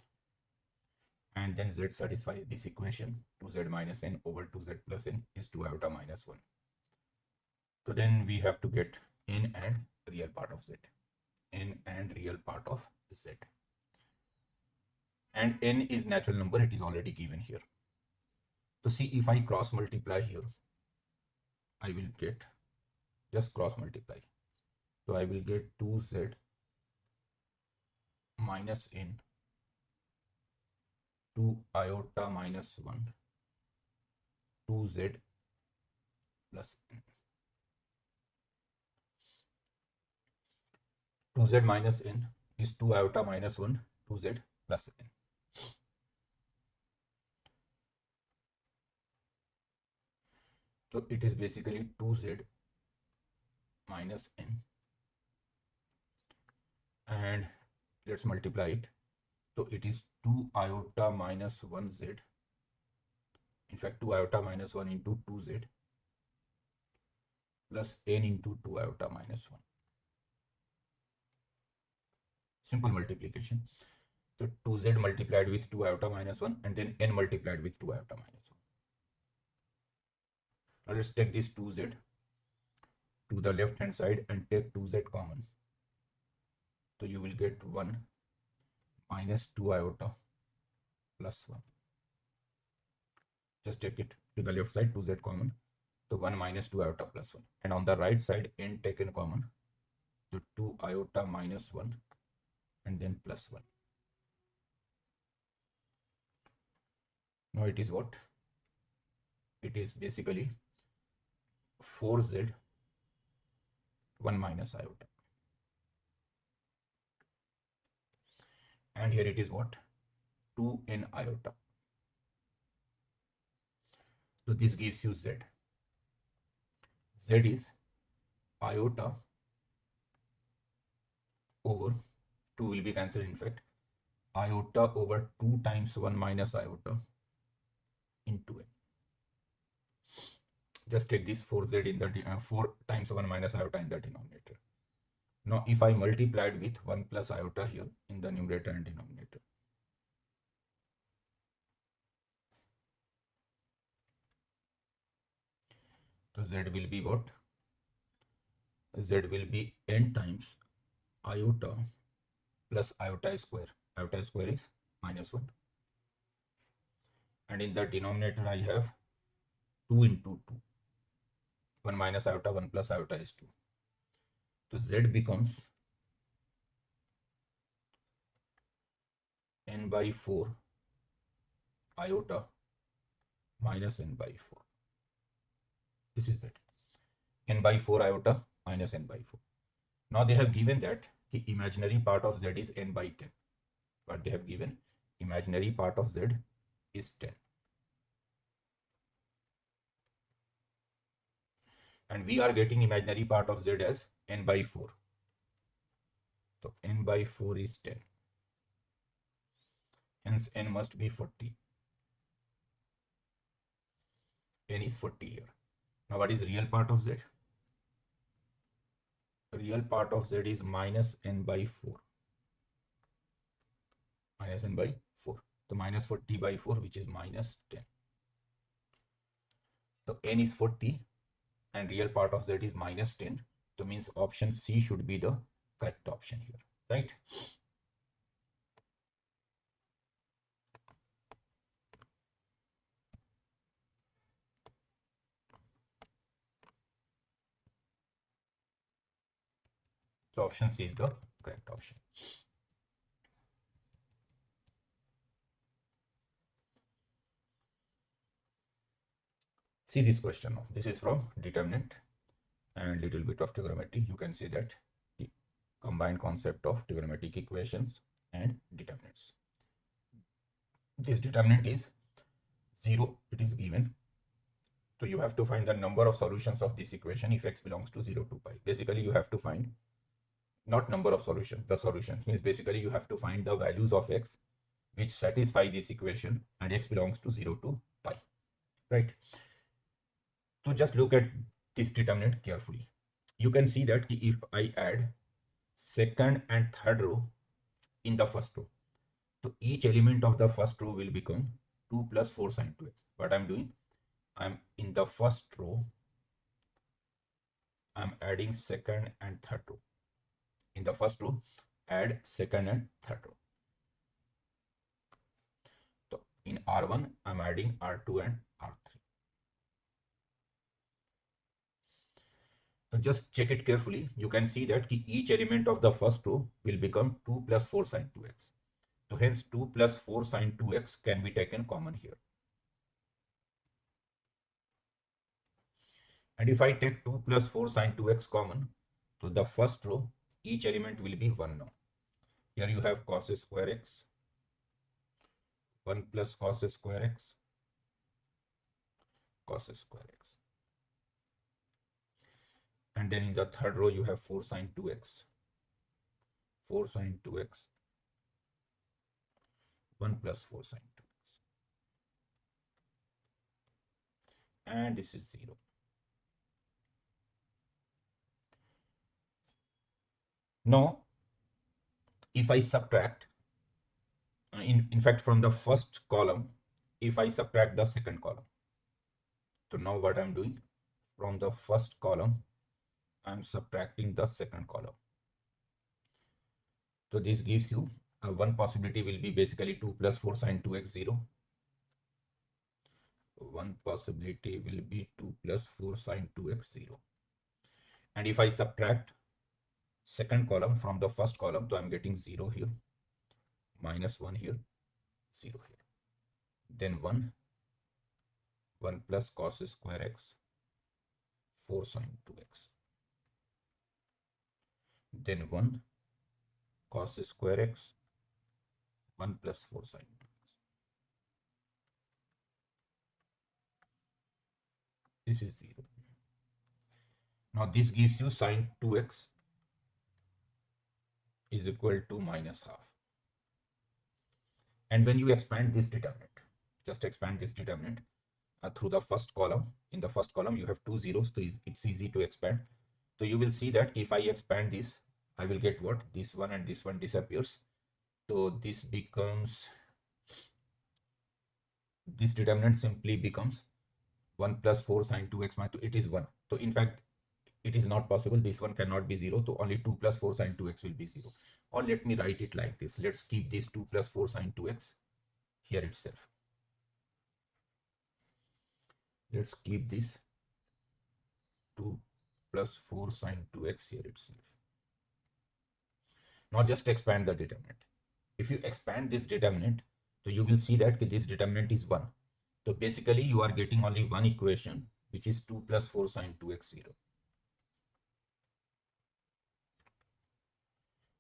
And then Z satisfies this equation, 2Z minus n over 2Z plus n is 2 iota minus 1. So then we have to get n and real part of Z. N and real part of Z. And n is natural number, it is already given here. So see, if I cross multiply here, I will get, just cross multiply. So I will get 2Z minus n, 2 iota minus 1, 2Z plus n. 2Z minus n is 2 iota minus 1, 2Z plus n. So it is basically 2Z minus n, and let's multiply it. So it is 2 iota minus 1Z, in fact 2 iota minus 1 into 2Z plus n into 2 iota minus 1. Simple multiplication. So 2Z multiplied with 2 iota minus 1 and then n multiplied with 2 iota minus 1. Now let's take this 2Z to the left hand side and take 2Z common. So you will get 1 minus 2 iota plus 1. Just take it to the left side, 2Z common. So 1 minus 2 iota plus 1. And on the right side, n taken common. So 2 iota minus 1 and then plus 1. Now it is what? It is basically 4Z 1 minus iota. And here it is what? 2n iota. So this gives you Z. Z is iota over 2 will be cancelled, in fact. Iota over 2 times 1 minus iota into n. Just take this 4Z in the 4 times 1 minus iota in the denominator. Now if I multiplied with 1 plus iota here in the numerator and denominator, so Z will be what? Z will be n times iota plus iota square. Iota square is minus 1. And in the denominator I have 2 into 2. 1 minus iota, 1 plus iota is 2. So Z becomes n by 4 iota minus n by 4. This is it. N by 4 iota minus n by 4. Now they have given that the imaginary part of Z is n by 10. But they have given imaginary part of Z is 10. And we are getting imaginary part of Z as n by 4. So n by 4 is 10. Hence n must be 40. N is 40 here. Now what is real part of Z? Real part of Z is minus n by 4. Minus n by 4. So minus 40 by 4, which is minus 10. So n is 40 and real part of z is minus 10. So means option C should be the correct option here, right? So option C is the correct option. See this question now. This is from determinant and little bit of trigonometry. You can say that the combined concept of trigonometric equations and determinants. This determinant is 0. It is given. So you have to find the number of solutions of this equation if x belongs to 0 to pi. Basically, you have to find not number of solutions. The solution means basically you have to find the values of x which satisfy this equation and x belongs to 0 to pi, right? So just look at this determinant carefully. You can see that if I add second and third row in the first row, so each element of the first row will become 2 plus 4 sine 2x. What I'm doing, I'm in the first row, I'm adding second and third row. In the first row, add second and third row. So in R1, I'm adding R2 and R3. So just check it carefully. You can see that each element of the first row will become 2 plus 4 sine 2x. So hence 2 plus 4 sine 2x can be taken common here. And if I take 2 plus 4 sine 2x common, so the first row, each element will be 1 now. Here you have cos square x, 1 plus cos square x, cos square x. And then in the third row, you have 4 sine 2x, 4 sine 2x, 1 plus 4 sine 2x. And this is 0. Now, if I subtract, in fact, from the first column, if I subtract the second column, so now what I'm doing, from the first column, I'm subtracting the second column. So this gives you one possibility will be basically 2 plus 4 sine 2x 0. One possibility will be 2 plus 4 sine 2x 0. And if I subtract second column from the first column, so I'm getting 0 here, minus 1 here, 0 here. Then 1 plus cos square x, 4 sine 2x. Then 1 cos square x, 1 plus 4 sine 2x. This is 0. Now this gives you sine 2x is equal to minus half. And when you expand this determinant, just expand this determinant through the first column. In the first column, you have 2 zeros, so it's easy to expand. So you will see that if I expand this, I will get what? This one and this one disappears. So this becomes, this determinant simply becomes 1 plus 4 sine 2x minus 2. It is 1. So in fact, it is not possible. This one cannot be 0. So only 2 plus 4 sine 2x will be 0. Or let me write it like this. Let's keep this 2 plus 4 sine 2x here itself. Let's keep this 2 plus 4 sine 2x here itself. Now just expand the determinant. If you expand this determinant, so you will see that this determinant is 1. So basically you are getting only one equation, which is 2 plus 4 sine 2x 0.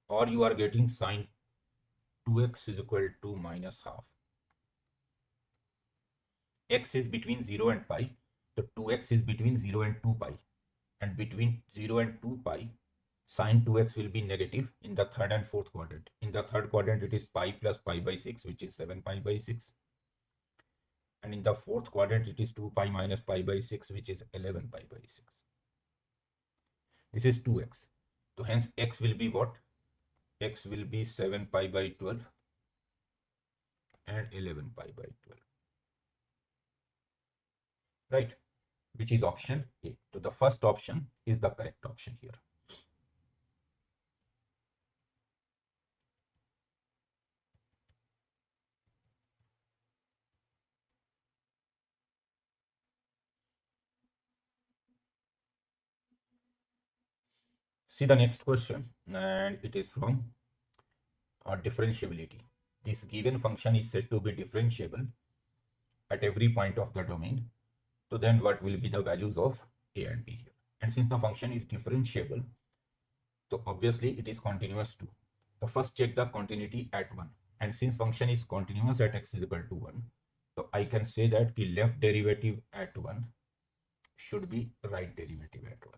Or you are getting sine 2x is equal to minus half. X is between 0 and pi. So 2x is between 0 and 2 pi. And between 0 and 2 pi, sine 2x will be negative in the third and fourth quadrant. In the third quadrant, it is pi plus pi by 6, which is 7 pi by 6. And in the fourth quadrant, it is 2 pi minus pi by 6, which is 11 pi by 6. This is 2x. So hence x will be what? X will be 7 pi by 12. and 11 pi by 12. Right? Which is option A. So the first option is the correct option here. See the next question, and it is from differentiability. This given function is said to be differentiable at every point of the domain. So then what will be the values of A and B here? And since the function is differentiable, so obviously it is continuous too. So first check the continuity at 1. And since function is continuous at x is equal to 1, so I can say that the left derivative at 1 should be right derivative at 1.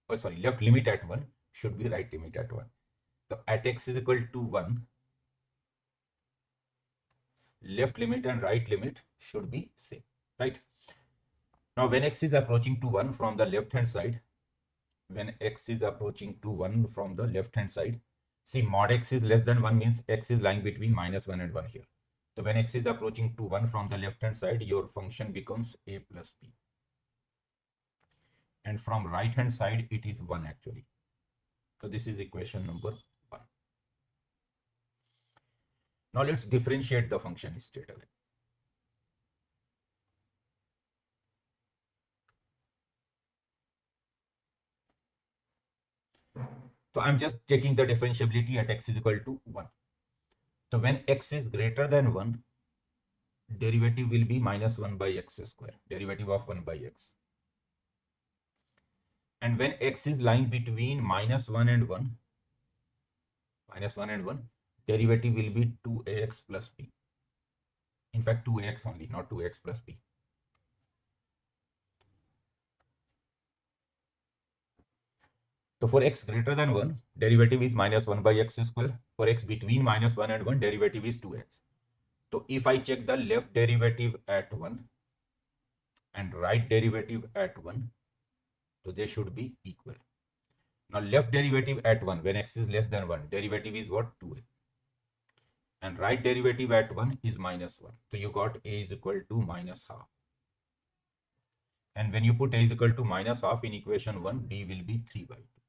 Oh, sorry, left limit at 1 should be right limit at 1. So at x is equal to 1, left limit and right limit should be same, right? Now when x is approaching to 1 from the left hand side, when x is approaching to 1 from the left hand side, see mod x is less than 1 means x is lying between -1 and 1 here. So when x is approaching to 1 from the left hand side, your function becomes a plus b. And from right hand side, it is 1 actually. So this is equation number 1. Now let's differentiate the function straight away. So I'm just checking the differentiability at x is equal to 1. So when x is greater than 1, derivative will be -1 by x square, derivative of 1 by x. And when x is lying between -1 and 1, derivative will be 2ax plus b. In fact, 2ax only, not 2x plus b. So for x greater than 1, derivative is -1 by x square. For x between -1 and 1, derivative is 2x. So if I check the left derivative at 1 and right derivative at 1, so they should be equal. Now left derivative at 1, when x is less than 1, derivative is what? 2a. And right derivative at 1 is -1. So you got a is equal to -half. And when you put a is equal to -half in equation 1, b will be 3 by 2.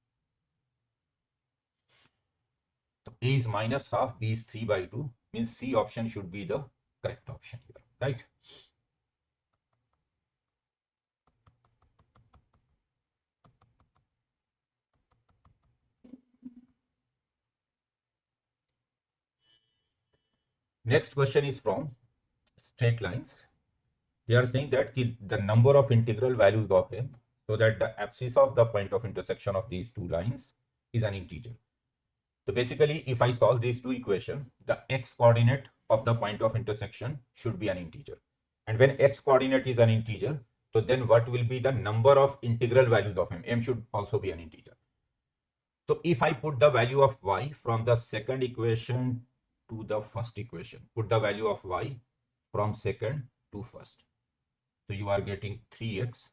So a is -half, b is 3 by 2, means C option should be the correct option here, right? Next question is from straight lines. They are saying that the number of integral values of m, so that the abscissa of the point of intersection of these two lines is an integer. So basically, if I solve these two equations, the x coordinate of the point of intersection should be an integer. And when x coordinate is an integer, so then what will be the number of integral values of m? M should also be an integer. So if I put the value of y from the second equation to the first equation, put the value of y from second to first. So you are getting 3x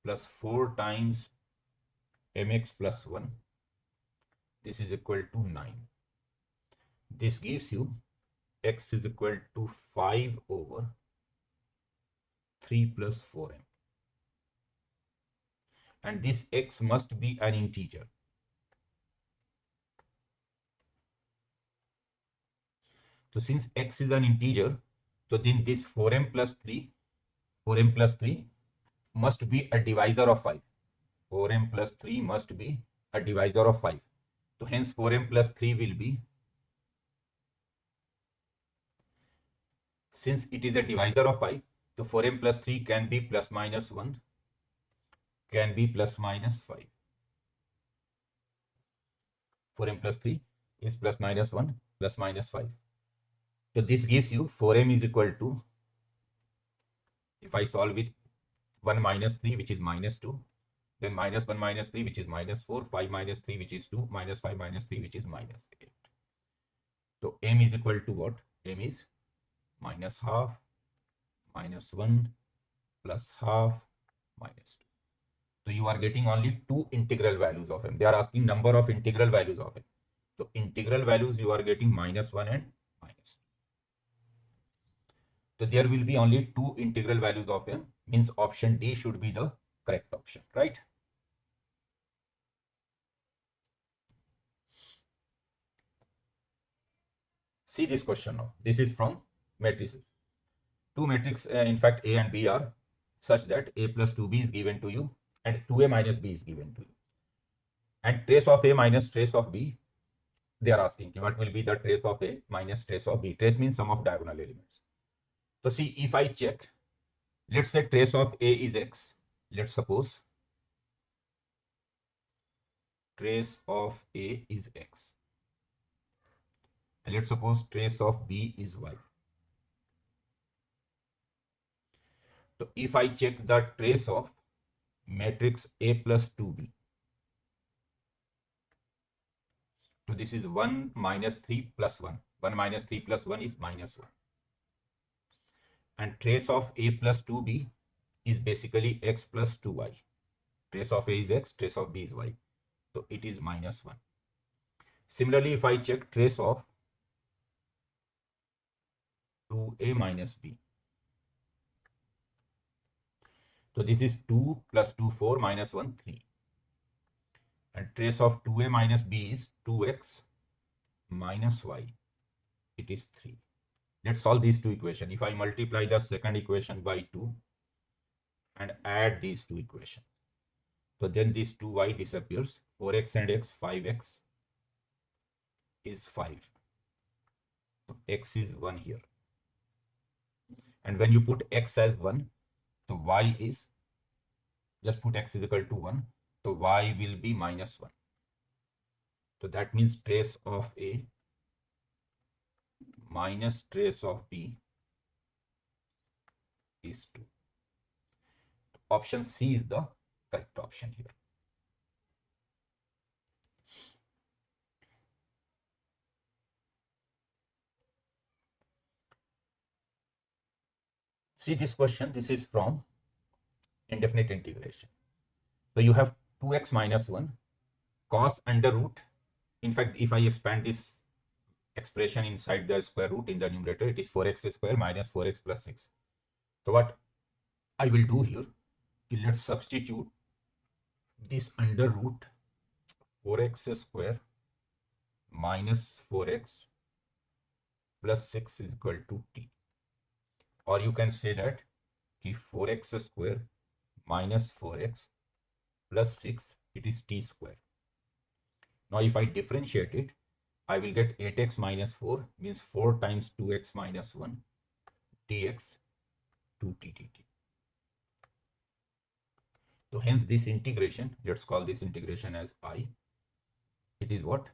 plus 4 times mx plus 1. This is equal to 9. This gives you x is equal to 5 over 3 plus 4m. And this x must be an integer. So since x is an integer, so then this 4m plus 3 must be a divisor of 5. 4m plus 3 must be a divisor of 5. So hence 4m plus 3 will be, since it is a divisor of 5, so 4m plus 3 can be plus minus 1, can be plus minus 5. 4m plus 3 is plus minus 1, plus minus 5. So this gives you 4m is equal to, if I solve with 1 minus 3, which is minus 2, then minus 1 minus 3, which is minus 4, 5 minus 3, which is 2, minus 5 minus 3, which is minus 8. So m is equal to what? M is minus half, minus 1, plus half, minus 2. So you are getting only two integral values of m. They are asking number of integral values of m. So integral values you are getting -1 and -2. So there will be only two integral values of m, means option D should be the correct option, right? See this question now. This is from matrices. Two matrices, in fact, A and B are such that A plus 2B is given to you and 2A minus B is given to you. And trace of A minus trace of B, they are asking what will be the trace of A minus trace of B. Trace means sum of diagonal elements. So see, if I check, let's say trace of A is X. Let's suppose trace of A is X. And let's suppose trace of B is Y. So if I check the trace of matrix A plus 2B, so this is 1 minus 3 plus 1. 1 minus 3 plus 1 is minus 1. And trace of A plus 2B is basically X plus 2Y. Trace of A is X, trace of B is Y. So it is minus 1. Similarly, if I check trace of 2A minus B, so this is 2 plus 2, 4 minus 1, 3. And trace of 2A minus B is 2X minus Y. It is 3. Let's solve these two equations. If I multiply the second equation by 2 and add these two equations, so then this 2y disappears. 4x and x, 5x is 5. So x is 1 here. And when you put x as 1, so y is, just put x is equal to 1. So y will be minus 1. So that means trace of A minus trace of B is 2. Option C is the correct option here. See this question, this is from indefinite integration. So you have 2x minus 1 cos under root. In fact, if I expand this expression inside the square root in the numerator, it is 4x square minus 4x plus 6. So what I will do here, let's substitute this under root 4x square minus 4x plus 6 is equal to t. Or you can say that 4x square minus 4x plus 6, it is t square. Now if I differentiate it, I will get 8x minus 4 means 4 times 2x minus 1 dx 2t dt. So hence this integration, let's call this integration as I. It is what?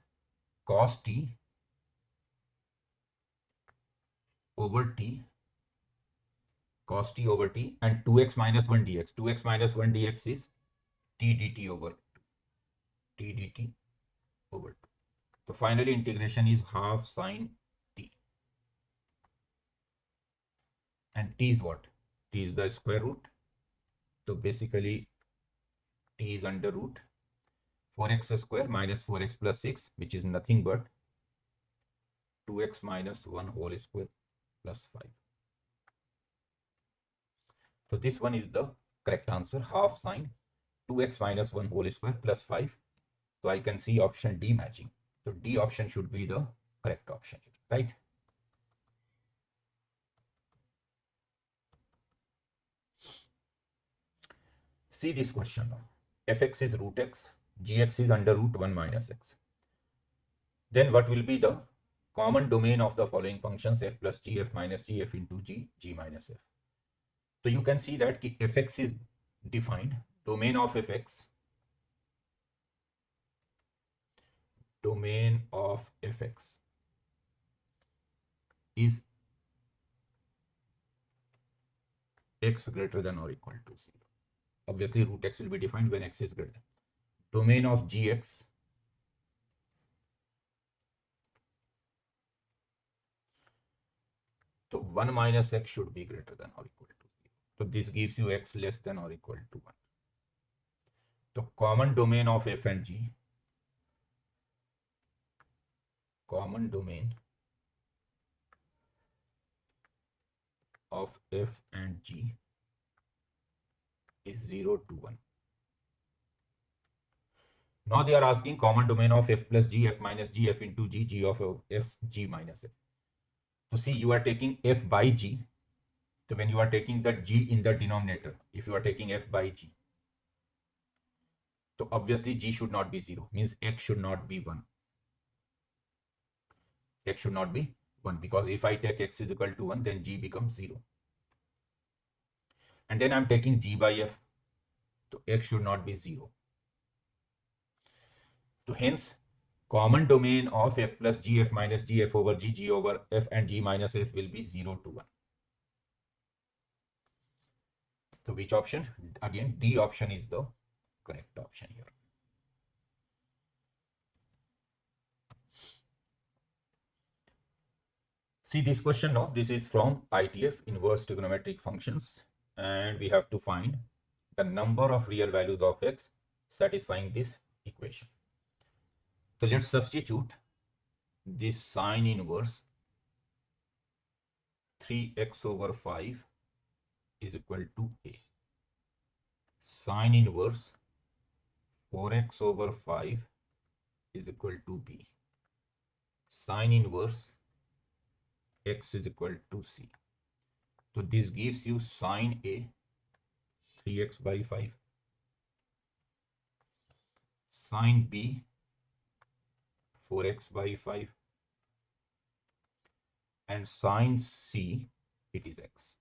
Cos t over t, cos t over t, and 2x minus 1 dx. 2x minus 1 dx is t dt over 2. T dt over 2. So finally integration is half sine t. And t is what? T is the square root. So basically t is under root 4x square minus 4x plus 6, which is nothing but 2x minus 1 whole square plus 5. So this one is the correct answer, half sine 2x minus 1 whole square plus 5. So I can see option D matching. So D option should be the correct option, right? See this question now. Fx is root x, gx is under root 1 minus x. Then what will be the common domain of the following functions, f plus g, f minus g, f into g, g minus f. So you can see that fx is defined. Domain of fx, domain of fx is x greater than or equal to 0. Obviously root x will be defined when x is greater. Domain of gx so 1 minus x should be greater than or equal to 0. So this gives you x less than or equal to 1. So common domain of f and g, common domain of F and G is 0 to 1. Now they are asking common domain of F plus G, F minus G, F into G, G of F, G minus F. So see, you are taking F by G. So when you are taking the G in the denominator, if you are taking F by G, so obviously G should not be 0, means X should not be 1. X should not be 1, because if I take X is equal to 1, then G becomes 0. And then I'm taking G by F, so X should not be 0. So hence, common domain of F plus G, F minus G, F over G, G over F and G minus F will be 0 to 1. So which option? Again, D option is the correct option here. See this question now, this is from ITF, inverse trigonometric functions, and we have to find the number of real values of X satisfying this equation. So let's substitute this sine inverse 3x over 5 is equal to A. Sine inverse 4x over 5 is equal to B. Sine inverse x is equal to C. So this gives you sine A 3x by 5, sine B 4x by 5, and sine C, it is x.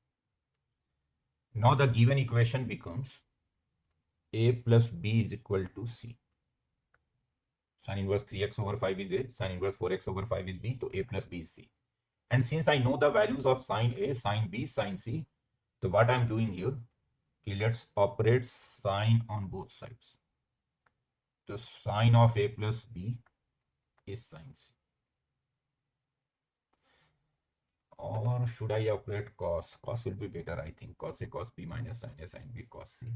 Now the given equation becomes A plus B is equal to C. Sine inverse 3x over 5 is A, sine inverse 4x over 5 is B, so A plus B is C. And since I know the values of sine A, sine B, sine C, so what I am doing here, let's operate sine on both sides. So sine of A plus B is sine C. Or should I operate cos? Cos will be better, I think. Cos A cos B minus sine A sine B cos C.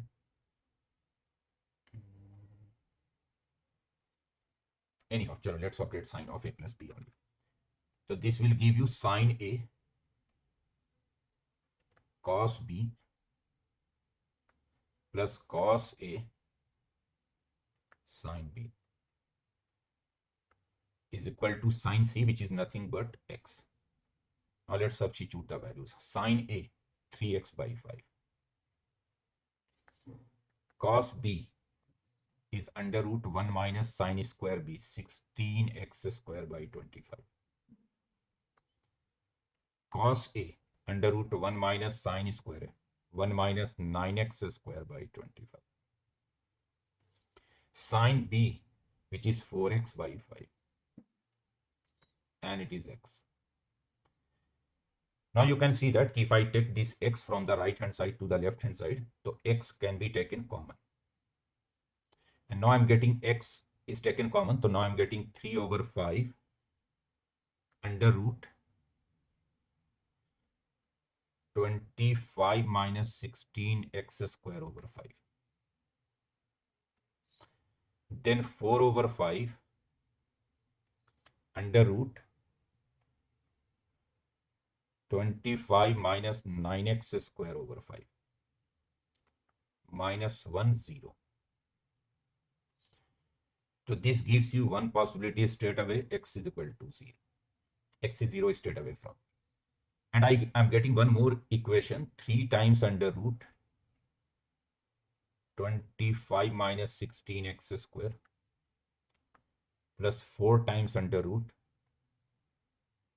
Anyhow, let's operate sine of A plus B only. So this will give you sine A cos B plus cos A sine B is equal to sine C, which is nothing but x. Now let's substitute the values. Sine A 3x by 5. Cos B is under root 1 minus sine square B 16x square by 25. Cos A under root 1 minus sine square 1 minus 9x square by 25. Sine B, which is 4x by 5, and it is x. Now you can see that if I take this x from the right hand side to the left hand side, so x can be taken common. And now I'm getting x is taken common, so now I'm getting 3 over 5 under root 25 minus 16x square over 5. Then 4 over 5 under root 25 minus 9x square over 5 minus 1 0. So this gives you one possibility straight away, x is equal to 0. X is 0 straight away from. And I am getting one more equation, 3 times under root 25 minus 16x square plus 4 times under root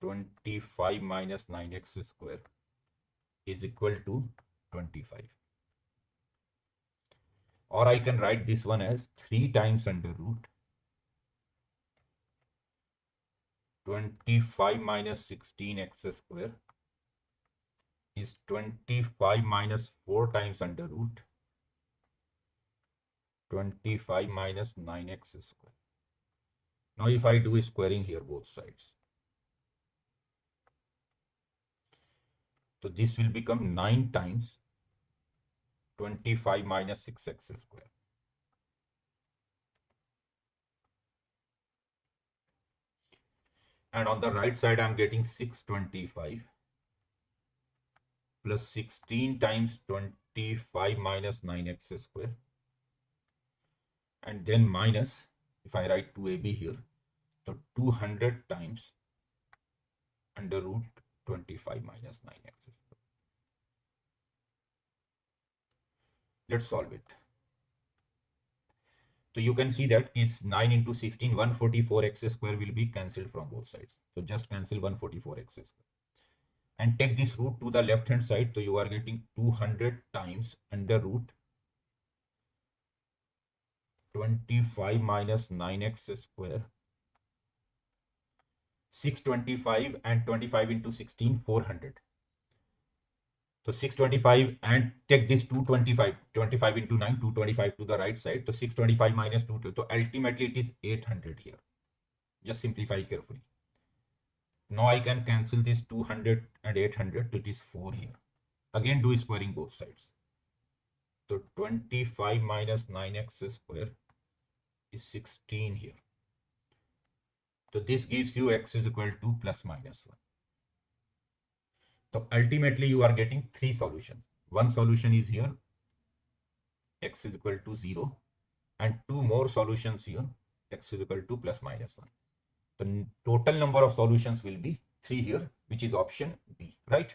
25 minus 9x square is equal to 25. Or I can write this one as 3 times under root 25 minus 16x square is 25 minus 4 times under root 25 minus 9x square. Now if I do squaring here both sides, so this will become 9 times 25 minus 6x square. And on the right side, I'm getting 625 plus 16 times 25 minus 9x square, and then minus, if I write 2ab here, so 200 times under root 25 minus 9x square. Let's solve it. So you can see that is 9 into 16, 144x square will be cancelled from both sides. So just cancel 144x square. And take this root to the left hand side. So you are getting 200 times under root 25 minus 9x square. 625 and 25 into 16, 400. So 625 and take this 225, 25 into 9, 225 to the right side. So 625 minus 2, so ultimately it is 800 here. Just simplify carefully. Now I can cancel this 200 and 800. It is 4 here. Again do squaring both sides. So 25 minus 9x square is 16 here. So this gives you x is equal to plus minus 1. So ultimately you are getting 3 solutions. One solution is here, x is equal to 0, and 2 more solutions here, x is equal to plus minus 1. The total number of solutions will be 3 here, which is option B, right?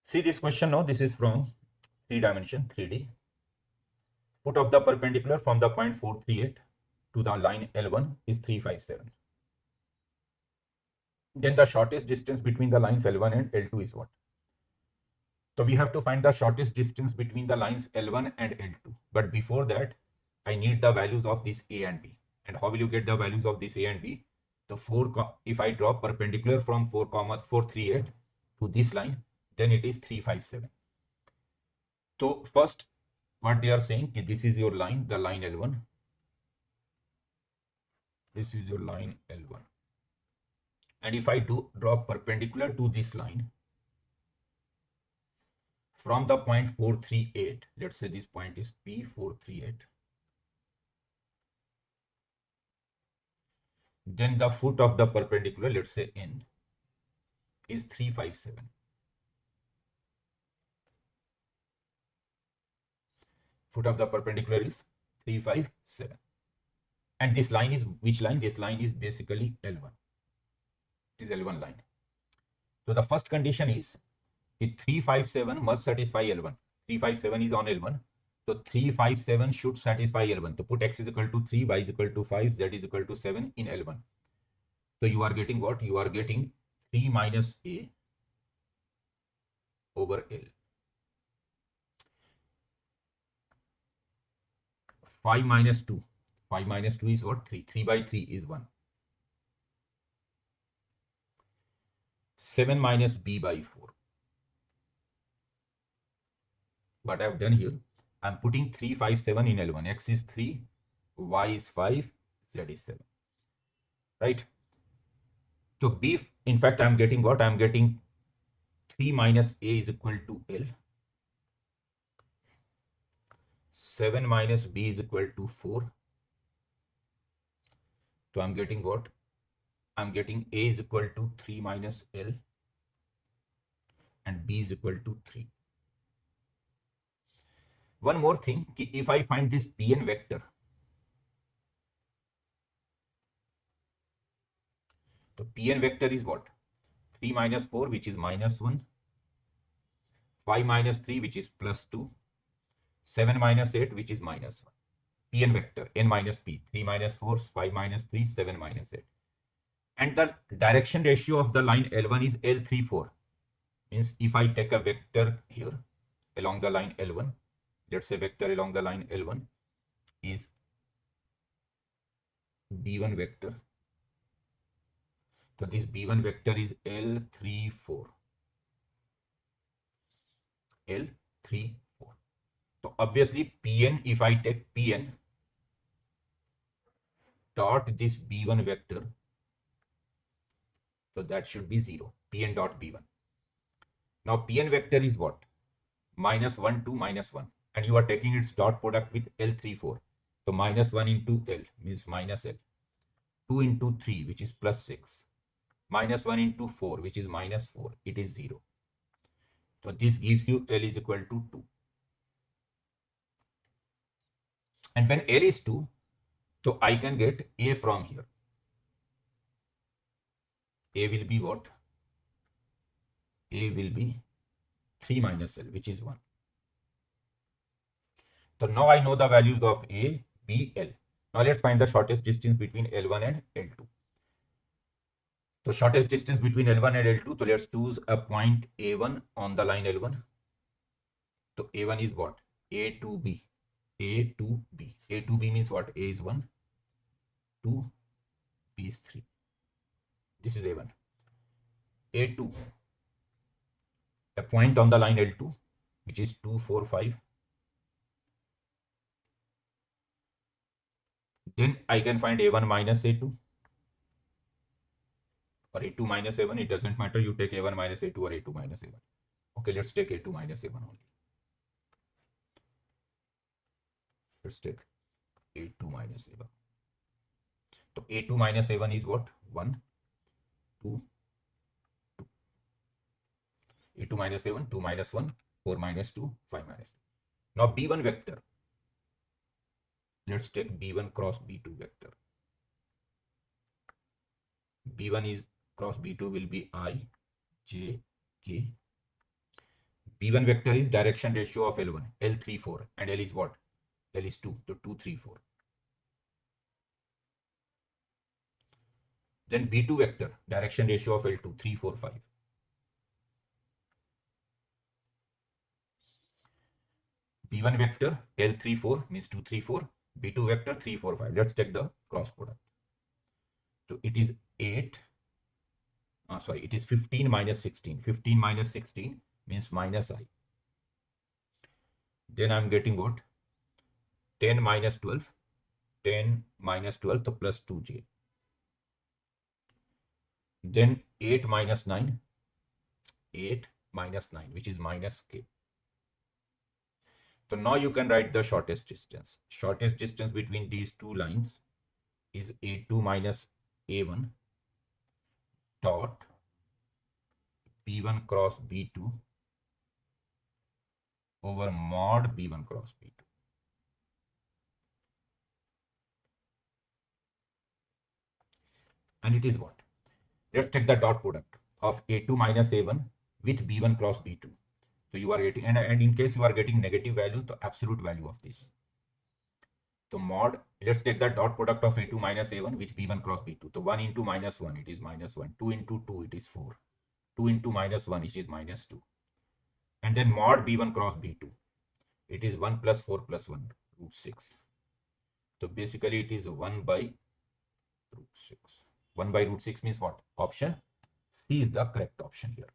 See this question now, this is from 3 dimension, 3D. Foot of the perpendicular from the point 438 to the line L1 is 357. Then the shortest distance between the lines L1 and L2 is what? So we have to find the shortest distance between the lines L1 and L2. But before that, I need the values of this A and B. And how will you get the values of this A and B? The if I draw perpendicular from 438 to this line, then it is 357. So first, what they are saying, this is your line, the line L1. This is your line L1. And if I draw perpendicular to this line from the point 438, let's say this point is P438, then the foot of the perpendicular, let's say N, is 357. Foot of the perpendicular is 357. And this line is which line? This line is basically L1. It is L1 line. So the first condition is 357 must satisfy L1. 357 is on L1. So 357 should satisfy L1. So put x is equal to 3, y is equal to 5, z is equal to 7 in L1. So you are getting what? You are getting 3 minus a over L. 5 minus 2. 5 minus 2 is what? 3. 3 by 3 is 1. 7 minus b by 4. What I have done here, I am putting 357 in L1. X is 3, y is 5, z is 7. Right? So b, in fact, I am getting what? I am getting 3 minus a is equal to L. 7 minus b is equal to 4. So I'm getting what? I'm getting a is equal to 3 minus L and b is equal to 3. One more thing, if I find this Pn vector, so Pn vector is what? 3 minus 4, which is minus 1, 5 minus 3, which is plus 2, 7 minus 8, which is minus 1. Pn vector, n minus p, 3 minus 4, 5 minus 3, 7 minus 8. And the direction ratio of the line L1 is L34. Means if I take a vector here along the line L1, let's say vector along the line L1 is B1 vector. So this B1 vector is L34. L34. So obviously Pn, if I take Pn dot this B1 vector, so that should be 0. Pn dot B1. Now Pn vector is what? Minus 1, 2, minus 1. And you are taking its dot product with L34. So minus 1 into L means minus L. 2 into 3, which is plus 6. Minus 1 into 4, which is minus 4. It is 0. So this gives you L is equal to 2. And when L is 2, so I can get A from here. A will be what? A will be 3 minus L, which is 1. So now I know the values of A, B, L. Now let's find the shortest distance between L1 and L2. So shortest distance between L1 and L2. So let's choose a point A1 on the line L1. So A1 is what? A to B. A to B. A to B means what? A is 1, 2, B is 3. This is A1. A2, a point on the line L2, which is 2, 4, 5. Then I can find A1 minus A2 or A2 minus A1. It doesn't matter. You take A1 minus A2 or A2 minus A1. Okay, let's take A2 minus A1 only. Let's take A2 minus A1. So A2 minus A1 is what? 1, 2, 2. A2 minus A1, 2 minus 1, 4 minus 2, 5 minus 2. Now B1 vector. Let's take B1 cross B2 vector. B1 is cross B2 will be I, J, K. B1 vector is direction ratio of L1, L 3, 4. And L is what? L is 2. So 2, 3, 4. Then B2 vector, direction ratio of L2, 3, 4, 5. B1 vector, L 3, 4 means 2, 3, 4. B2 vector, 3, 4, 5. Let's take the cross product. So it is 8. It is 15 minus 16. 15 minus 16 means minus I. Then I'm getting what? 10 minus 12. 10 minus 12, so plus 2j. Then 8 minus 9. 8 minus 9, which is minus k. So now you can write the shortest distance. Shortest distance between these two lines is A2 minus A1 dot B1 cross B2 over mod B1 cross B2. And it is what? Let's take the dot product of A2 minus A1 with B1 cross B2. So you are getting, and in case you are getting negative value, the absolute value of this. So mod, let's take the dot product of A2 minus A1 with B1 cross B2. So 1 into minus 1, it is minus 1. 2 into 2, it is 4. 2 into minus 1, it is minus 2. And then mod B1 cross B2. It is 1 plus 4 plus 1, root 6. So basically it is 1 by root 6. 1 by root 6 means what? Option C is the correct option here.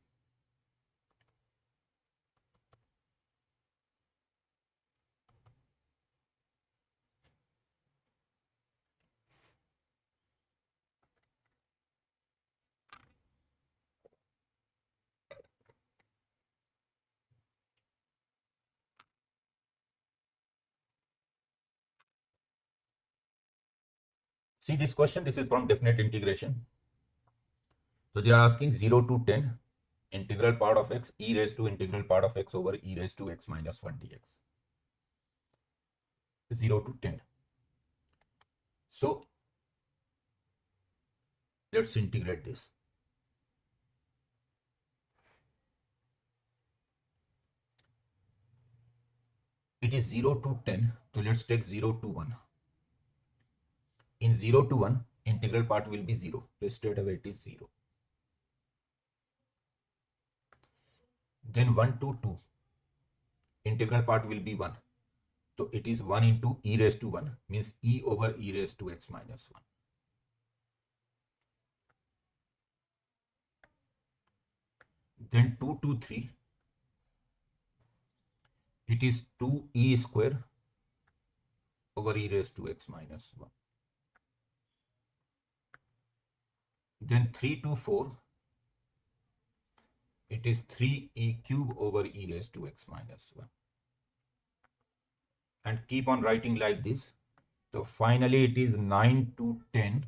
See this question, this is from definite integration. So they are asking 0 to 10 integral part of x e raised to integral part of x over e raised to x minus 1 dx. 0 to 10. So let's integrate this. It is 0 to 10. So let's take 0 to 1. In 0 to 1, integral part will be 0. So straight away it is 0. Then 1 to 2, integral part will be 1. So it is 1 into e raised to 1 means e over e raised to x minus 1. Then 2 to 3, it is 2e square over e raised to x minus 1. Then 3 to 4, it is 3e cube over e raised to x minus 1. And keep on writing like this. So finally it is 9 to 10.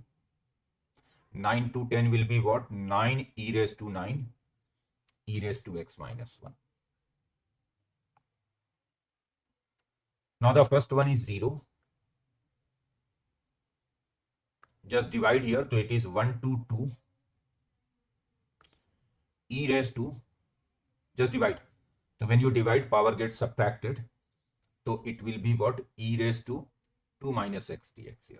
9 to 10 will be what? 9 e raised to 9 e raised to x minus 1. Now the first one is 0. Just divide here. So it is 1 to 2 e raised to, just divide. So when you divide, power gets subtracted. So it will be what? E raised to 2 minus x dx here.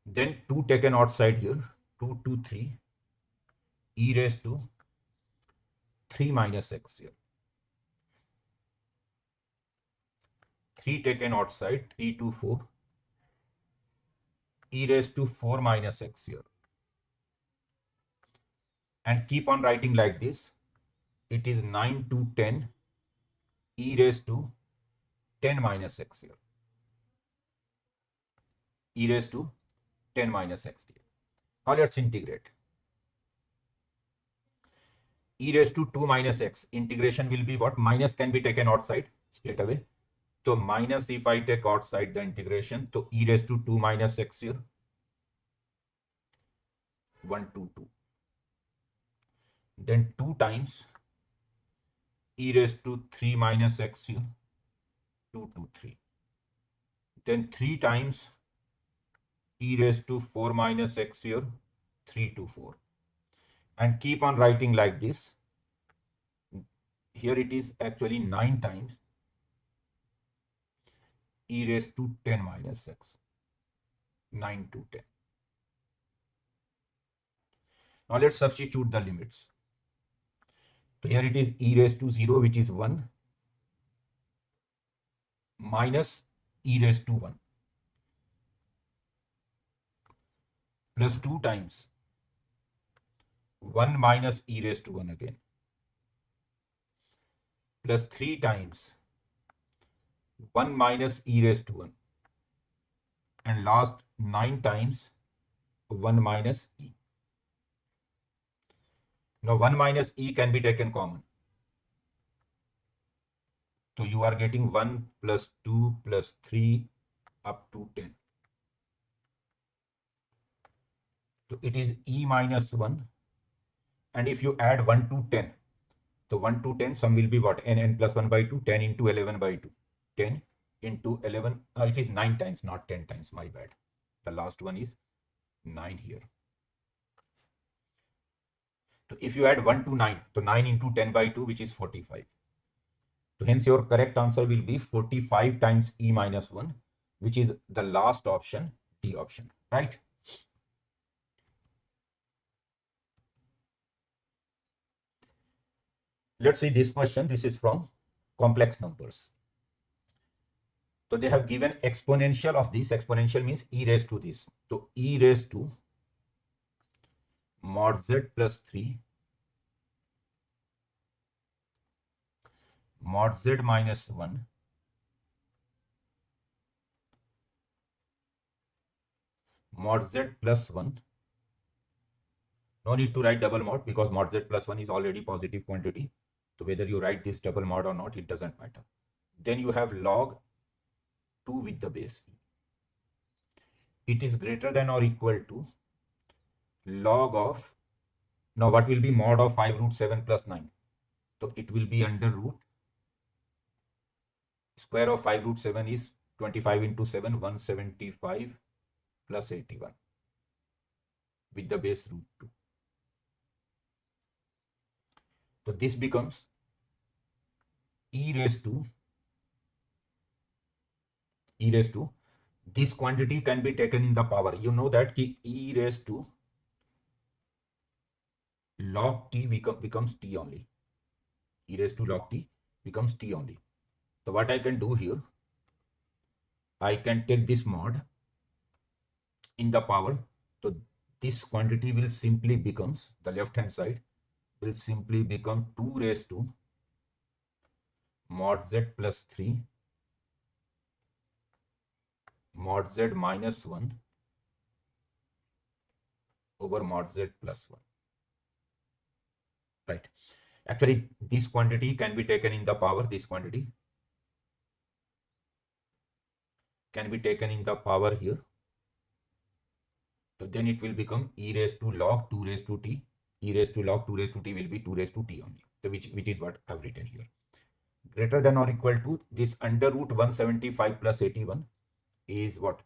Then 2 taken outside here. 2 to 3 e raised to 3 minus x here. 3 taken outside. 3 to 4 e raised to 4 minus x here. And keep on writing like this. It is 9 to 10 e raised to 10 minus x here. E raised to 10 minus x dx. Now let's integrate. E raised to 2 minus x. Integration will be what? Minus can be taken outside straight away. So minus, if I take outside the integration, so e raised to 2 minus x here. 1 to 2. Then 2 times e raised to 3 minus x here. 2 to 3. Then 3 times e raised to 4 minus x here. 3 to 4. And keep on writing like this. Here it is actually 9 times e raised to 10 minus x. 9 to 10. Now let's substitute the limits. So here it is e raised to 0, which is 1, minus e raised to 1, plus 2 times 1 minus e raised to 1 again, plus 3 times 1 minus e raised to 1, and last 9 times 1 minus e. Now 1 minus e can be taken common. So you are getting 1 plus 2 plus 3 up to 10. So it is e minus 1. And if you add 1 to 10, so 1 to 10, sum will be what? N plus 1 by 2, 10 into 11 by 2. 10 into 11, it is 9 times, not 10 times, my bad. The last one is 9 here. So if you add 1 to 9, so 9 into 10 by 2, which is 45. So hence your correct answer will be 45 times e minus 1, which is the last option, D option, right? Let's see this question. This is from complex numbers. So they have given exponential of this. Exponential means e raised to this. So e raised to mod z plus 3 mod z minus 1 mod z plus 1. No need to write double mod because mod z plus 1 is already positive quantity. So whether you write this double mod or not, it doesn't matter. Then you have log 2 with the base e. It is greater than or equal to log of, now what will be mod of 5 root 7 plus 9? So it will be under root. Square of 5 root 7 is 25 into 7, 175 plus 81 with the base root 2. So this becomes e raised to this quantity can be taken in the power. You know that e raised to log t becomes t only. E raised to log t becomes t only. So what I can do here, I can take this mod in the power. So this quantity will simply becomes, the left hand side will simply become 2 raised to mod z plus 3 mod z minus 1 over mod z plus 1. Right. Actually, this quantity can be taken in the power, this quantity can be taken in the power here. So then it will become e raised to log 2 raised to t. E raised to log 2 raised to t will be 2 raised to t only. So which is what I've written here. Greater than or equal to this under root 175 plus 81 is what?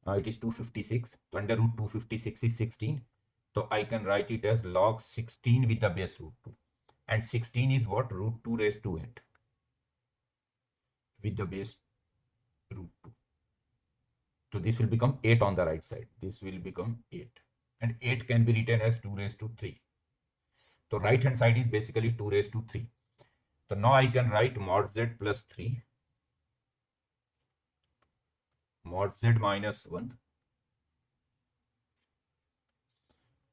It is 256. So under root 256 is 16. So I can write it as log 16 with the base root 2. And 16 is what? Root 2 raised to 8 with the base root 2. So this will become 8 on the right side. This will become 8. And 8 can be written as 2 raised to 3. So right hand side is basically 2 raised to 3. So now I can write mod z plus 3, mod z minus 1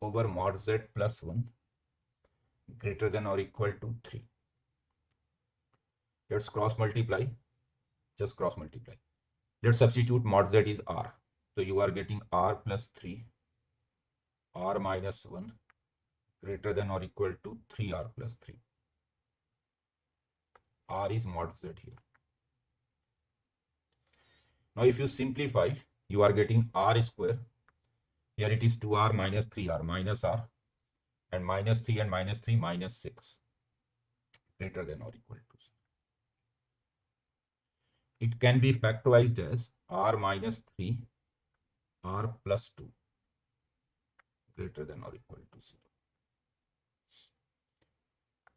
over mod z plus 1 greater than or equal to 3. Let's cross multiply. Just cross multiply. Let's substitute mod z is r. So you are getting r plus 3, r minus 1 greater than or equal to 3r plus 3. R is mod z here. Now if you simplify, you are getting r square. Here it is 2r minus 3r minus r, and minus 3 and minus 3 minus 6 greater than or equal to 0. It can be factorized as r minus 3 r plus 2 greater than or equal to 0.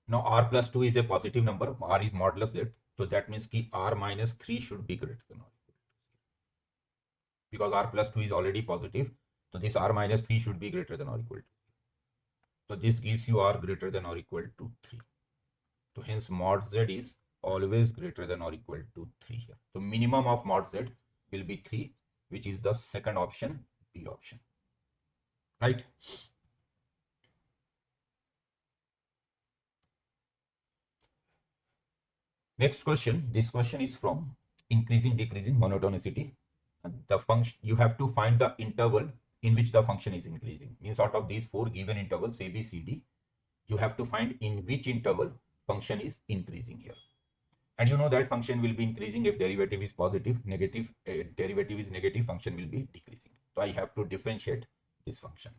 Now r plus 2 is a positive number, r is modulus z, so that means ki r minus 3 should be greater than or equal to 0. Because r plus 2 is already positive, so this r minus 3 should be greater than or equal to 0. So this gives you r greater than or equal to 3. So hence mod z is always greater than or equal to 3 here. So minimum of mod z will be 3, which is the second option, B option. Right? Next question. This question is from increasing decreasing monotonicity. The function, you have to find the interval in which the function is increasing. Means out of these 4 given intervals A, B, C, D, you have to find in which interval function is increasing here. And you know that function will be increasing if derivative is positive, negative, derivative is negative, function will be decreasing. So I have to differentiate this function.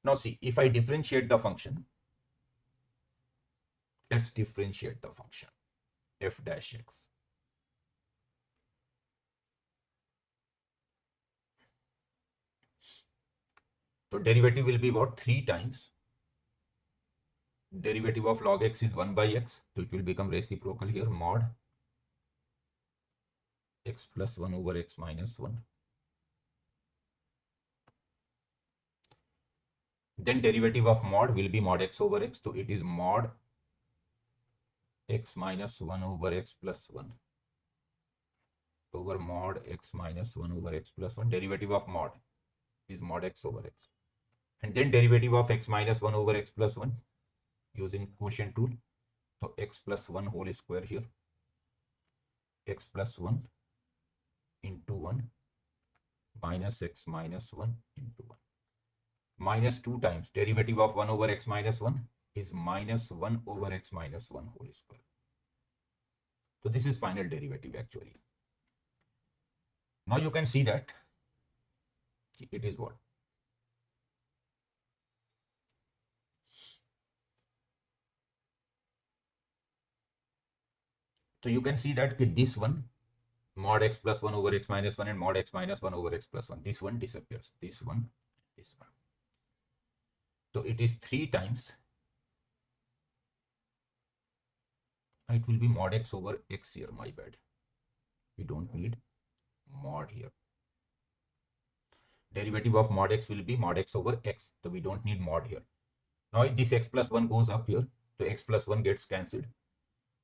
Now see, if I differentiate the function, let's differentiate the function f dash x. So derivative will be what? 3 times. Derivative of log x is 1 by x. So it will become reciprocal here, mod x plus 1 over x minus 1. Then derivative of mod will be mod x over x. So it is mod x minus 1 over x plus 1 over mod x minus 1 over x plus 1. Derivative of mod is mod x over x. And then derivative of x minus 1 over x plus 1 using quotient rule. So x plus 1 whole square here. X plus 1 into 1 minus x minus 1 into 1. Minus 2 times derivative of 1 over x minus 1 is minus 1 over x minus 1 whole square. So this is final derivative actually. Now you can see that it is what? So you can see that this one, mod x plus 1 over x minus 1 and mod x minus 1 over x plus 1, this one disappears. This one, this one. So it is 3 times. It will be mod x over x here, my bad. We don't need mod here. Derivative of mod x will be mod x over x. So we don't need mod here. Now this x plus 1 goes up here. So x plus 1 gets cancelled.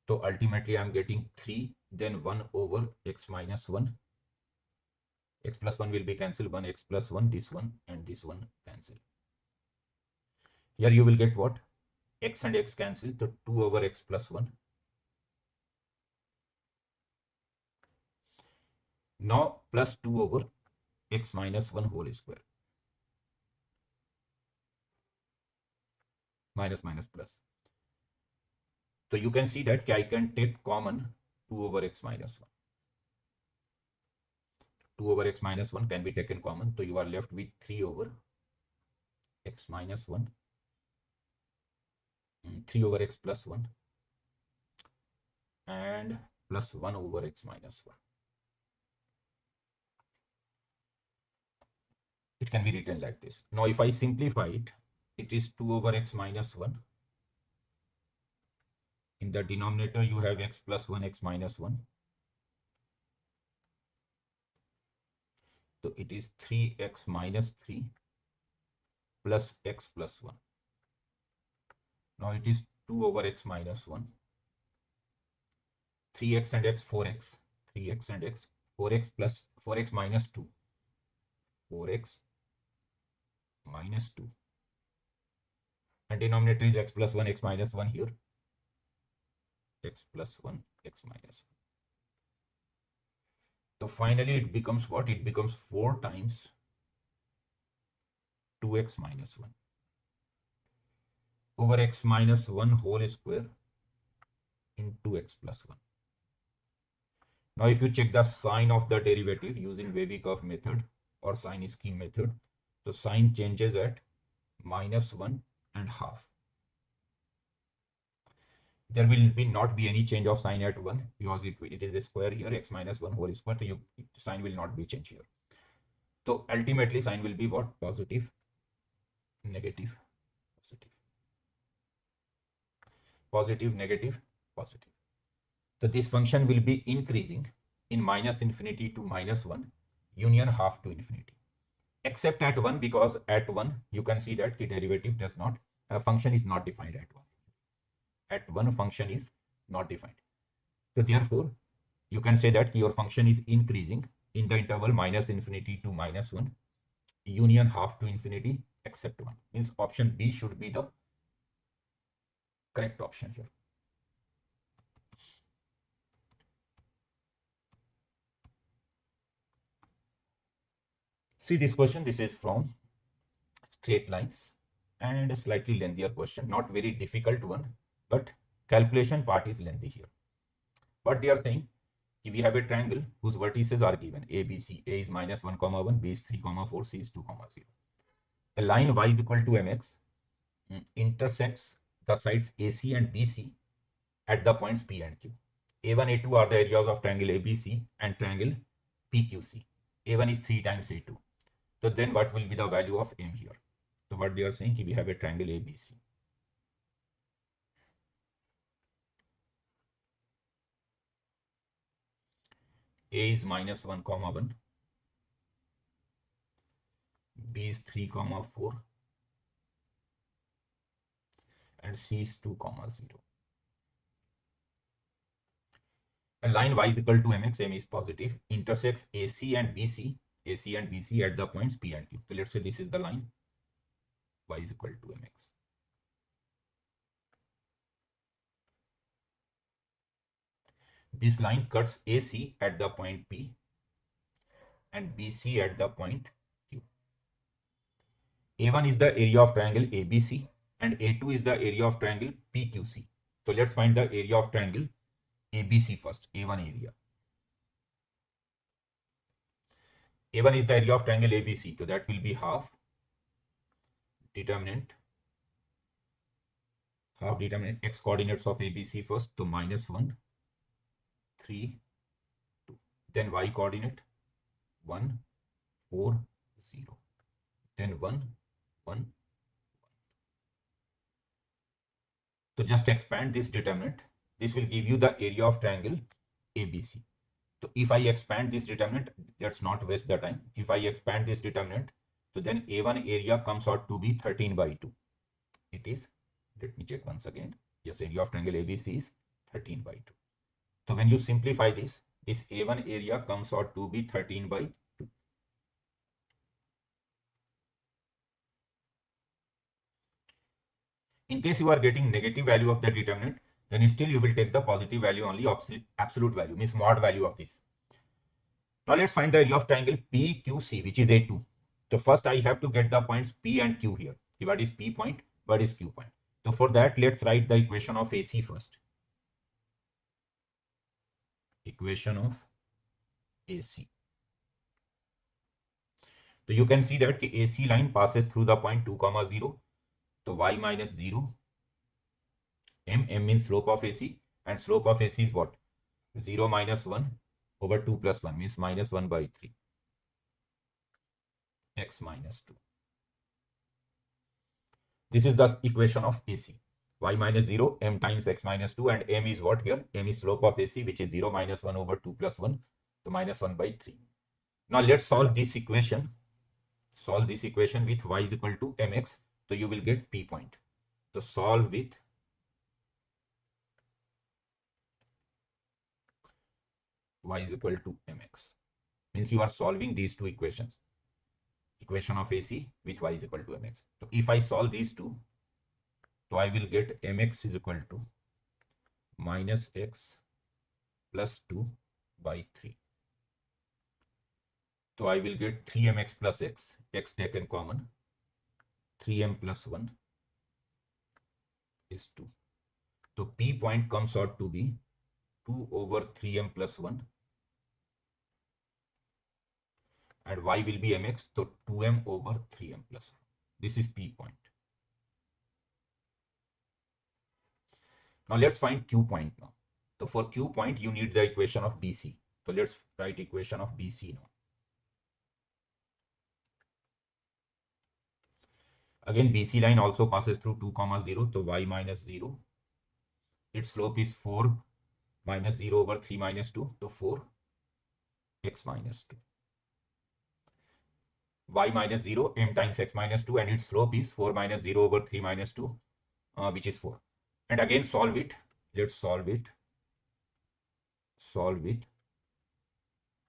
So ultimately I'm getting 3, then 1 over x minus 1. X plus 1 will be cancelled. 1 x plus 1, this one and this one cancel. Here you will get what? X and x cancel. So 2 over x plus 1. Now plus 2 over x minus 1 whole square. minus minus plus. So you can see that I can take common 2 over x minus 1. 2 over x minus 1 can be taken common. So you are left with 3 over x minus 1, 3 over x plus 1, and plus 1 over x minus 1. It can be written like this. Now if I simplify it, it is 2 over x minus 1. In the denominator you have x plus 1, x minus 1. So it is 3x minus 3 plus x plus 1. Now it is 2 over x minus 1. 3x and x, 4x. 3x and x, 4x plus 4x minus 2. 4x minus 2. And denominator is x plus 1, x minus 1 here. X plus 1, x minus 1. So finally it becomes what? It becomes 4 times 2x minus 1 over x minus 1 whole square into x plus 1. Now if you check the sign of the derivative using wavy curve method or sign scheme method, the sign changes at minus 1 and half. There will not be any change of sign at 1 because it is a square here, x minus 1 whole square, so sign will not be changed here. So ultimately sign will be what? Positive, negative, positive. Positive, negative, positive. So this function will be increasing in minus infinity to minus 1, union half to infinity. Except at 1, because at 1 you can see that the derivative does not, function is not defined at 1. At 1 function is not defined. So therefore you can say that your function is increasing in the interval minus infinity to minus 1, union half to infinity except 1. Means option B should be the correct option here. See this question, this is from straight lines and a slightly lengthier question, not very difficult one, but calculation part is lengthy here. What they are saying, if we have a triangle whose vertices are given a, b, c, a is minus 1, 1, b is 3, 4, c is 2, 0. A line y is equal to mx intersects the sides AC and BC at the points P and Q. A1, A2 are the areas of triangle ABC and triangle PQC. A1 is 3 times A2. So then what will be the value of M here? So what they are saying, we have a triangle ABC. A is minus 1, 1. B is 3, 4. And C is 2, 0. A line y is equal to mx, m is positive, intersects AC and BC at the points P and Q. So let's say this is the line y is equal to mx. This line cuts AC at the point P and BC at the point Q. A1 is the area of triangle ABC and A2 is the area of triangle PQC. So let's find the area of triangle ABC first, A1 area. A1 is the area of triangle ABC, so that will be half determinant x coordinates of ABC first, so minus 1, 3, 2. Then y coordinate 1, 4, 0. Then 1, 1. So just expand this determinant. This will give you the area of triangle ABC. So if I expand this determinant, let's not waste the time. If I expand this determinant, so then A1 area comes out to be 13 by 2. It is, let me check once again. Yes, area of triangle ABC is 13 by 2. So when you simplify this A1 area comes out to be 13 by 2. In case you are getting negative value of the determinant, then still you will take the positive value only, absolute value, means mod value of this. Now let's find the area of triangle PQC, which is A2. So first I have to get the points P and Q here. What is P point? What is Q point? So for that, let's write the equation of AC first. Equation of AC. So you can see that the AC line passes through the point 2, 0. So y minus 0, m means slope of AC, and slope of AC is what? 0 minus 1 over 2 plus 1 means minus 1 by 3, x minus 2. This is the equation of AC. Y minus 0, m times x minus 2, and m is what here? M is slope of AC, which is 0 minus 1 over 2 plus 1, so minus 1 by 3. Now let's solve this equation. Solve this equation with y is equal to mx, so you will get P point. So solve with y is equal to mx. Means you are solving these two equations. Equation of AC with y is equal to mx. So if I solve these two, so I will get mx is equal to minus x plus 2 by 3. So I will get 3mx plus x taken common, 3m plus 1 is 2. So P point comes out to be 2 over 3m plus 1, and y will be mx, so 2m over 3m plus 1. This is P point. Now let's find Q point now. So for Q point, you need the equation of BC. So let's write equation of BC now. Again, BC line also passes through 2, 0, so y minus 0. Its slope is 4 minus 0 over 3 minus 2, so 4 x minus 2. Y minus 0, m times x minus 2, and its slope is 4 minus 0 over 3 minus 2, which is 4. And again, solve it. Let's solve it. Solve with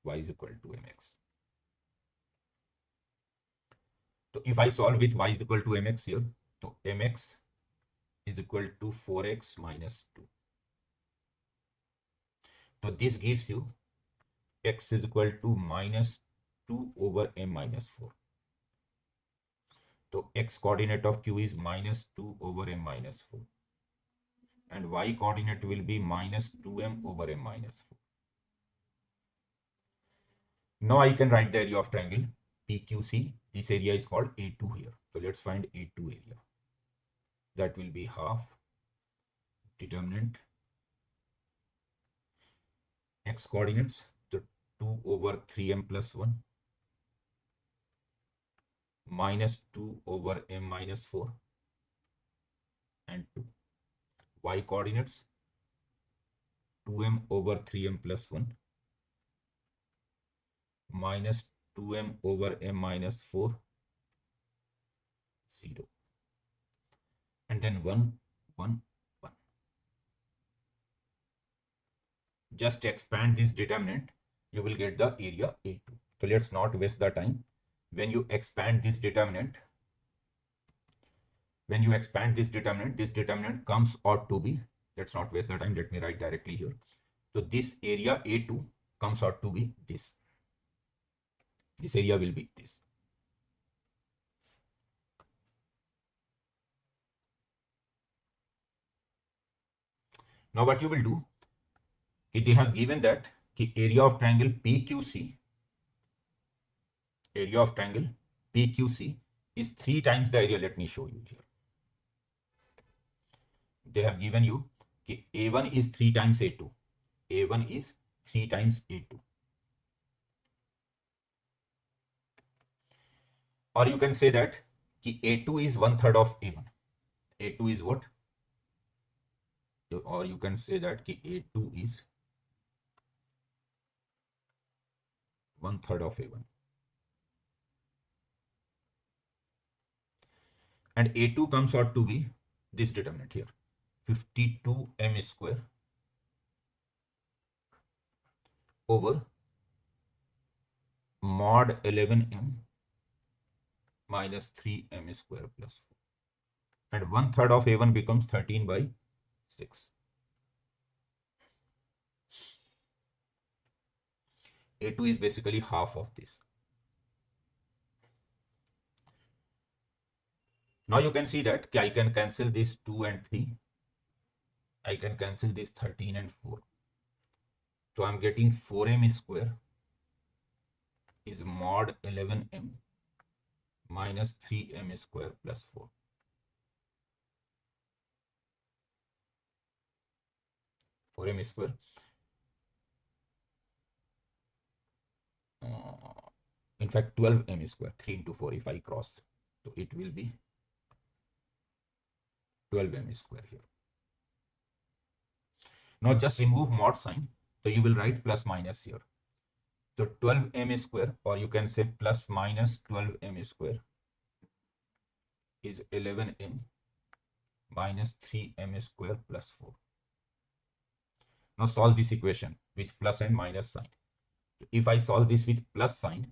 y is equal to mx. So if I solve with y is equal to mx here, so mx is equal to 4x minus 2. So this gives you x is equal to minus 2 over m minus 4. So x coordinate of q is minus 2 over m minus 4. And y coordinate will be minus 2m over m minus 4. Now I can write the area of triangle PQC. This area is called A2 here. So let's find A2 area. That will be half determinant x coordinates, the 2 over 3m plus 1 minus 2 over m minus 4 and 2. Y coordinates 2m over 3m plus 1 minus 2m over m minus 4, 0. And then 1, 1, 1. Just expand this determinant, you will get the area A2. So let's not waste the time. When you expand this determinant, this determinant comes out to be, let's not waste the time, let me write directly here. So this area A2 comes out to be this. This area will be this. Now what you will do, they have given that the area of triangle PQC, is 3 times the area. Let me show you here. They have given you A1 is 3 times A2. A1 is 3 times A2. Or you can say that A2 is 1/3 of A1. A2 is what? Or you can say that A2 is 1/3 of A1. And A2 comes out to be this determinant here, 52m square over mod 11m minus 3m square plus 4. And 1/3 of A1 becomes 13 by 6. A2 is basically half of this. Now you can see that I can cancel this 2 and 3. I can cancel this 13 and 4. So I'm getting 4m square is mod 11m minus 3m square plus 4. 4m square. In fact, 12m square. 3 into 4 if I cross. So it will be 12m square here. Now just remove mod sign. So you will write plus minus here. So 12m square, or you can say plus minus 12m square, is 11m minus 3m square plus 4. Now solve this equation with plus and minus sign. If I solve this with plus sign,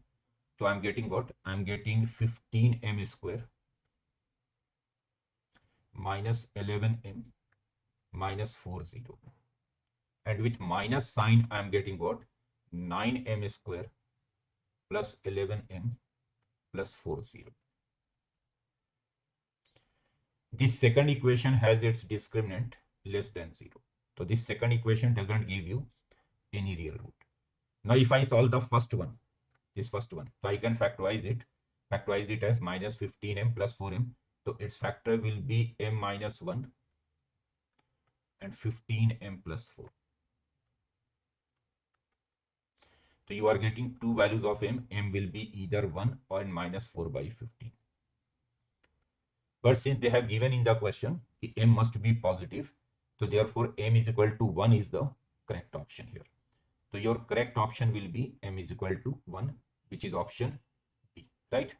so I'm getting what? I'm getting 15m square minus 11m minus 40. And with minus sign, I'm getting what? 9m square plus 11m plus 40. This second equation has its discriminant less than 0. So this second equation doesn't give you any real root. Now if I solve the first one, this first one, so I can factorize it as minus 15m plus 4m. So its factor will be m minus 1 and 15m plus 4. So you are getting two values of m. M will be either 1 or minus 4 by 15. But since they have given in the question, m must be positive. So therefore m is equal to 1 is the correct option here. So your correct option will be m is equal to 1, which is option B, right?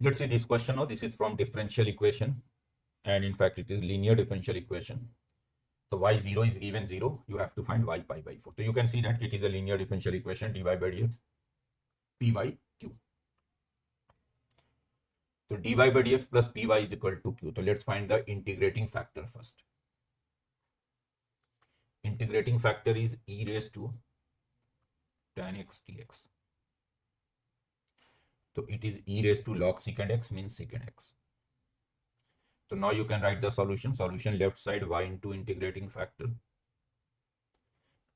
Let's see this question now. This is from differential equation. And in fact, it is linear differential equation. So y0 is given 0. You have to find y pi by 4. So you can see that it is a linear differential equation, dy by dx, p by q. So dy by dx plus py is equal to q. So let's find the integrating factor first. Integrating factor is e raised to tan x dx. So it is e raised to log secant x means secant x. So now you can write the solution. Solution left side y into integrating factor.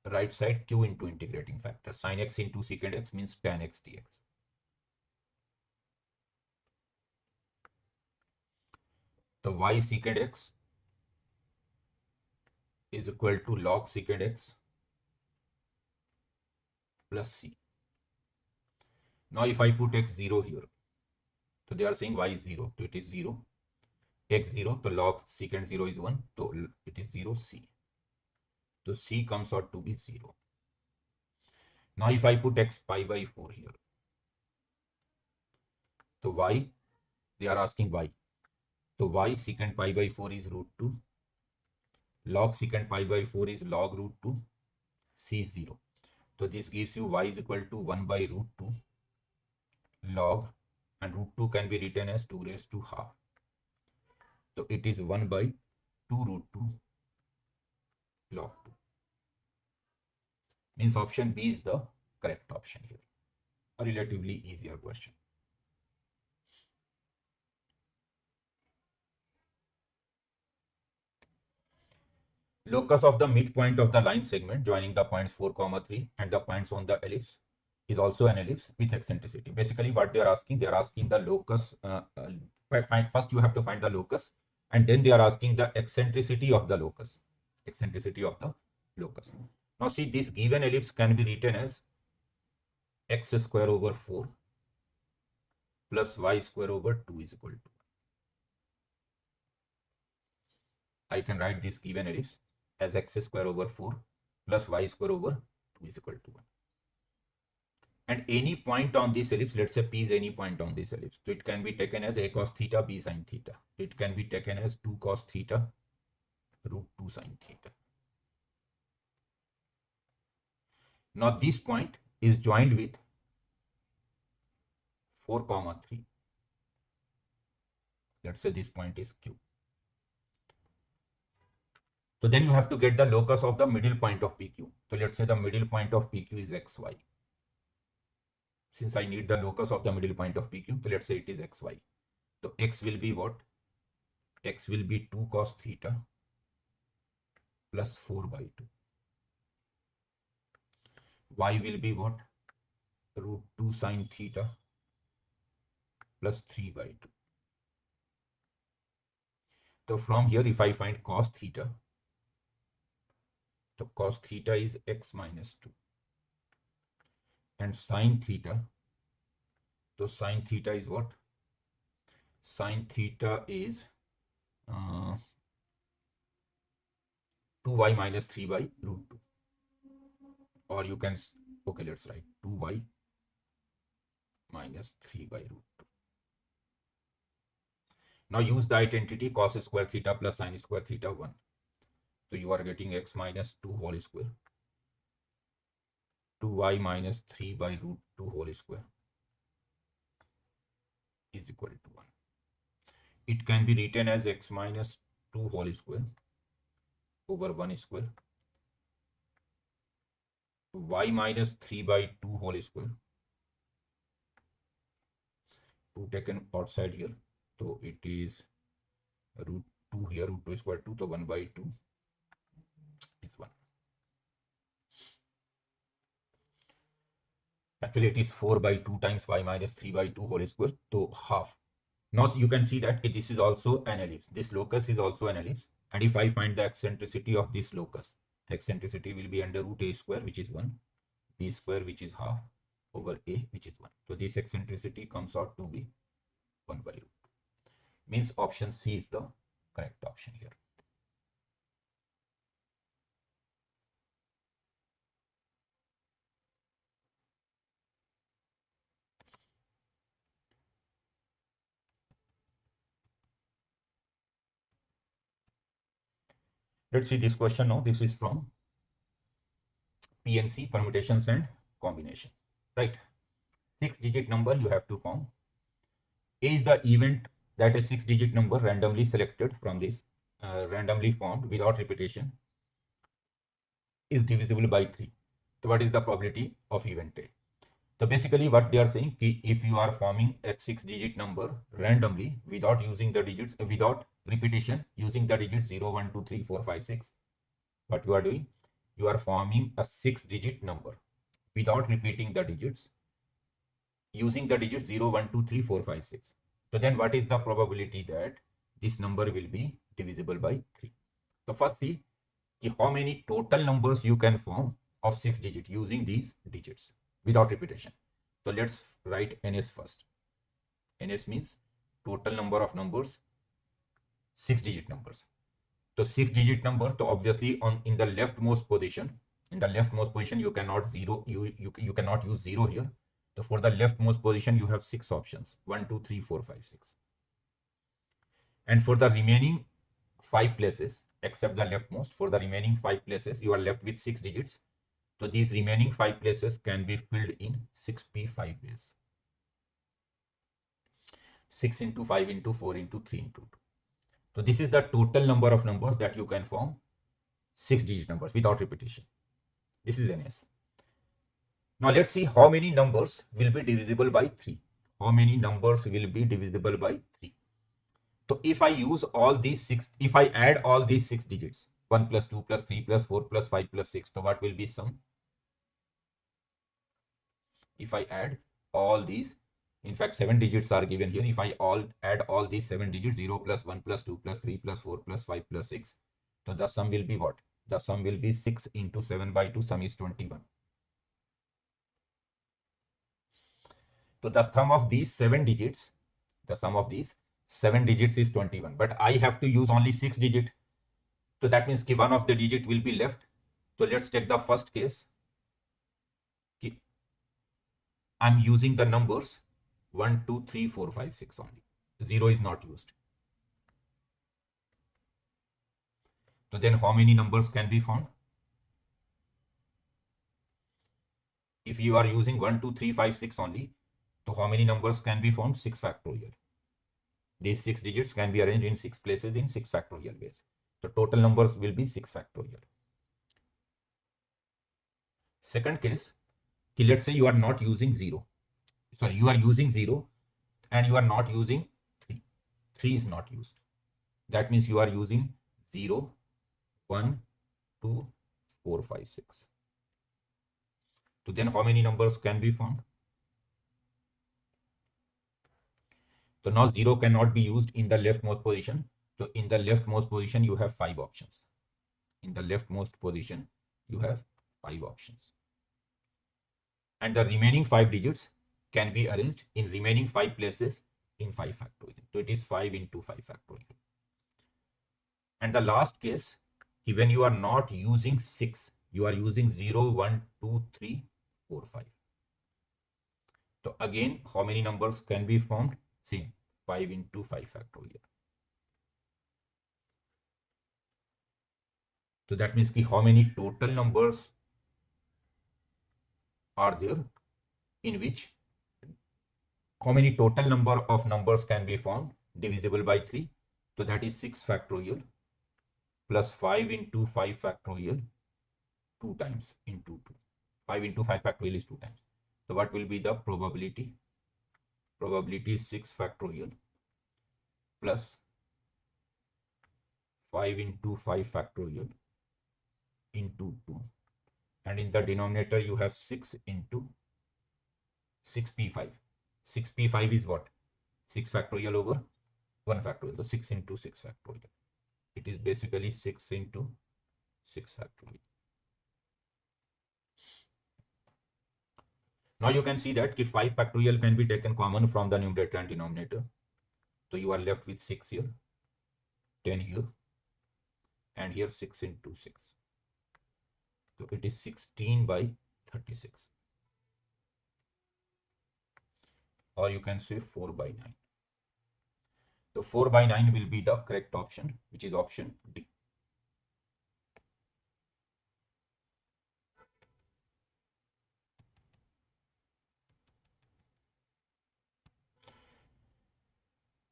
Right side q into integrating factor. Sin x into secant x means tan x dx. The y secant x is equal to log secant x plus c. Now if I put x0 here, so they are saying y is 0, so it is 0. X0, so log secant 0 is 1, so it is 0 c. So c comes out to be 0. Now if I put x pi by 4 here, so y, they are asking y. So y secant pi by 4 is root 2. Log secant pi by 4 is log root 2. C is 0. So this gives you y is equal to 1 by root 2 log, and root 2 can be written as 2 raised to half. So it is 1 by 2 root 2 log 2. Means option B is the correct option here. A relatively easier question. Locus of the midpoint of the line segment joining the points 4, 3 and the points on the ellipse is also an ellipse with eccentricity. Basically what they are asking the locus. First you have to find the locus, and then they are asking the eccentricity of the locus. Eccentricity of the locus. Now see, this given ellipse can be written as x square over 4 plus y square over 2 is equal to. I can write this given ellipse as x square over 4 plus y square over 2 is equal to 1. and any point on this ellipse, let's say P is any point on this ellipse. So it can be taken as A cos theta, B sin theta. It can be taken as 2 cos theta, root 2 sin theta. Now this point is joined with 4 comma 3. Let's say this point is Q. So then you have to get the locus of the middle point of PQ. So let's say the middle point of PQ is XY. Since I need the locus of the middle point of PQ, so let's say it is XY. So X will be what? X will be 2 cos theta plus 4 by 2. Y will be what? Root 2 sin theta plus 3 by 2. So from here, if I find cos theta, so cos theta is x minus 2. And sin theta, so sin theta is what? Sin theta is 2y minus 3 by root 2. Or you can, okay, let's write 2y minus 3 by root 2. Now use the identity cos square theta plus sin square theta 1. So you are getting x minus 2 whole square. 2y minus 3 by root 2 whole square is equal to 1. It can be written as x minus 2 whole square over 1 square. Y minus 3 by 2 whole square. 2 taken outside here. So it is root 2 here, root 2 square 2. So 1 by 2 is 1. Actually, it is 4 by 2 times y minus 3 by 2 whole square. So half. Now you can see that this is also an ellipse. This locus is also an ellipse. And if I find the eccentricity of this locus, the eccentricity will be under root a square, which is 1, b square, which is half, over a, which is 1. So this eccentricity comes out to be 1 by root 2. Means option C is the correct option here. Let's see this question now. This is from PNC, permutations and combinations, right? 6-digit number you have to form. A is the event that a 6-digit number randomly selected from this, randomly formed without repetition, is divisible by 3. So what is the probability of event A? So basically what they are saying, if you are forming a 6-digit number randomly without using the digits, without repetition, using the digits 0, 1, 2, 3, 4, 5, 6, what you are doing? You are forming a 6-digit number without repeating the digits, using the digits 0, 1, 2, 3, 4, 5, 6. So then what is the probability that this number will be divisible by 3? So first see how many total numbers you can form of 6 digits using these digits without repetition. So let's write NS first. NS means total number of numbers, 6-digit numbers. So 6-digit number, so obviously in the leftmost position, you cannot you cannot use 0 here. So for the leftmost position you have 6 options, 1, 2, 3, 4, 5, 6. And for the remaining 5 places, except the leftmost, for the remaining 5 places you are left with 6 digits. So these remaining 5 places can be filled in 6p5 ways. 6 into 5 into 4 into 3 into 2. So this is the total number of numbers that you can form 6-digit numbers without repetition. This is NS. Now let's see how many numbers will be divisible by 3. How many numbers will be divisible by 3? So if I use all these 6, if I add all these 6 digits, 1 plus 2 plus 3 plus 4 plus 5 plus 6, so what will be sum? If I add all these, in fact 7 digits are given here. If I add all these 7 digits, 0 plus 1 plus 2 plus 3 plus 4 plus 5 plus 6, so the sum will be what? The sum will be 6 into 7 by 2, sum is 21. So the sum of these 7 digits, the sum of these 7 digits is 21, but I have to use only 6 digits. So that means one of the digit will be left. So let's take the first case. I'm using the numbers 1, 2, 3, 4, 5, 6 only. 0 is not used. So then how many numbers can be found? If you are using 1, 2, 3, 5, 6 only, so how many numbers can be found? 6 factorial. These 6 digits can be arranged in 6 places in 6 factorial ways. The total numbers will be 6 factorial. Second case, let's say you are not using 0. Sorry, you are using 0 and you are not using 3. 3 is not used. That means you are using 0, 1, 2, 4, 5, 6. So then how many numbers can be found? So now 0 cannot be used in the leftmost position. So in the leftmost position, you have 5 options. In the leftmost position, you have 5 options. And the remaining 5 digits can be arranged in remaining 5 places in 5 factorial. So it is 5 into 5 factorial. And the last case, when you are not using 6, you are using 0, 1, 2, 3, 4, 5. So again, how many numbers can be found? Same, 5 into 5 factorial. So that means how many total numbers are there, in which how many total number of numbers can be found divisible by 3. So that is 6 factorial plus 5 into 5 factorial 2 times into 2. 5 into 5 factorial is 2 times. So what will be the probability? Probability is 6 factorial plus 5 into 5 factorial into 2. And in the denominator, you have 6 into 6p5. 6p5 is what? 6 factorial over 1 factorial. So 6 into 6 factorial. It is basically 6 into 6 factorial. Now you can see that 5 factorial can be taken common from the numerator and denominator. So you are left with 6 here, 10 here, and here 6 into 6. So it is 16 by 36. Or you can say 4 by 9. So 4 by 9 will be the correct option, which is option D.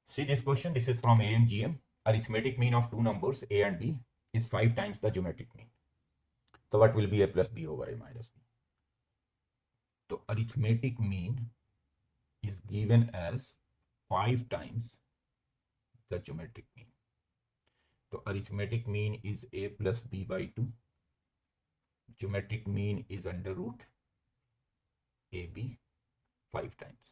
See this question, this is from AMGM. Arithmetic mean of two numbers A and B is 5 times the geometric mean. So what will be A plus B over A minus B? So arithmetic mean is given as 5 times the geometric mean. So arithmetic mean is A plus B by 2. Geometric mean is under root AB 5 times.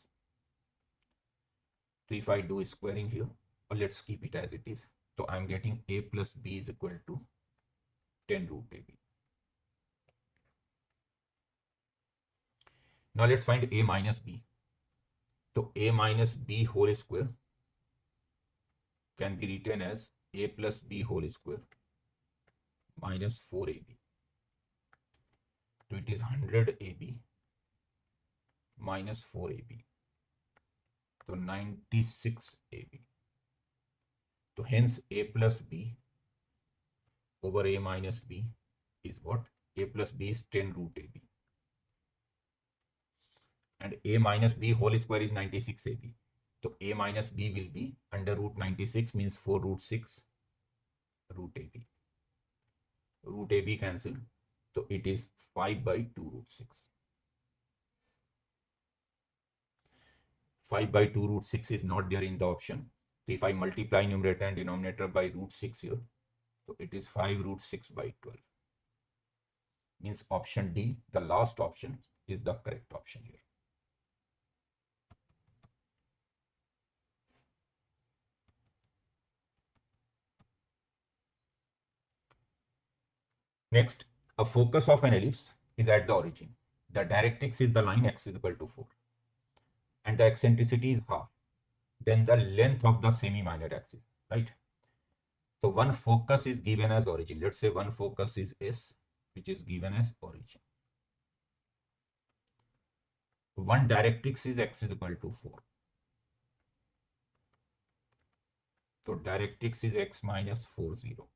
So if I do squaring here, or let's keep it as it is. So I'm getting A plus B is equal to 10 root AB. Now let's find A minus B. So A minus B whole square can be written as A plus B whole square minus 4AB. So it is 100 AB minus 4AB. So 96 AB. So hence A plus B over A minus B is what? A plus B is 10 root AB. And A minus B whole square is 96 AB. So A minus B will be under root 96 means 4 root 6 root AB. Root AB cancelled. So it is 5 by 2 root 6. 5 by 2 root 6 is not there in the option. So if I multiply numerator and denominator by root 6 here, so it is 5 root 6 by 12. Means option D, the last option, is the correct option here. Next, a focus of an ellipse is at the origin. The directrix is the line x is equal to 4. And the eccentricity is half. Then the length of the semi-minor axis, right? So one focus is given as origin. Let's say one focus is S, which is given as origin. one directrix is x is equal to 4. So directrix is x minus 4, 0.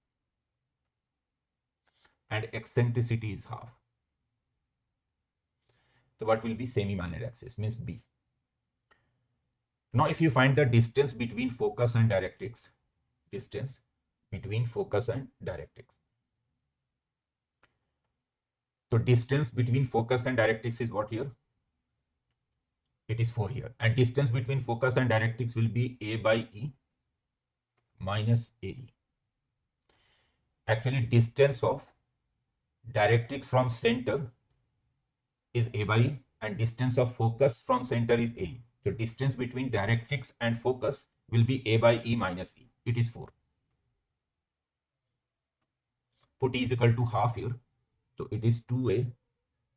And eccentricity is half. So what will be semi-minor axis? Means B. Now if you find the distance between focus and directrix, distance between focus and directrix. So distance between focus and directrix is what here? It is 4 here. And distance between focus and directrix will be A by E minus AE. Actually, distance of directrix from center is A by E and distance of focus from center is AE. So distance between directrix and focus will be A by E minus E. It is 4. Put E is equal to half here. So it is 2A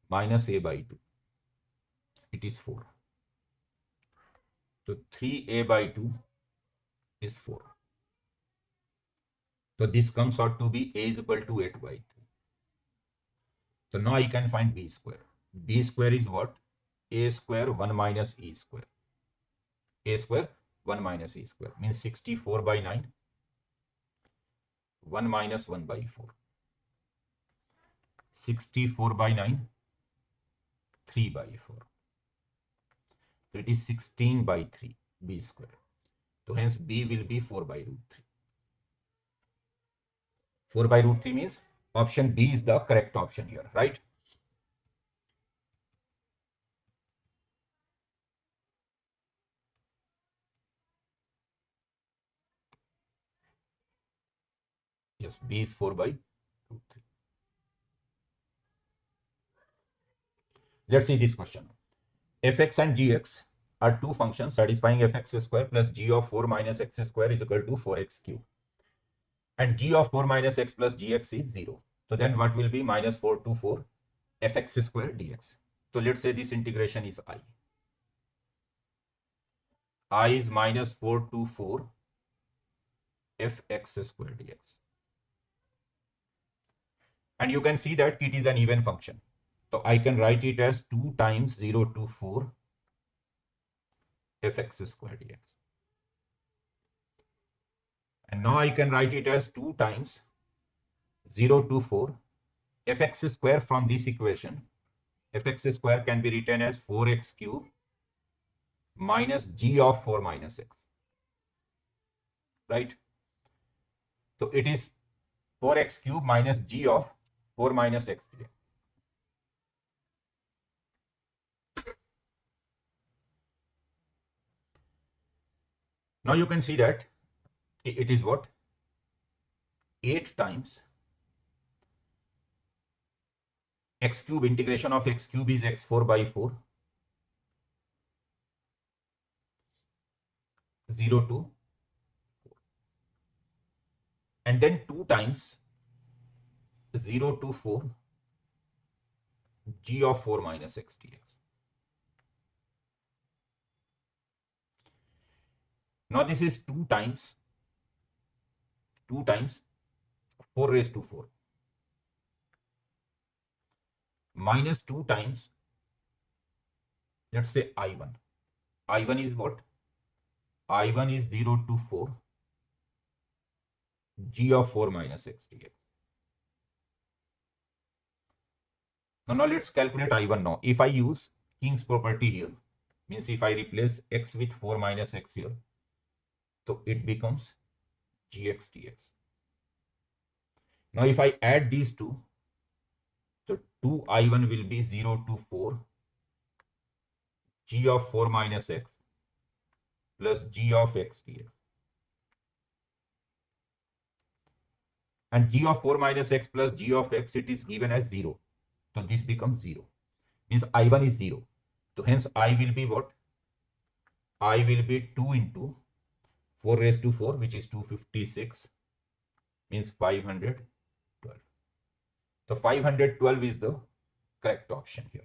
minus A by 2. It is 4. So 3A by 2 is 4. So this comes out to be A is equal to 8 by 3. So now I can find B square. B square is what? A square 1 minus E square. A square 1 minus E square means 64 by 9. 1 minus 1 by 4. 64 by 9. 3 by 4. So it is 16 by 3 B square. So hence B will be 4 by root 3. 4 by root 3 means option B is the correct option here, right? Yes, B is 4 by root 3. Let's see this question. Fx and gx are two functions satisfying fx square plus g of 4 minus x square is equal to 4x cube. And g of 4 minus x plus gx is 0. So then what will be minus 4 to 4 fx square dx. So let's say this integration is I. I is minus 4 to 4 fx square dx. And you can see that it is an even function. So I can write it as 2 times 0 to 4 fx square dx. And now I can write it as 2 times 0 to 4 fx square from this equation. Fx square can be written as 4x cube minus g of 4 minus x. Right? So it is 4x cube minus g of 4 minus x dx. Now you can see that it is what? 8 times x cube, integration of x cube is x4 by 4, 0 to 4. And then 2 times 0 to 4 g of 4 minus x dx. Now this is 2 times 4 raised to 4 minus 2 times, let's say I1. I1 is what? I1 is 0 to 4 g of 4 minus x dx. Now let's calculate I1 now. If I use King's property here, means if I replace x with 4 minus x here, so it becomes gx dx. Now if I add these two, so 2I1 will be 0 to 4 g of 4 minus x plus g of x dx. And g of 4 minus x plus g of x, it is given as 0. So this becomes 0. Means I1 is 0. So hence I will be what? I will be 2 into 4 raised to 4, which is 256, means 512. So 512 is the correct option here.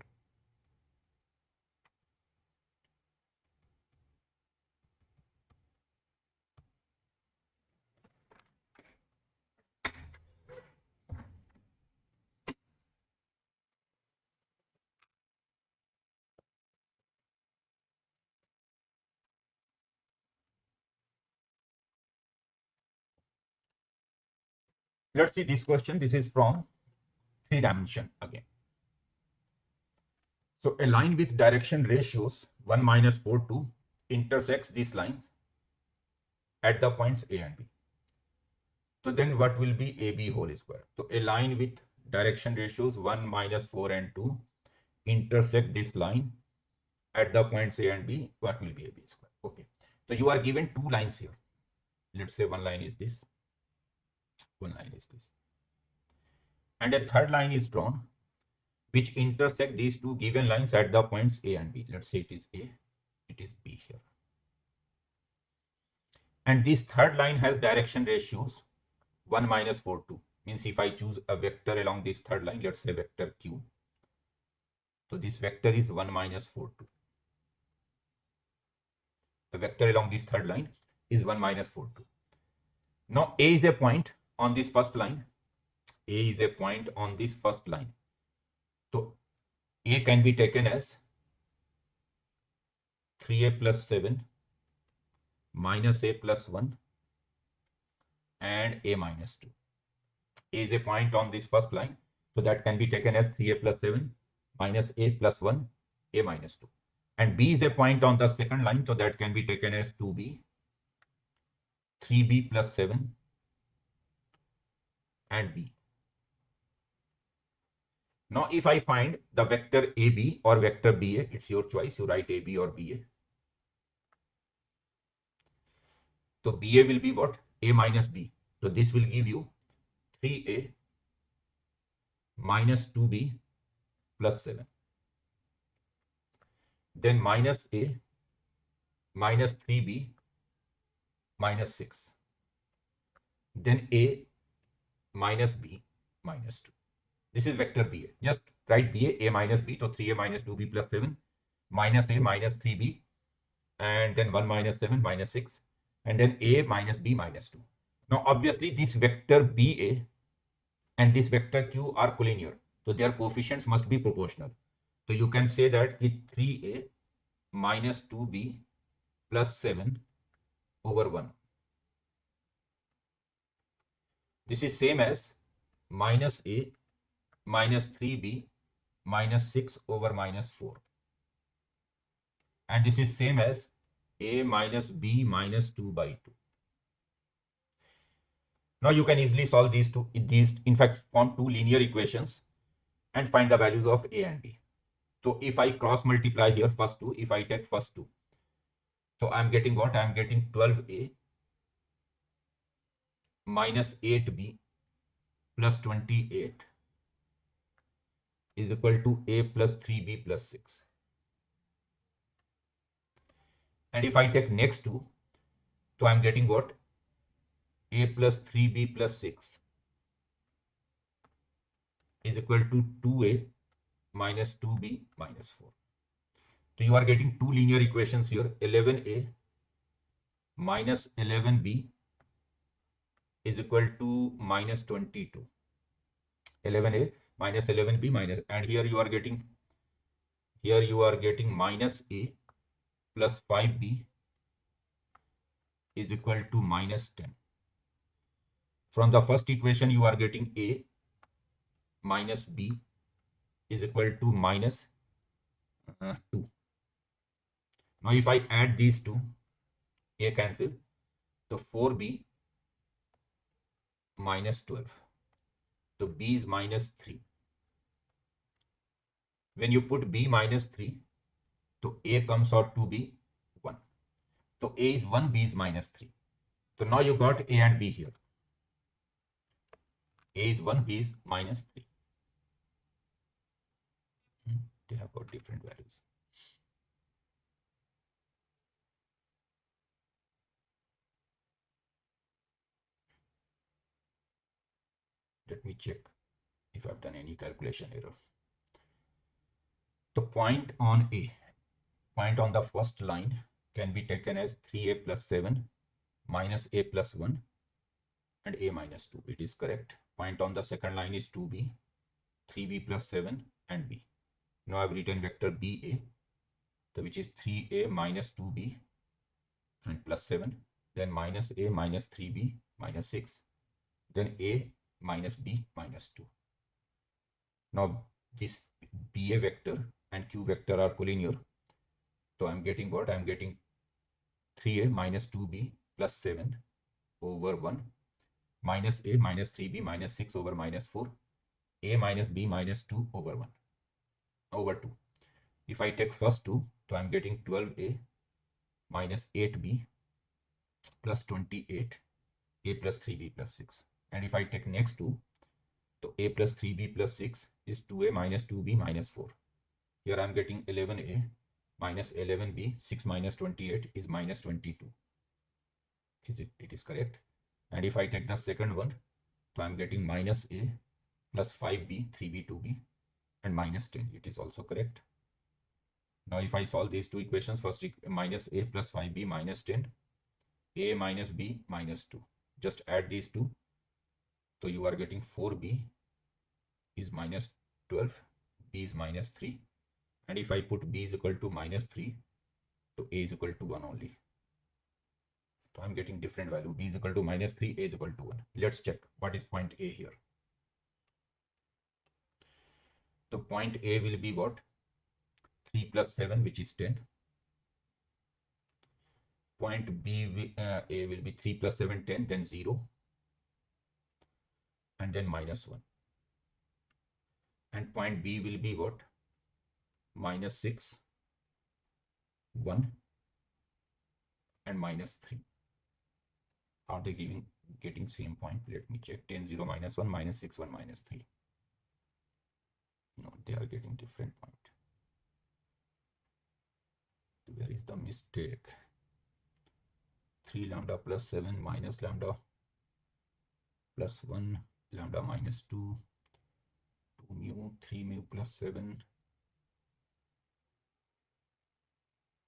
Let's see this question. This is from 3 dimension again. So a line with direction ratios 1 minus 4 2 intersects these lines at the points A and B. So then what will be AB whole square? So a line with direction ratios 1 minus 4 and 2 intersect this line at the points A and B. What will be AB square? Okay. So you are given two lines here. Let's say one line is this, one line is this. And a third line is drawn which intersect these two given lines at the points A and B. Let's say it is A, it is B here. And this third line has direction ratios 1 minus 4 2. Means if I choose a vector along this third line, let's say vector Q. So this vector is 1 minus 4 2. The vector along this third line is 1 minus 4 2. Now A is a point on this first line. A is a point on this first line. So A can be taken as 3A plus 7 minus A plus 1 and A minus 2. A is a point on this first line. So that can be taken as 3A plus 7 minus A plus 1, A minus 2. And B is a point on the second line. So that can be taken as 2B, 3B plus 7 and B. Now if I find the vector AB or vector BA, it's your choice. You write AB or BA. So BA will be what? A minus B. So this will give you 3A minus 2B plus 7. Then minus A minus 3B minus 6. Then A minus B minus 2. This is vector BA. Just write BA, A minus B. So 3A minus 2B plus 7 minus A minus 3B and then 1 minus 7 minus 6 and then A minus B minus 2. Now obviously this vector BA and this vector Q are collinear. So their coefficients must be proportional. So you can say that 3A minus 2B plus 7 over 1. This is same as minus A minus 3B minus 6 over minus 4. And this is same as A minus B minus 2 by 2. Now you can easily solve these in fact form two linear equations and find the values of A and B. So if I cross multiply here first two, if I take first two, so I'm getting what? I'm getting 12A minus 8B plus 28 is equal to A plus 3B plus 6. And if I take next two, so I'm getting what? A plus 3B plus 6 is equal to 2A minus 2B minus 4. So you are getting two linear equations here. 11A minus 11B is equal to minus 22. 11A minus 11B minus, and here you are getting minus A plus 5B is equal to minus 10. From the first equation you are getting A minus B is equal to minus 2. Now if I add these two, A cancel, so 4B minus 12. So B is minus 3. When you put B minus 3, so A comes out to be 1. So A is 1, B is minus 3. So now you got A and B here. A is 1, B is minus 3. They have got different values. Let me check if I've done any calculation error. The point on A, point on the first line can be taken as 3A plus 7 minus A plus 1 and A minus 2. It is correct. Point on the second line is 2B, 3B plus 7 and B. Now I've written vector BA, which is 3A minus 2B and plus 7, then minus A minus 3B minus 6, then A minus B minus 2. Now this BA vector and Q vector are collinear. So I'm getting what? I'm getting 3A minus 2B plus 7 over 1 minus A minus 3B minus 6 over minus 4, A minus B minus 2 over 1 over 2. If I take first two, so I'm getting 12A minus 8B plus 28, A plus 3B plus 6. And if I take next two, so A plus 3B plus 6 is 2A minus 2B minus 4. Here I'm getting 11A minus 11B, 6 minus 28 is minus 22. It is correct. And if I take the second one, so I'm getting minus A plus 5B, 3B, 2B and minus 10. It is also correct. Now if I solve these two equations, first minus A plus 5B minus 10, A minus B minus 2. Just add these two. So you are getting 4B is minus 12, B is minus 3. And if I put B is equal to minus 3, so A is equal to 1 only. So I'm getting different value. B is equal to minus 3, A is equal to 1. Let's check what is point A here. So point A will be what? 3 plus 7, which is 10. Point B, A will be 3 plus 7, 10, then 0. And then minus 1. And point B will be what? Minus 6, 1 and minus 3. Are they getting same point? Let me check. 10, 0, minus 1, minus 6, 1, minus 3. No, they are getting different point. Where is the mistake? 3 lambda plus 7 minus lambda plus 1, lambda minus 2, 2 mu, 3 mu plus 7.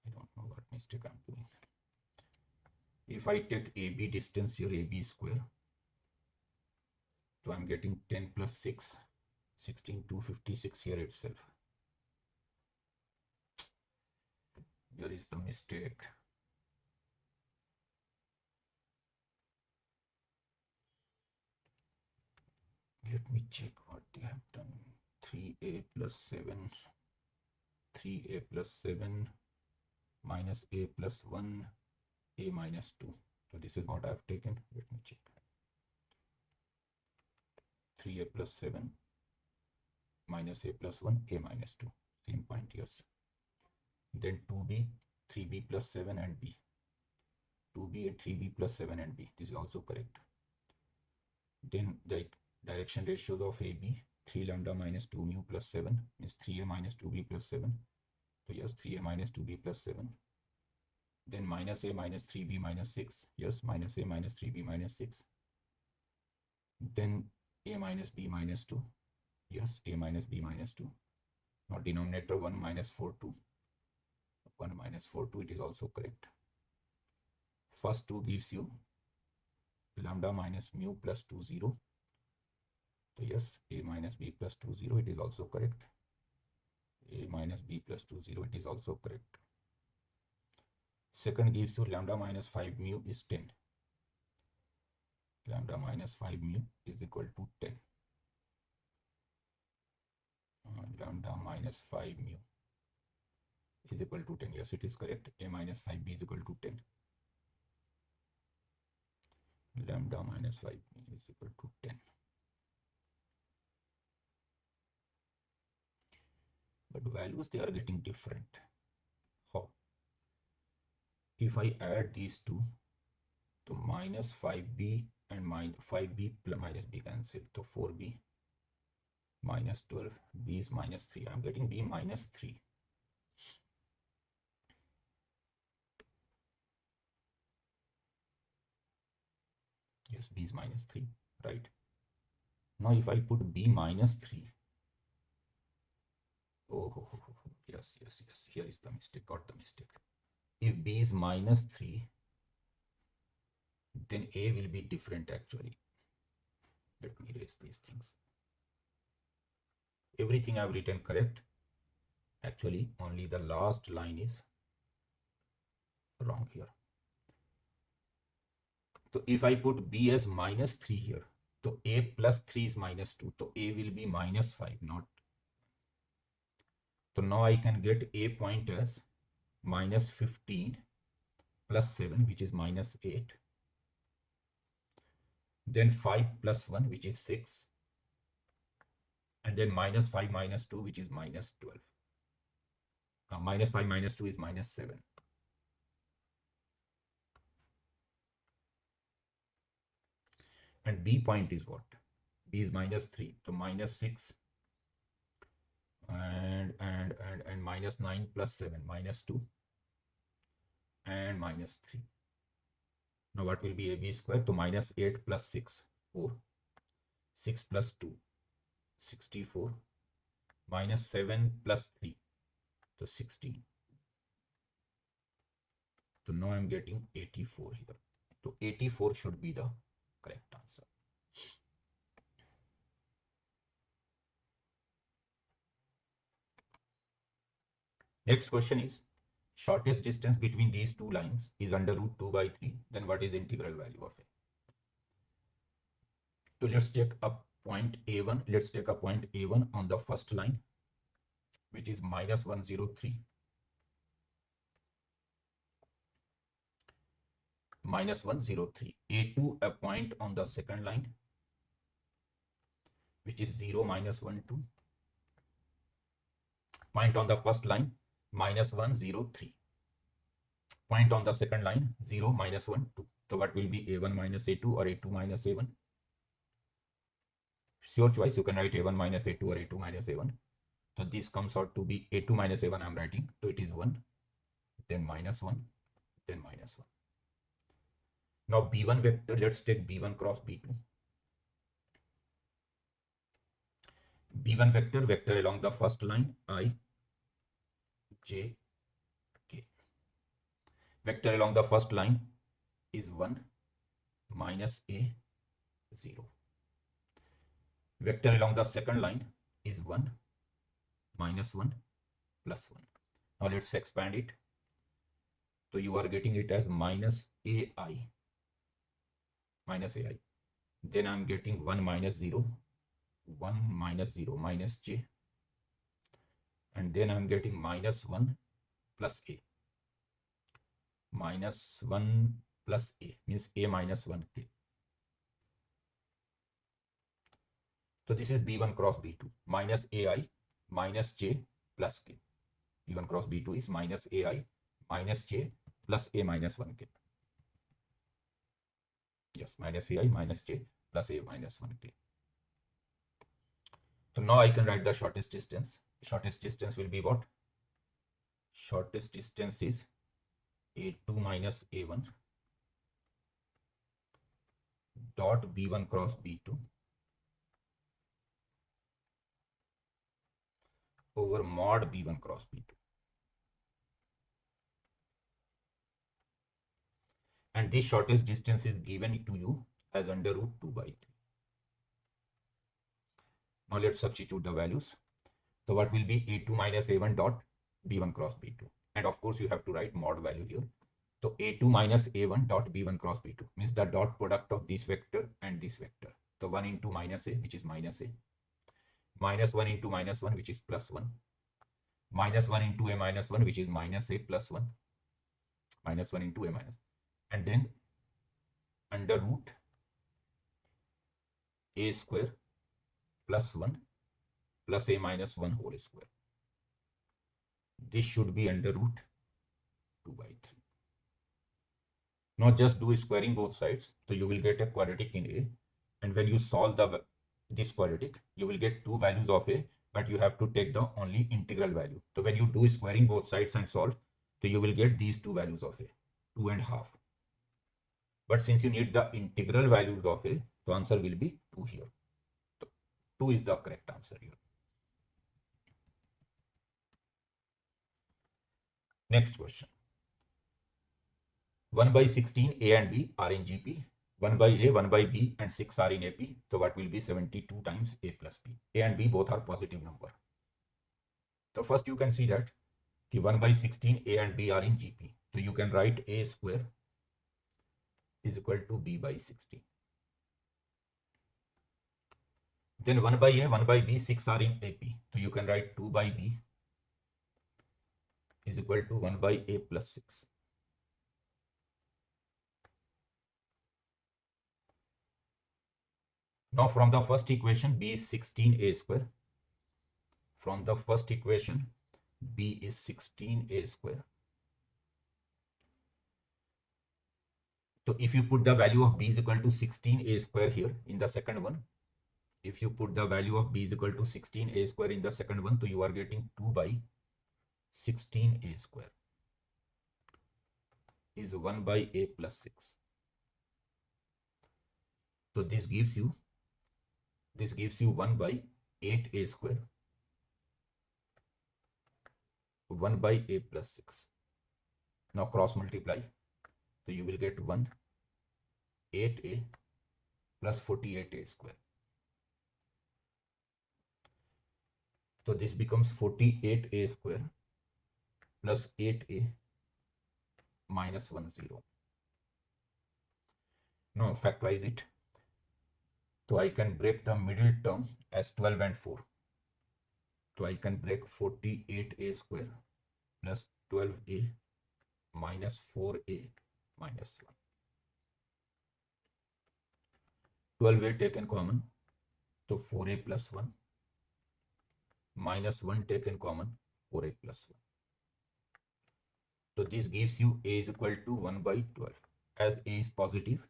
I don't know what mistake I'm doing. If I take AB distance here, AB square, so I'm getting 10 plus 6, 16, 256 here itself. Here is the mistake. Let me check what they have done. 3A plus 7, 3A plus 7 minus A plus 1, A minus 2. So this is what I have taken. Let me check. 3A plus 7 minus A plus 1, A minus 2. Same point, yes. Then 2B, 3B plus 7 and B. 2B and 3B plus 7 and B. This is also correct. Then the direction ratios of AB, 3 lambda minus 2 mu plus 7 is 3A minus 2B plus 7. So yes, 3A minus 2B plus 7. Then minus A minus 3B minus 6. Yes, minus A minus 3B minus 6. Then A minus B minus 2. Yes, A minus B minus 2. Now denominator 1 minus 4, 2. 1 minus 4, 2. It is also correct. First 2 gives you lambda minus mu plus 2, 0. So yes, A minus B plus 2, 0. It is also correct. A minus B plus 2, 0. It is also correct. Second gives you lambda minus 5 mu is 10. Lambda minus 5 mu is equal to 10. Lambda minus 5 mu is equal to 10. Yes, it is correct. A minus 5b is equal to 10. Lambda minus 5 mu is equal to 10. But values, they are getting different. How? If I add these two, so minus 5b and minus 5b plus minus b cancel. So 4b minus 12, b is minus 3. I'm getting b minus 3. Yes, b is minus 3, right? Now if I put b minus 3, yes, here is the mistake, got the mistake. If b is minus 3, then a will be different actually. Let me erase these things. Everything I've written correct. Actually, only the last line is wrong here. So if I put b as minus 3 here, So A plus 3 is minus 2. So A will be minus 5, not. So now I can get A point as minus 15 plus 7, which is minus 8. Then 5 plus 1, which is 6. And then minus 5 minus 2, which is minus 12. Minus 5 minus 2 is minus 7. And B point is what? B is minus 3. So minus 6 and minus 9 plus 7, minus 2 and minus 3. Now what will be AB square? So minus 8 plus 6, 4. 6 plus 2, 64. Minus 7 plus 3, so 16. So now I'm getting 84 here. So 84 should be the correct answer. Next question is, shortest distance between these two lines is under root 2 by 3. Then what is integral value of it? So let's take a point A1. Let's take a point A1 on the first line, which is minus 103. Minus 103. A2, a point on the second line, which is 0, minus 1, 2. Point on the first line, minus 103. Point on the second line, 0, minus 1, 2. So what will be A1 minus A2 or A2 minus A1? It's your choice. You can write A1 minus A2 or A2 minus A1. So this comes out to be A2 minus A1 I'm writing. So it is 1, then minus 1, then minus 1. Now B1 vector, let's take B1 cross B2. B1 vector, vector along the first line, I, J, K. Vector along the first line is 1, minus A, 0. Vector along the second line is 1, minus 1, plus 1. Now let's expand it. So you are getting it as minus AI, minus AI. Then I'm getting 1 minus 0, 1 minus 0, minus J. And then I'm getting minus 1 plus A. Minus 1 plus A means A minus 1K. So this is B1 cross B2, minus AI minus J plus K. B1 cross B2 is minus AI minus J plus A minus 1K. Yes, minus AI minus J plus A minus 1K. So now I can write the shortest distance. Shortest distance will be what? Shortest distance is A2 minus A1 dot B1 cross B2 over mod B1 cross B2. And this shortest distance is given to you as under root 2 by 3. Now let's substitute the values. So what will be A2 minus A1 dot B1 cross B2? And of course you have to write mod value here. So A2 minus A1 dot B1 cross B2 means the dot product of this vector and this vector. So 1 into minus A, which is minus A. Minus 1 into minus 1, which is plus 1. Minus 1 into A minus 1, which is minus A plus 1. Minus 1 into A minus. And then under root A square plus 1 plus A minus 1 whole square. This should be under root 2 by 3. Now just do squaring both sides. So you will get a quadratic in A. And when you solve this quadratic, you will get two values of A, but you have to take the only integral value. So when you do squaring both sides and solve, so you will get these two values of A, 2.5. But since you need the integral values of A, the answer will be 2 here. So 2 is the correct answer here. Next question. 1 by 16 A and B are in GP. 1 by A, 1 by B and 6 are in AP. So what will be 72 times A plus B? A and B both are positive number. So first you can see that 1 by 16 A and B are in GP. So you can write A square is equal to B by 16. Then 1 by A, 1 by B, 6 are in AP. So you can write 2 by B is equal to 1 by A plus 6. Now from the first equation, B is 16A square. From the first equation, B is 16A square. So if you put the value of B is equal to 16A square here in the second one, if you put the value of B is equal to 16A square in the second one, so you are getting 2 by 16A square is 1 by A plus 6. So this gives you 1 by 8A square, 1 by A plus 6. Now cross multiply, so you will get 1 8A plus 48A square. So this becomes 48A square plus 8A minus 10. Now factorize it. So I can break the middle term as 12 and 4. So I can break 48A square plus 12A minus 4A minus 1. 12A taken common, so 4A plus 1 minus 1 taken common, 4A plus 1. So this gives you A is equal to 1 by 12. As A is positive,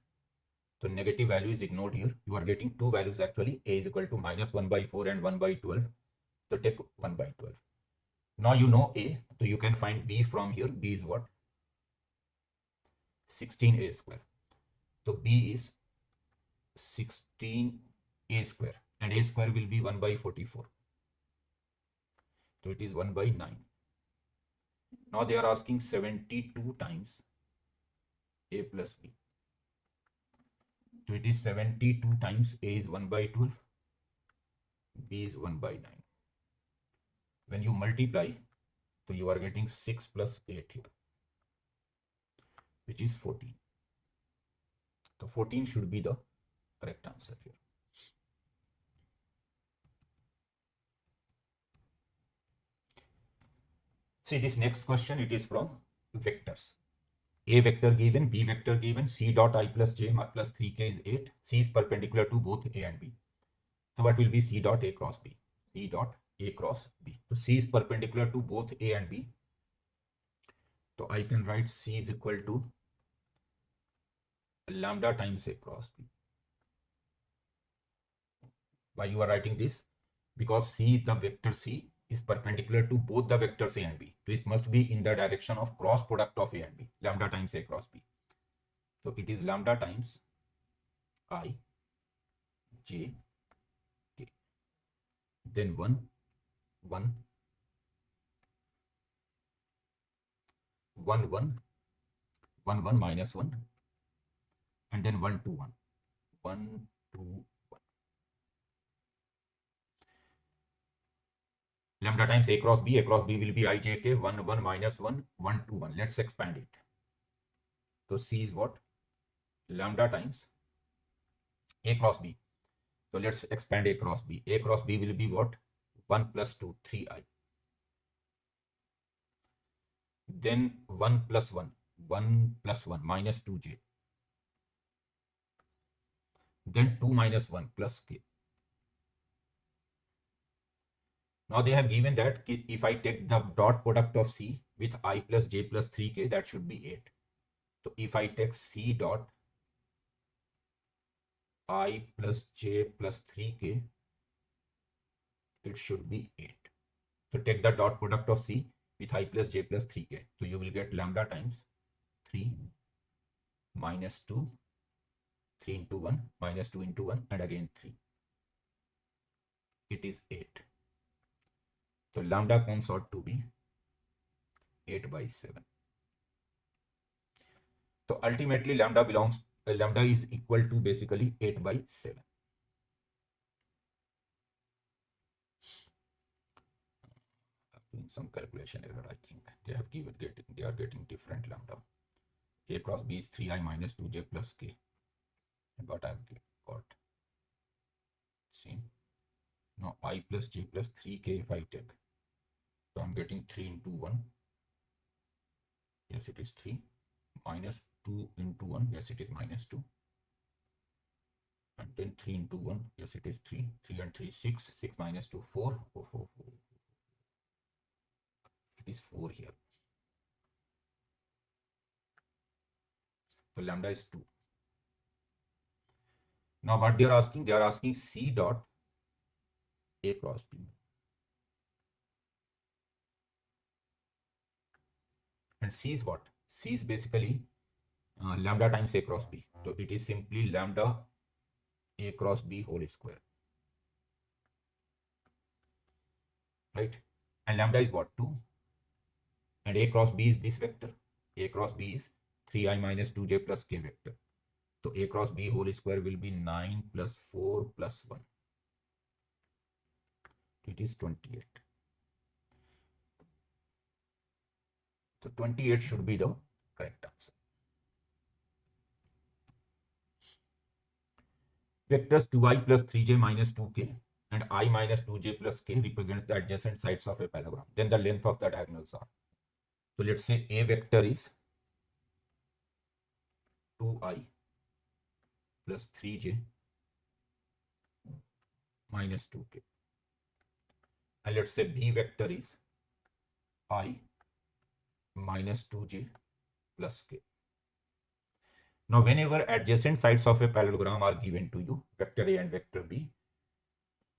so negative value is ignored here. You are getting two values actually. A is equal to minus 1 by 4 and 1 by 12. So take 1 by 12. Now you know A, so you can find B from here. B is what? 16A square. So B is 16A square and A square will be 1 by 44. So it is 1 by 9. Now they are asking 72 times A plus B. So it is 72 times A is 1 by 12, B is 1 by 9. When you multiply, so you are getting 6 plus 8 here, which is 14. So 14 should be the correct answer here. See this next question, it is from vectors. A vector given, B vector given, C dot I plus J plus 3K is 8. C is perpendicular to both A and B. So what will be C dot A cross B? C dot A cross B. So C is perpendicular to both A and B. So I can write C is equal to lambda times A cross B. Why you are writing this? Because C, the vector C, is perpendicular to both the vectors A and B. So it must be in the direction of cross product of A and B, lambda times A cross B. So it is lambda times I, J, K. Then 1, 1, 1, 1, 1, 1 minus 1, and then 1, 2, 1, 1, 2, 1. Lambda times A cross B will be I, J, K, 1, 1 minus 1, 1, 2, 1. Let's expand it. So C is what? Lambda times A cross B. So let's expand A cross B. A cross B will be what? 1 plus 2, 3I. Then 1 plus 1, 1 plus 1 minus 2J. Then 2 minus 1 plus K. Now they have given that if I take the dot product of C with I plus J plus 3K, that should be 8. So if I take C dot I plus J plus 3K, it should be 8. So take the dot product of C with I plus J plus 3K. So you will get lambda times 3 minus 2, 3 into 1 minus 2 into 1 and again 3. It is 8. So lambda comes out to be 8 by 7. So ultimately lambda is equal to basically 8 by 7. Doing some calculation error, I think they have they are getting different lambda. A cross B is 3I minus 2J plus K. But I've got seen Now I plus j plus 3k if I take. So I'm getting 3 into 1. Yes, it is 3. Minus 2 into 1. Yes, it is minus 2. And then 3 into 1. Yes, it is 3. 3 and 3, 6. 6 minus 2, 4. 4, 4, 4. It is 4 here. So lambda is 2. Now what they are asking C dot A cross B. And C is what? C is basically lambda times A cross B. So it is simply lambda A cross B whole square. Right? And lambda is what? 2. And A cross B is this vector. A cross B is 3i minus 2j plus k vector. So A cross B whole square will be 9 plus 4 plus 1. It is 28. So 28 should be the correct answer. Vectors 2i plus 3j minus 2k and I minus 2j plus k represents the adjacent sides of a parallelogram. Then the length of the diagonals are. So let's say A vector is 2i plus 3j minus 2k. And let's say B vector is I minus 2j plus k. Now, whenever adjacent sides of a parallelogram are given to you, vector A and vector B,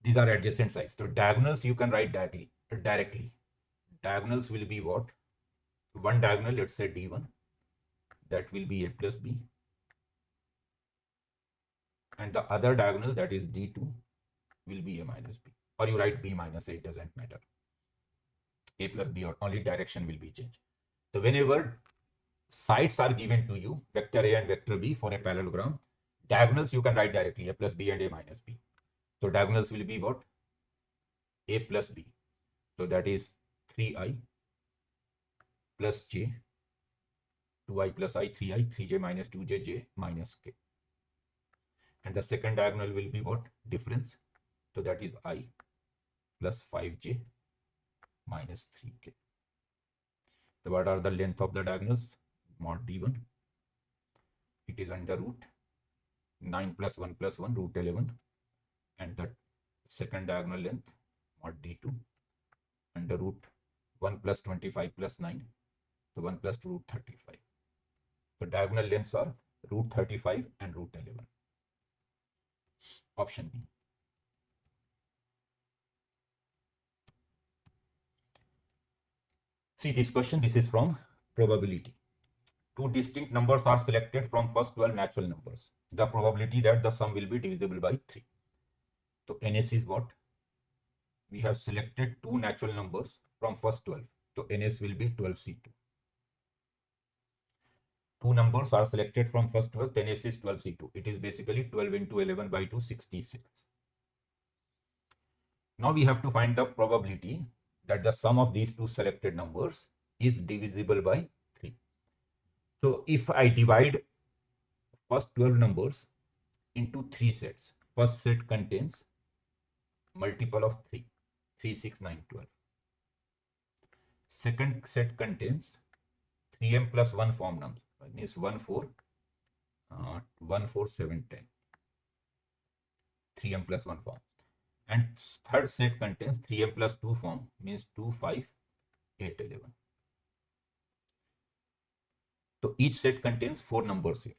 these are adjacent sides. So diagonals you can write directly. Diagonals will be what? One diagonal, let's say D1, that will be A plus B. And the other diagonal, that is D2, will be A minus B. Or you write B minus A, it doesn't matter. A plus B, or only direction will be changed. So whenever sides are given to you, vector A and vector B for a parallelogram, diagonals you can write directly, A plus B and A minus B. So diagonals will be what? A plus B. So that is 3i plus j, 2i plus I, 3i, 3j minus 2j, j minus k. And the second diagonal will be what? Difference. So that is I plus 5j minus 3k. So what are the length of the diagonals? Mod d1. It is under root 9 plus 1 plus 1, root 11. And the second diagonal length, mod d2, under root 1 plus 25 plus 9. So 1 plus 2, root 35. So diagonal lengths are root 35 and root 11. Option B. See this question, this is from probability. Two distinct numbers are selected from first 12 natural numbers. The probability that the sum will be divisible by 3. So NS is what? We have selected two natural numbers from first 12. So NS will be 12C2. Two numbers are selected from first 12. NS is 12C2. It is basically 12 into 11 by 2, 66. Now we have to find the probability that the sum of these two selected numbers is divisible by 3. So if I divide first 12 numbers into 3 sets, first set contains multiple of 3, 3, 6, 9, 12. Second set contains 3m plus 1 form numbers, means 1, 4, 1, 4, 7, 10. 3m plus 1 form. And third set contains 3m plus 2 form, means 2, 5, 8, 11. So each set contains 4 numbers here.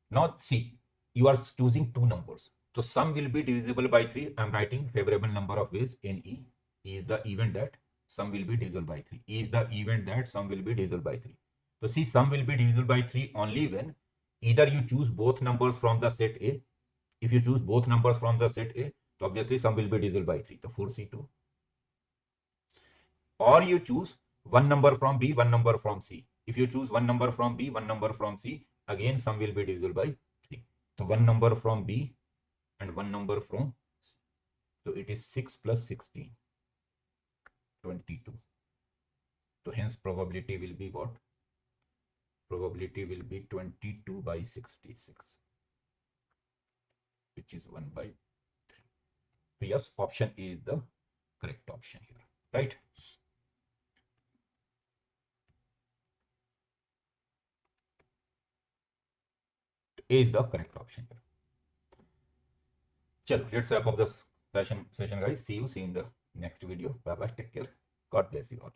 Now see, you are choosing 2 numbers. So sum will be divisible by 3. I am writing favorable number of ways, NE. E is the event that sum will be divisible by 3. E is the event that sum will be divisible by 3. So see, sum will be divisible by 3 only when either you choose both numbers from the set A. If you choose both numbers from the set A, so obviously sum will be divisible by 3. So 4C2. Or you choose one number from B, one number from C. If you choose one number from B, one number from C, again sum will be divisible by 3. So one number from B and one number from C. So it is 6 plus 16, 22. So hence probability will be what? Probability will be 22 by 66, which is 1 by 3. So yes, option A is the correct option here, right? A is the correct option here. Chalo, let's wrap up this session guys. See you in the next video. Bye bye, take care. God bless you all.